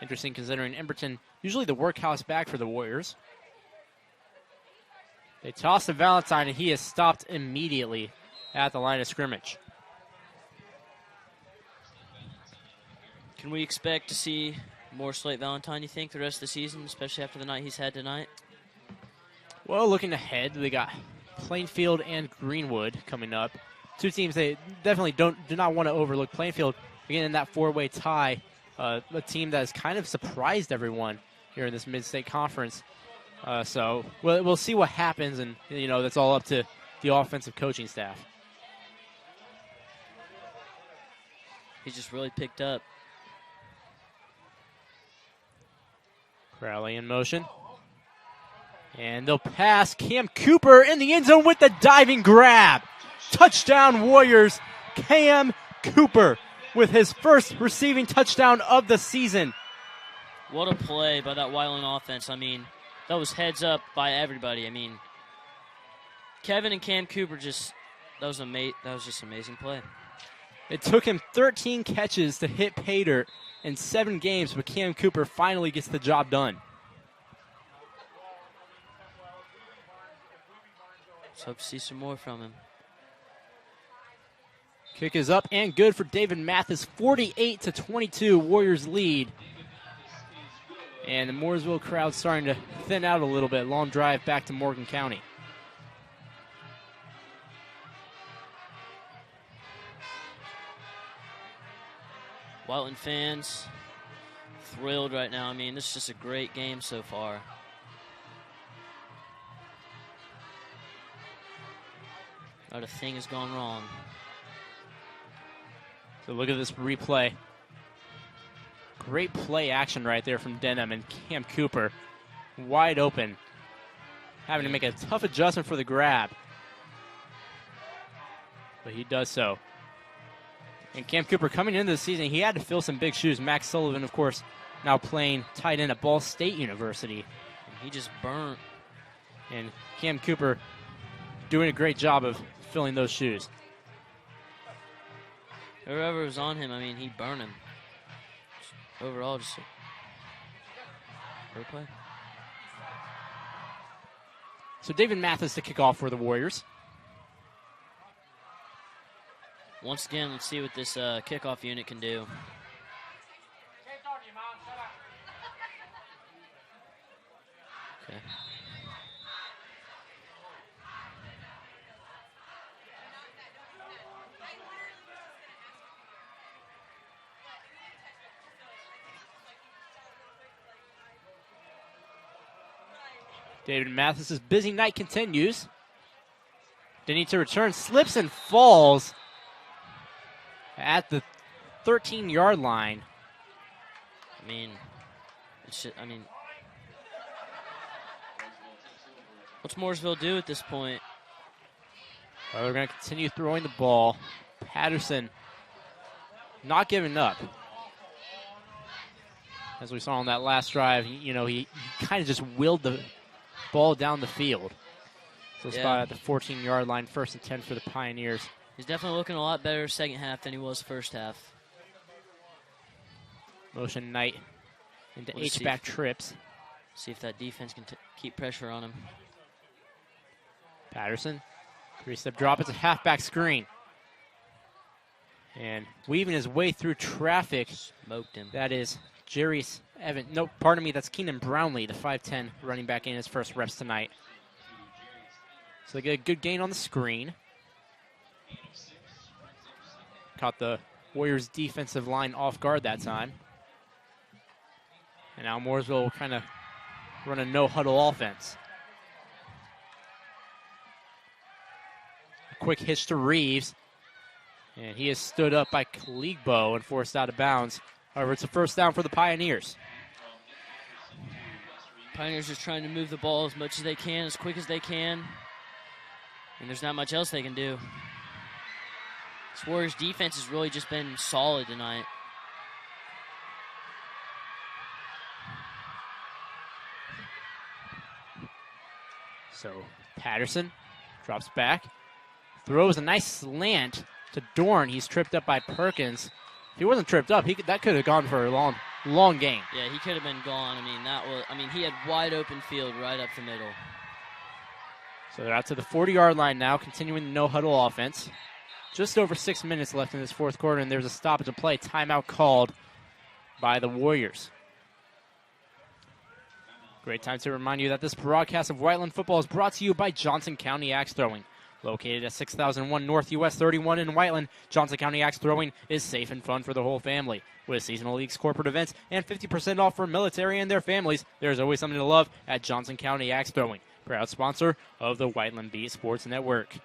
Interesting considering Emberton, usually the workhouse back for the Warriors. They toss to Valentine, and he is stopped immediately at the line of scrimmage. Can we expect to see more Slate Valentine, you think, the rest of the season, especially after the night he's had tonight? Well, looking ahead, they got Plainfield and Greenwood coming up. Two teams they definitely do not want to overlook. Plainfield, again, in that 4-way tie, a team that has kind of surprised everyone here in this Mid-State Conference. So we'll see what happens, and that's all up to the offensive coaching staff. He's just really picked up. Crowley in motion. And they'll pass Cam Cooper in the end zone with the diving grab. Touchdown Warriors. Cam Cooper with his first receiving touchdown of the season. What a play by that Whiteland offense. I mean, that was heads up by everybody. I mean, Kevin and Cam Cooper that was just an amazing play. It took him 13 catches to hit pay dirt in 7 games, but Cam Cooper finally gets the job done. Let's hope to see some more from him. Kick is up and good for David Mathis. 48-22, Warriors lead. And the Mooresville crowd starting to thin out a little bit. Long drive back to Morgan County. Whiteland fans thrilled right now. I mean, this is just a great game so far. Not a thing has gone wrong. So look at this replay. Great play action right there from Denham and Cam Cooper. Wide open. Having to make a tough adjustment for the grab. But he does so. And Cam Cooper coming into the season, he had to fill some big shoes. Max Sullivan, of course, now playing tight end at Ball State University. He just burnt. And Cam Cooper doing a great job of filling those shoes. Whoever was on him, I mean, he burned him. Overall, just a great play. So David Mathis to kick off for the Warriors. Once again, let's see what this kickoff unit can do. Okay. David Mathis' busy night continues. They need to return, slips and falls at the 13-yard line. I mean, What's Mooresville do at this point? Well, they're going to continue throwing the ball. Patterson not giving up. As we saw on that last drive, he kind of just willed the ball down the field. So spot at the 14-yard line, 1st and 10 for the Pioneers. He's definitely looking a lot better second half than he was first half. Motion Knight into H-back trips. See if that defense can keep pressure on him. Patterson, 3-step drop. It's a halfback screen. And weaving his way through traffic. Smoked him. That is Jarius Evans. No, pardon me, that's Keenan Brownlee, the 5'10", running back in his first reps tonight. So they get a good gain on the screen. Caught the Warriors' defensive line off guard that time. And now Mooresville will kind of run a no-huddle offense. A quick hitch to Reeves. And he is stood up by Kaligbo and forced out of bounds. However, it's a first down for the Pioneers. Pioneers just trying to move the ball as much as they can, as quick as they can. And there's not much else they can do. This Warriors defense has really just been solid tonight. So Patterson drops back, throws a nice slant to Dorn. He's tripped up by Perkins. If he wasn't tripped up, that could have gone for a long game. Yeah, he could have been gone. He had wide open field right up the middle. So they're out to the 40-yard line now, continuing the no-huddle offense. Just over 6 minutes left in this fourth quarter, and there's a stoppage of play. Timeout called by the Warriors. Great time to remind you that this broadcast of Whiteland football is brought to you by Johnson County Axe Throwing. Located at 6001 North US 31 in Whiteland, Johnson County Axe Throwing is safe and fun for the whole family. With seasonal leagues, corporate events, and 50% off for military and their families, there's always something to love at Johnson County Axe Throwing, proud sponsor of the Whiteland Beat Sports Network.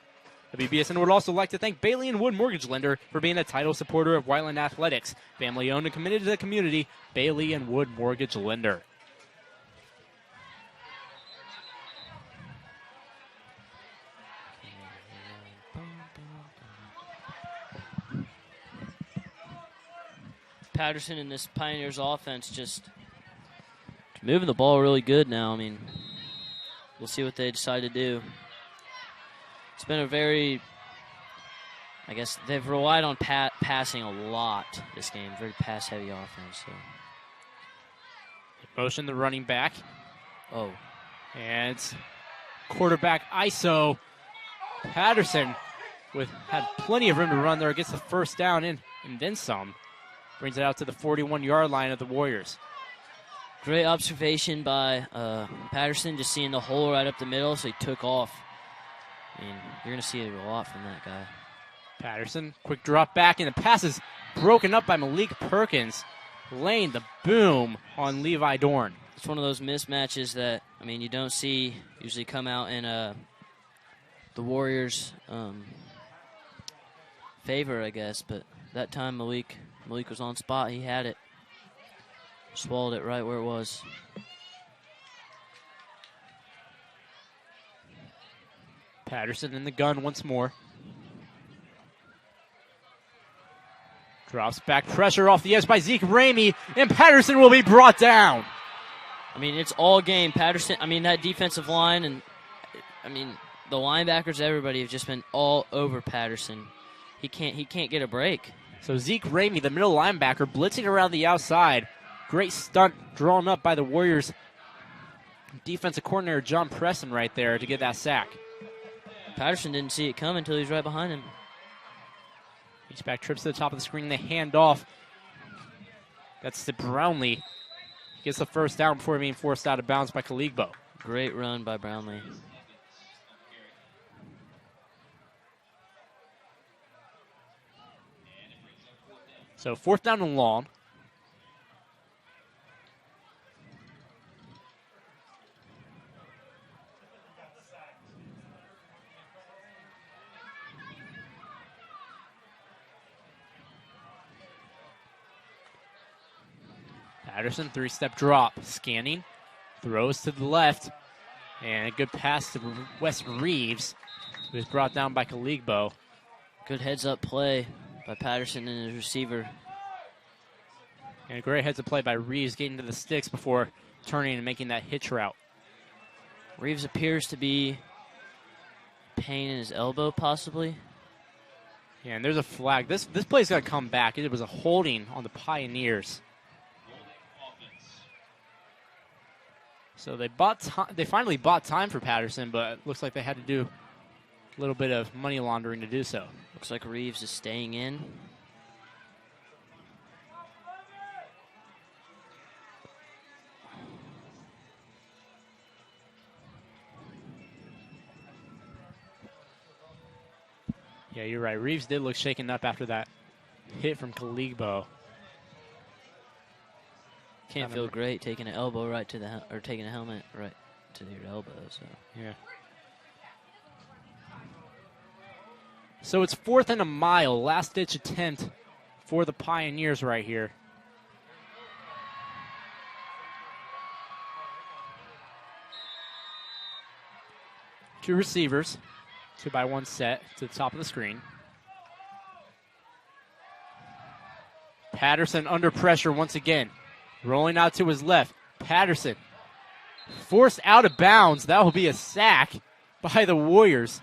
WBSN would also like to thank Bailey and Wood Mortgage Lender for being a title supporter of Whiteland Athletics. Family owned and committed to the community, Bailey and Wood Mortgage Lender. Patterson in this Pioneers offense just moving the ball really good now. We'll see what they decide to do. It's been they've relied on passing a lot this game. Very pass-heavy offense. So. Motion the running back. Oh. And it's quarterback ISO. Patterson had plenty of room to run there. Gets the first down and then some. Brings it out to the 41-yard line of the Warriors. Great observation by Patterson, just seeing the hole right up the middle, so he took off. You're going to see it a lot from that guy. Patterson, quick drop back, and the pass is broken up by Malik Perkins, laying the boom on Levi Dorn. It's one of those mismatches that, you don't see usually come out in the Warriors' favor, I guess, but that time Malik was on spot. He had it. Swallowed it right where it was. Patterson in the gun once more. Drops back, pressure off the edge by Zeke Ramey, and Patterson will be brought down. It's all game. Patterson, that defensive line and, the linebackers, everybody have just been all over Patterson. He can't get a break. So Zeke Ramey, the middle linebacker, blitzing around the outside. Great stunt drawn up by the Warriors' defensive coordinator, John Preston, right there to get that sack. Patterson didn't see it coming until he was right behind him. H-back trips to the top of the screen. They hand off. That's to Brownlee. He gets the first down before being forced out of bounds by Kaligbo. Great run by Brownlee. So 4th down and long. Patterson, 3-step drop. Scanning. Throws to the left. And a good pass to Wes Reeves, who was brought down by Kaligbo. Good heads-up play by Patterson and his receiver. And a great heads-up play by Reeves getting to the sticks before turning and making that hitch route. Reeves appears to be pain in his elbow, possibly. Yeah, and there's a flag. This play's got to come back. It was a holding on the Pioneers. So they finally bought time for Patterson, but it looks like they had to do a little bit of money laundering to do so. Looks like Reeves is staying in. Yeah, you're right. Reeves did look shaken up after that hit from Kaligbo. Can't feel great taking an elbow right to the or taking a helmet right to your elbow. So yeah. So it's 4th and a mile. Last ditch attempt for the Pioneers right here. Two receivers. 2-by-1 set to the top of the screen. Patterson under pressure once again. Rolling out to his left. Patterson forced out of bounds. That will be a sack by the Warriors.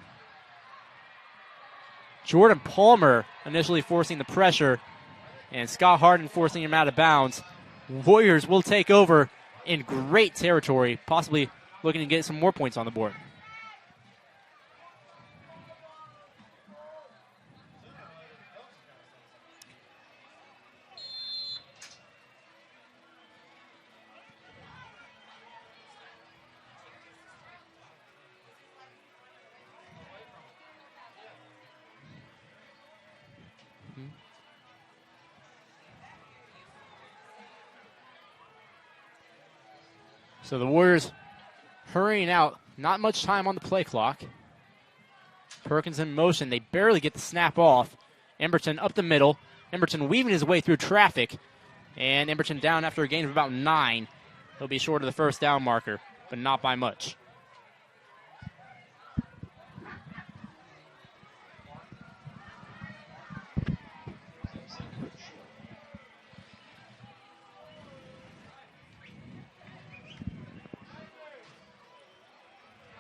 Jordan Palmer initially forcing the pressure, and Scott Harden forcing him out of bounds. Warriors will take over in great territory, possibly looking to get some more points on the board. So the Warriors hurrying out. Not much time on the play clock. Perkins in motion. They barely get the snap off. Emberton up the middle. Emberton weaving his way through traffic. And Emberton down after a gain of about 9. He'll be short of the first down marker, but not by much.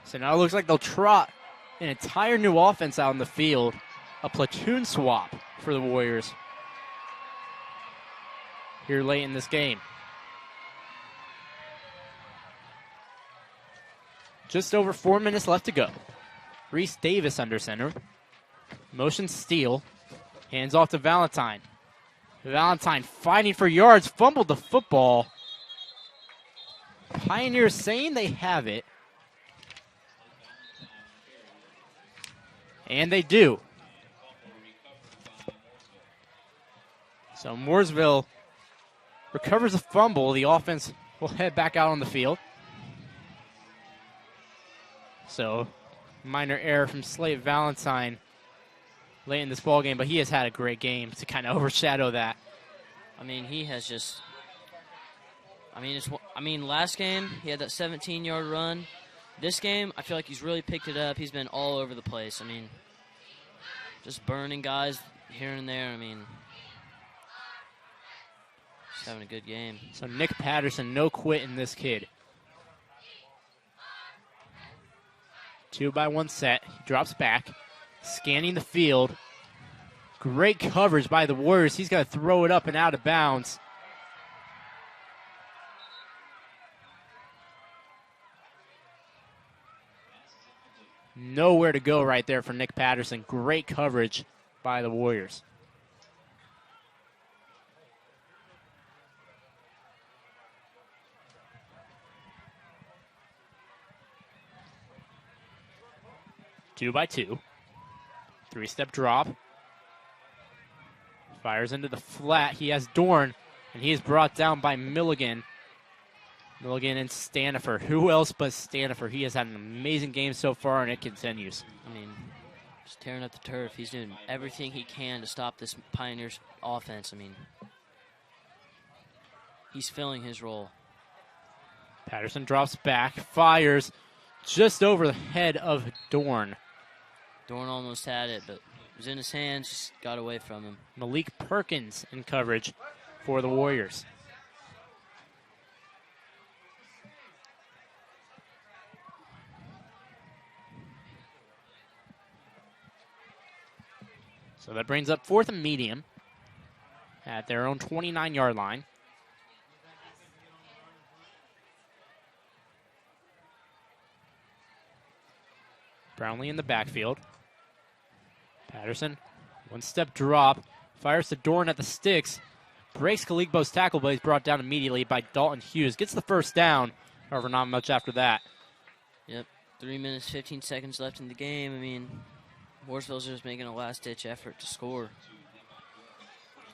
So now it looks like they'll trot an entire new offense out in the field. A platoon swap for the Warriors here late in this game. Just over 4 minutes left to go. Reese Davis under center. Motion steal. Hands off to Valentine. Valentine fighting for yards. Fumbled the football. Pioneers saying they have it. And they do. So Mooresville recovers a fumble. The offense will head back out on the field. So minor error from Slate Valentine late in this ball game, but he has had a great game to kind of overshadow that. I mean, he has just. Last game he had that 17-yard run. This game, I feel like he's really picked it up. He's been all over the place. I mean, just burning guys here and there. I mean, he's having a good game. So Nick Patterson, no quit in this kid. 2-by-1 set. He drops back, scanning the field. Great coverage by the Warriors. He's got to throw it up and out of bounds. Nowhere to go right there for Nick Patterson. Great coverage by the Warriors. Two by two. 3-step drop. Fires into the flat. He has Dorn, and he is brought down by Milligan. Milligan and Stanifer. Who else but Stanifer? He has had an amazing game so far, and it continues. I mean, just tearing up the turf. He's doing everything he can to stop this Pioneers offense. I mean, he's filling his role. Patterson drops back, fires, just over the head of Dorn. Dorn almost had it, but it was in his hands, just got away from him. Malik Perkins in coverage for the Warriors. So that brings up 4th and medium at their own 29-yard line. Brownlee in the backfield. Patterson, one-step drop, fires to Dorn at the sticks, breaks Kaligbo's tackle, but he's brought down immediately by Dalton Hughes. Gets the first down, however, not much after that. Yep, 3 minutes, 15 seconds left in the game. I mean, Mooresville's just making a last-ditch effort to score.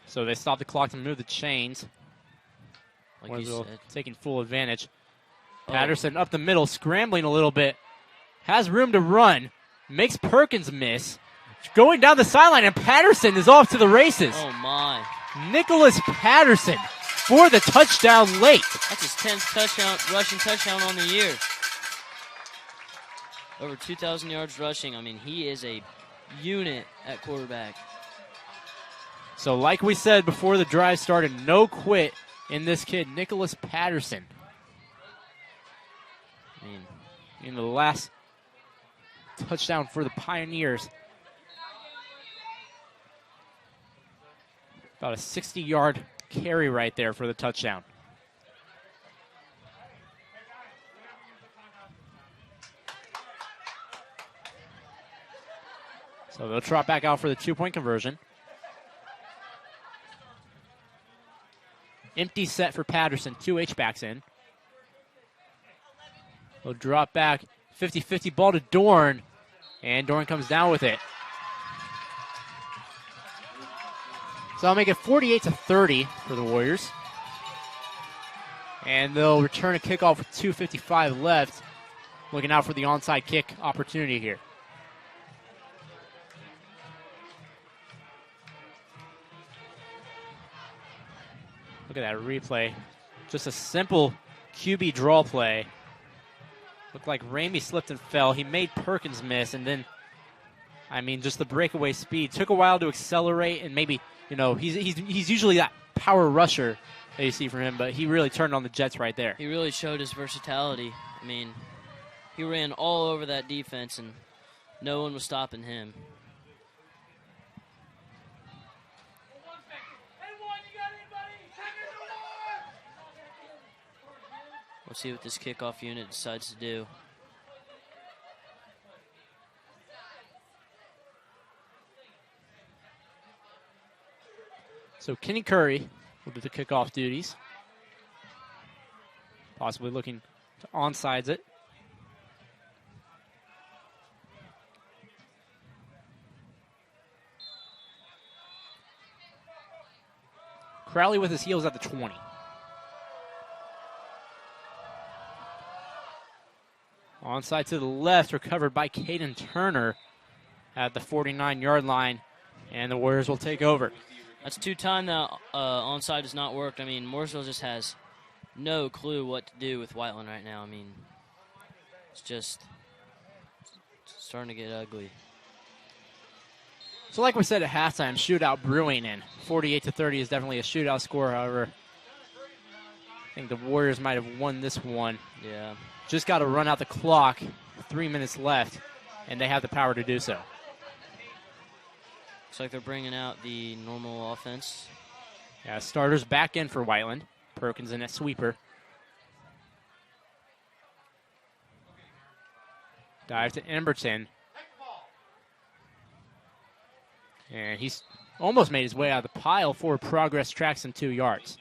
So they stop the clock to move the chains. Like you Mooresville said. taking full advantage. Patterson up the middle, scrambling a little bit. Has room to run. Makes Perkins miss. Going down the sideline, and Patterson is off to the races. Oh, my. Nicholas Patterson for the touchdown late. That's his 10th rushing touchdown on the year. Over 2,000 yards rushing. I mean, he is a unit at quarterback. So like we said before the drive started, no quit in this kid, Nicholas Patterson. I mean, in the last touchdown for the Pioneers. About a 60-yard carry right there for the touchdown. So they'll trot back out for the 2-point conversion. Empty set for Patterson. 2 H-backs in. They'll drop back. 50-50 ball to Dorn. And Dorn comes down with it. So I'll make it 48-30 for the Warriors. And they'll return a kickoff with 2:55 left. Looking out for the onside kick opportunity here. Look at that replay. Just a simple QB draw play. Looked like Ramey slipped and fell. He made Perkins miss, and then, I mean, just the breakaway speed. Took a while to accelerate, and maybe, you know, he's usually that power rusher that you see from him, but he really turned on the Jets right there. He really showed his versatility. I mean, he ran all over that defense, and no one was stopping him. Let's see what this kickoff unit decides to do. So Kenny Curry will do the kickoff duties. Possibly looking to onsides it. Crowley with his heels at the 20. Onside to the left, recovered by Caden Turner at the 49-yard line, and the Warriors will take over. That's 2 times that onside has not worked. I mean, Mooresville just has no clue what to do with Whiteland right now. I mean, it's just starting to get ugly. So like we said at halftime, shootout brewing in. 48-30 is definitely a shootout score, however. I think the Warriors might have won this one. Yeah. Just got to run out the clock. 3 minutes left, and they have the power to do so. Looks like they're bringing out the normal offense. Yeah, starters back in for Whiteland. Perkins in at sweeper. Dive to Emberton. And he's almost made his way out of the pile. Forward progress, tracks in 2 yards.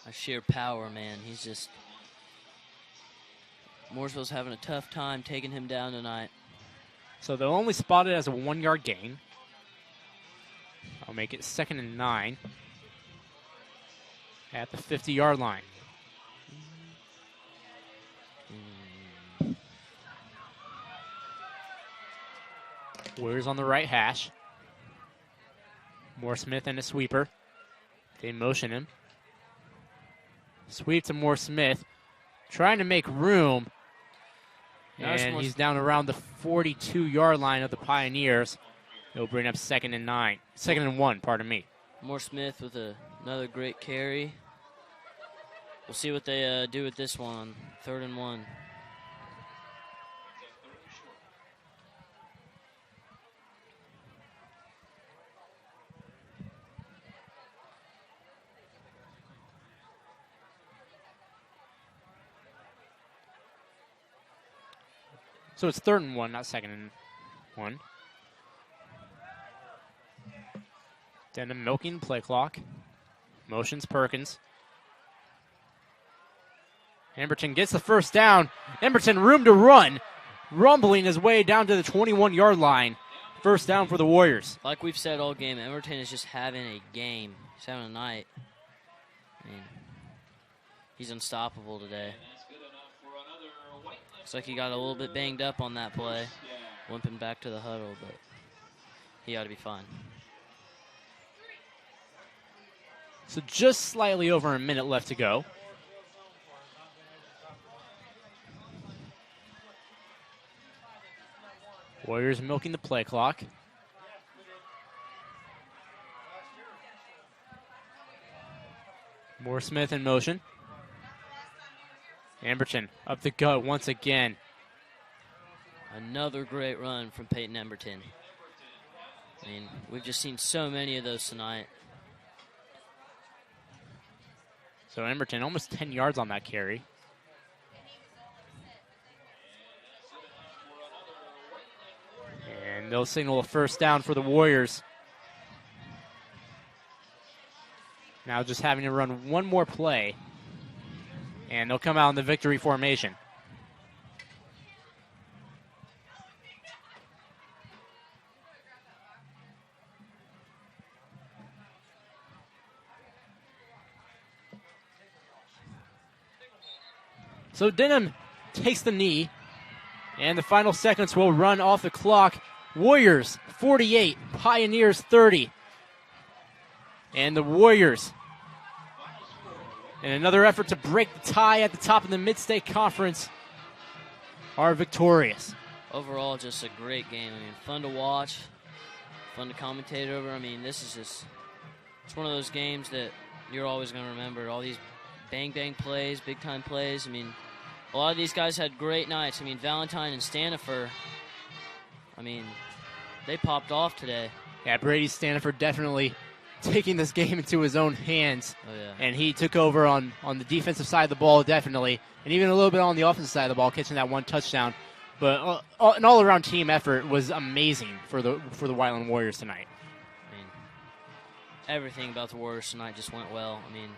A sheer power, man. He's just... Mooresville's having a tough time taking him down tonight. So they'll only spot it as a 1-yard gain. I'll make it 2nd and 9 at the 50-yard line. Warriors on the right hash. Moore Smith and a sweeper. They motion him. Sweep to Moore Smith. Trying to make room. And he's down around the 42-yard line of the Pioneers. He'll bring up 2nd and 1, pardon me. Moore Smith with another great carry. We'll see what they do with this one, 3rd and 1. So it's 3rd and 1, not 2nd and 1. Denham milking play clock. Motions Perkins. Emberton gets the first down. Emberton room to run. Rumbling his way down to the 21-yard line. First down for the Warriors. Like we've said all game, Emberton is just having a game. He's having a night. I mean, he's unstoppable today. Looks like he got a little bit banged up on that play. Limping back to the huddle, but he ought to be fine. So just slightly over a minute left to go. Warriors milking the play clock. Moore Smith in motion. Emberton up the gut once again. Another great run from Peyton Emberton. I mean, we've just seen so many of those tonight. So Emberton almost 10 yards on that carry. And they'll signal a first down for the Warriors. Now just having to run one more play. And they'll come out in the victory formation. So Denham takes the knee, and the final seconds will run off the clock. Warriors 48, Pioneers 30. And the Warriors, in another effort to break the tie at the top of the Mid-State Conference, are victorious. Overall, just a great game. I mean, fun to watch, fun to commentate over. I mean, this is just, it's one of those games that you're always going to remember. All these bang-bang plays, big-time plays. I mean, a lot of these guys had great nights. I mean, Valentine and Stanifer, I mean, they popped off today. Yeah, Brady Stanifer definitely taking this game into his own hands. Oh, yeah. And he took over on the defensive side of the ball, definitely, and even a little bit on the offensive side of the ball, catching that one touchdown. But an all-around team effort was amazing for the Whiteland Warriors tonight. I mean, everything about the Warriors tonight just went well. I mean,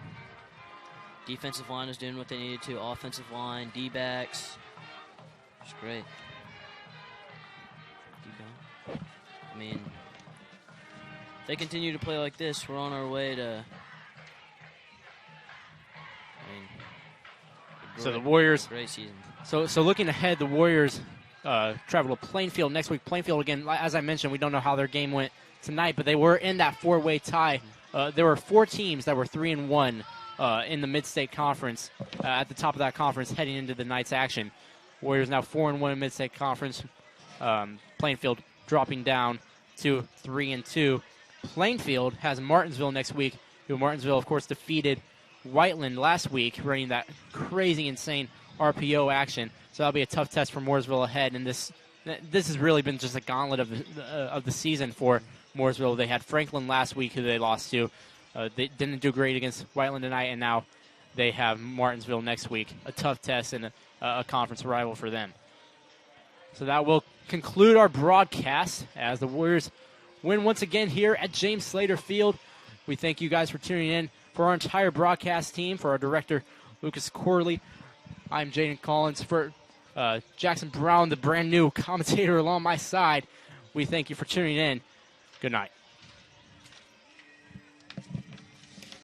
defensive line was doing what they needed to. Offensive line, D-backs. It's great. I mean, if they continue to play like this, we're on our way to, so the Warriors, great season. So looking ahead, the Warriors travel to Plainfield next week. Plainfield, again, as I mentioned, we don't know how their game went tonight, but they were in that four-way tie. There were 4 teams that were 3-1 in the Mid-State Conference at the top of that conference heading into the night's action. Warriors now 4-1 in Mid-State Conference. Plainfield dropping down to 3-2. Plainfield has Martinsville next week. Martinsville, of course, defeated Whiteland last week, running that crazy, insane RPO action. So that'll be a tough test for Mooresville ahead. And this has really been just a gauntlet of the season for Mooresville. They had Franklin last week, who they lost to. They didn't do great against Whiteland tonight, and now they have Martinsville next week. A tough test and a conference rival for them. So that will conclude our broadcast as the Warriors win once again here at James Slater Field. We thank you guys for tuning in. For our entire broadcast team, for our director, Lucas Corley, I'm Jaden Collins. For Jackson Brown, the brand new commentator along my side, we thank you for tuning in. Good night.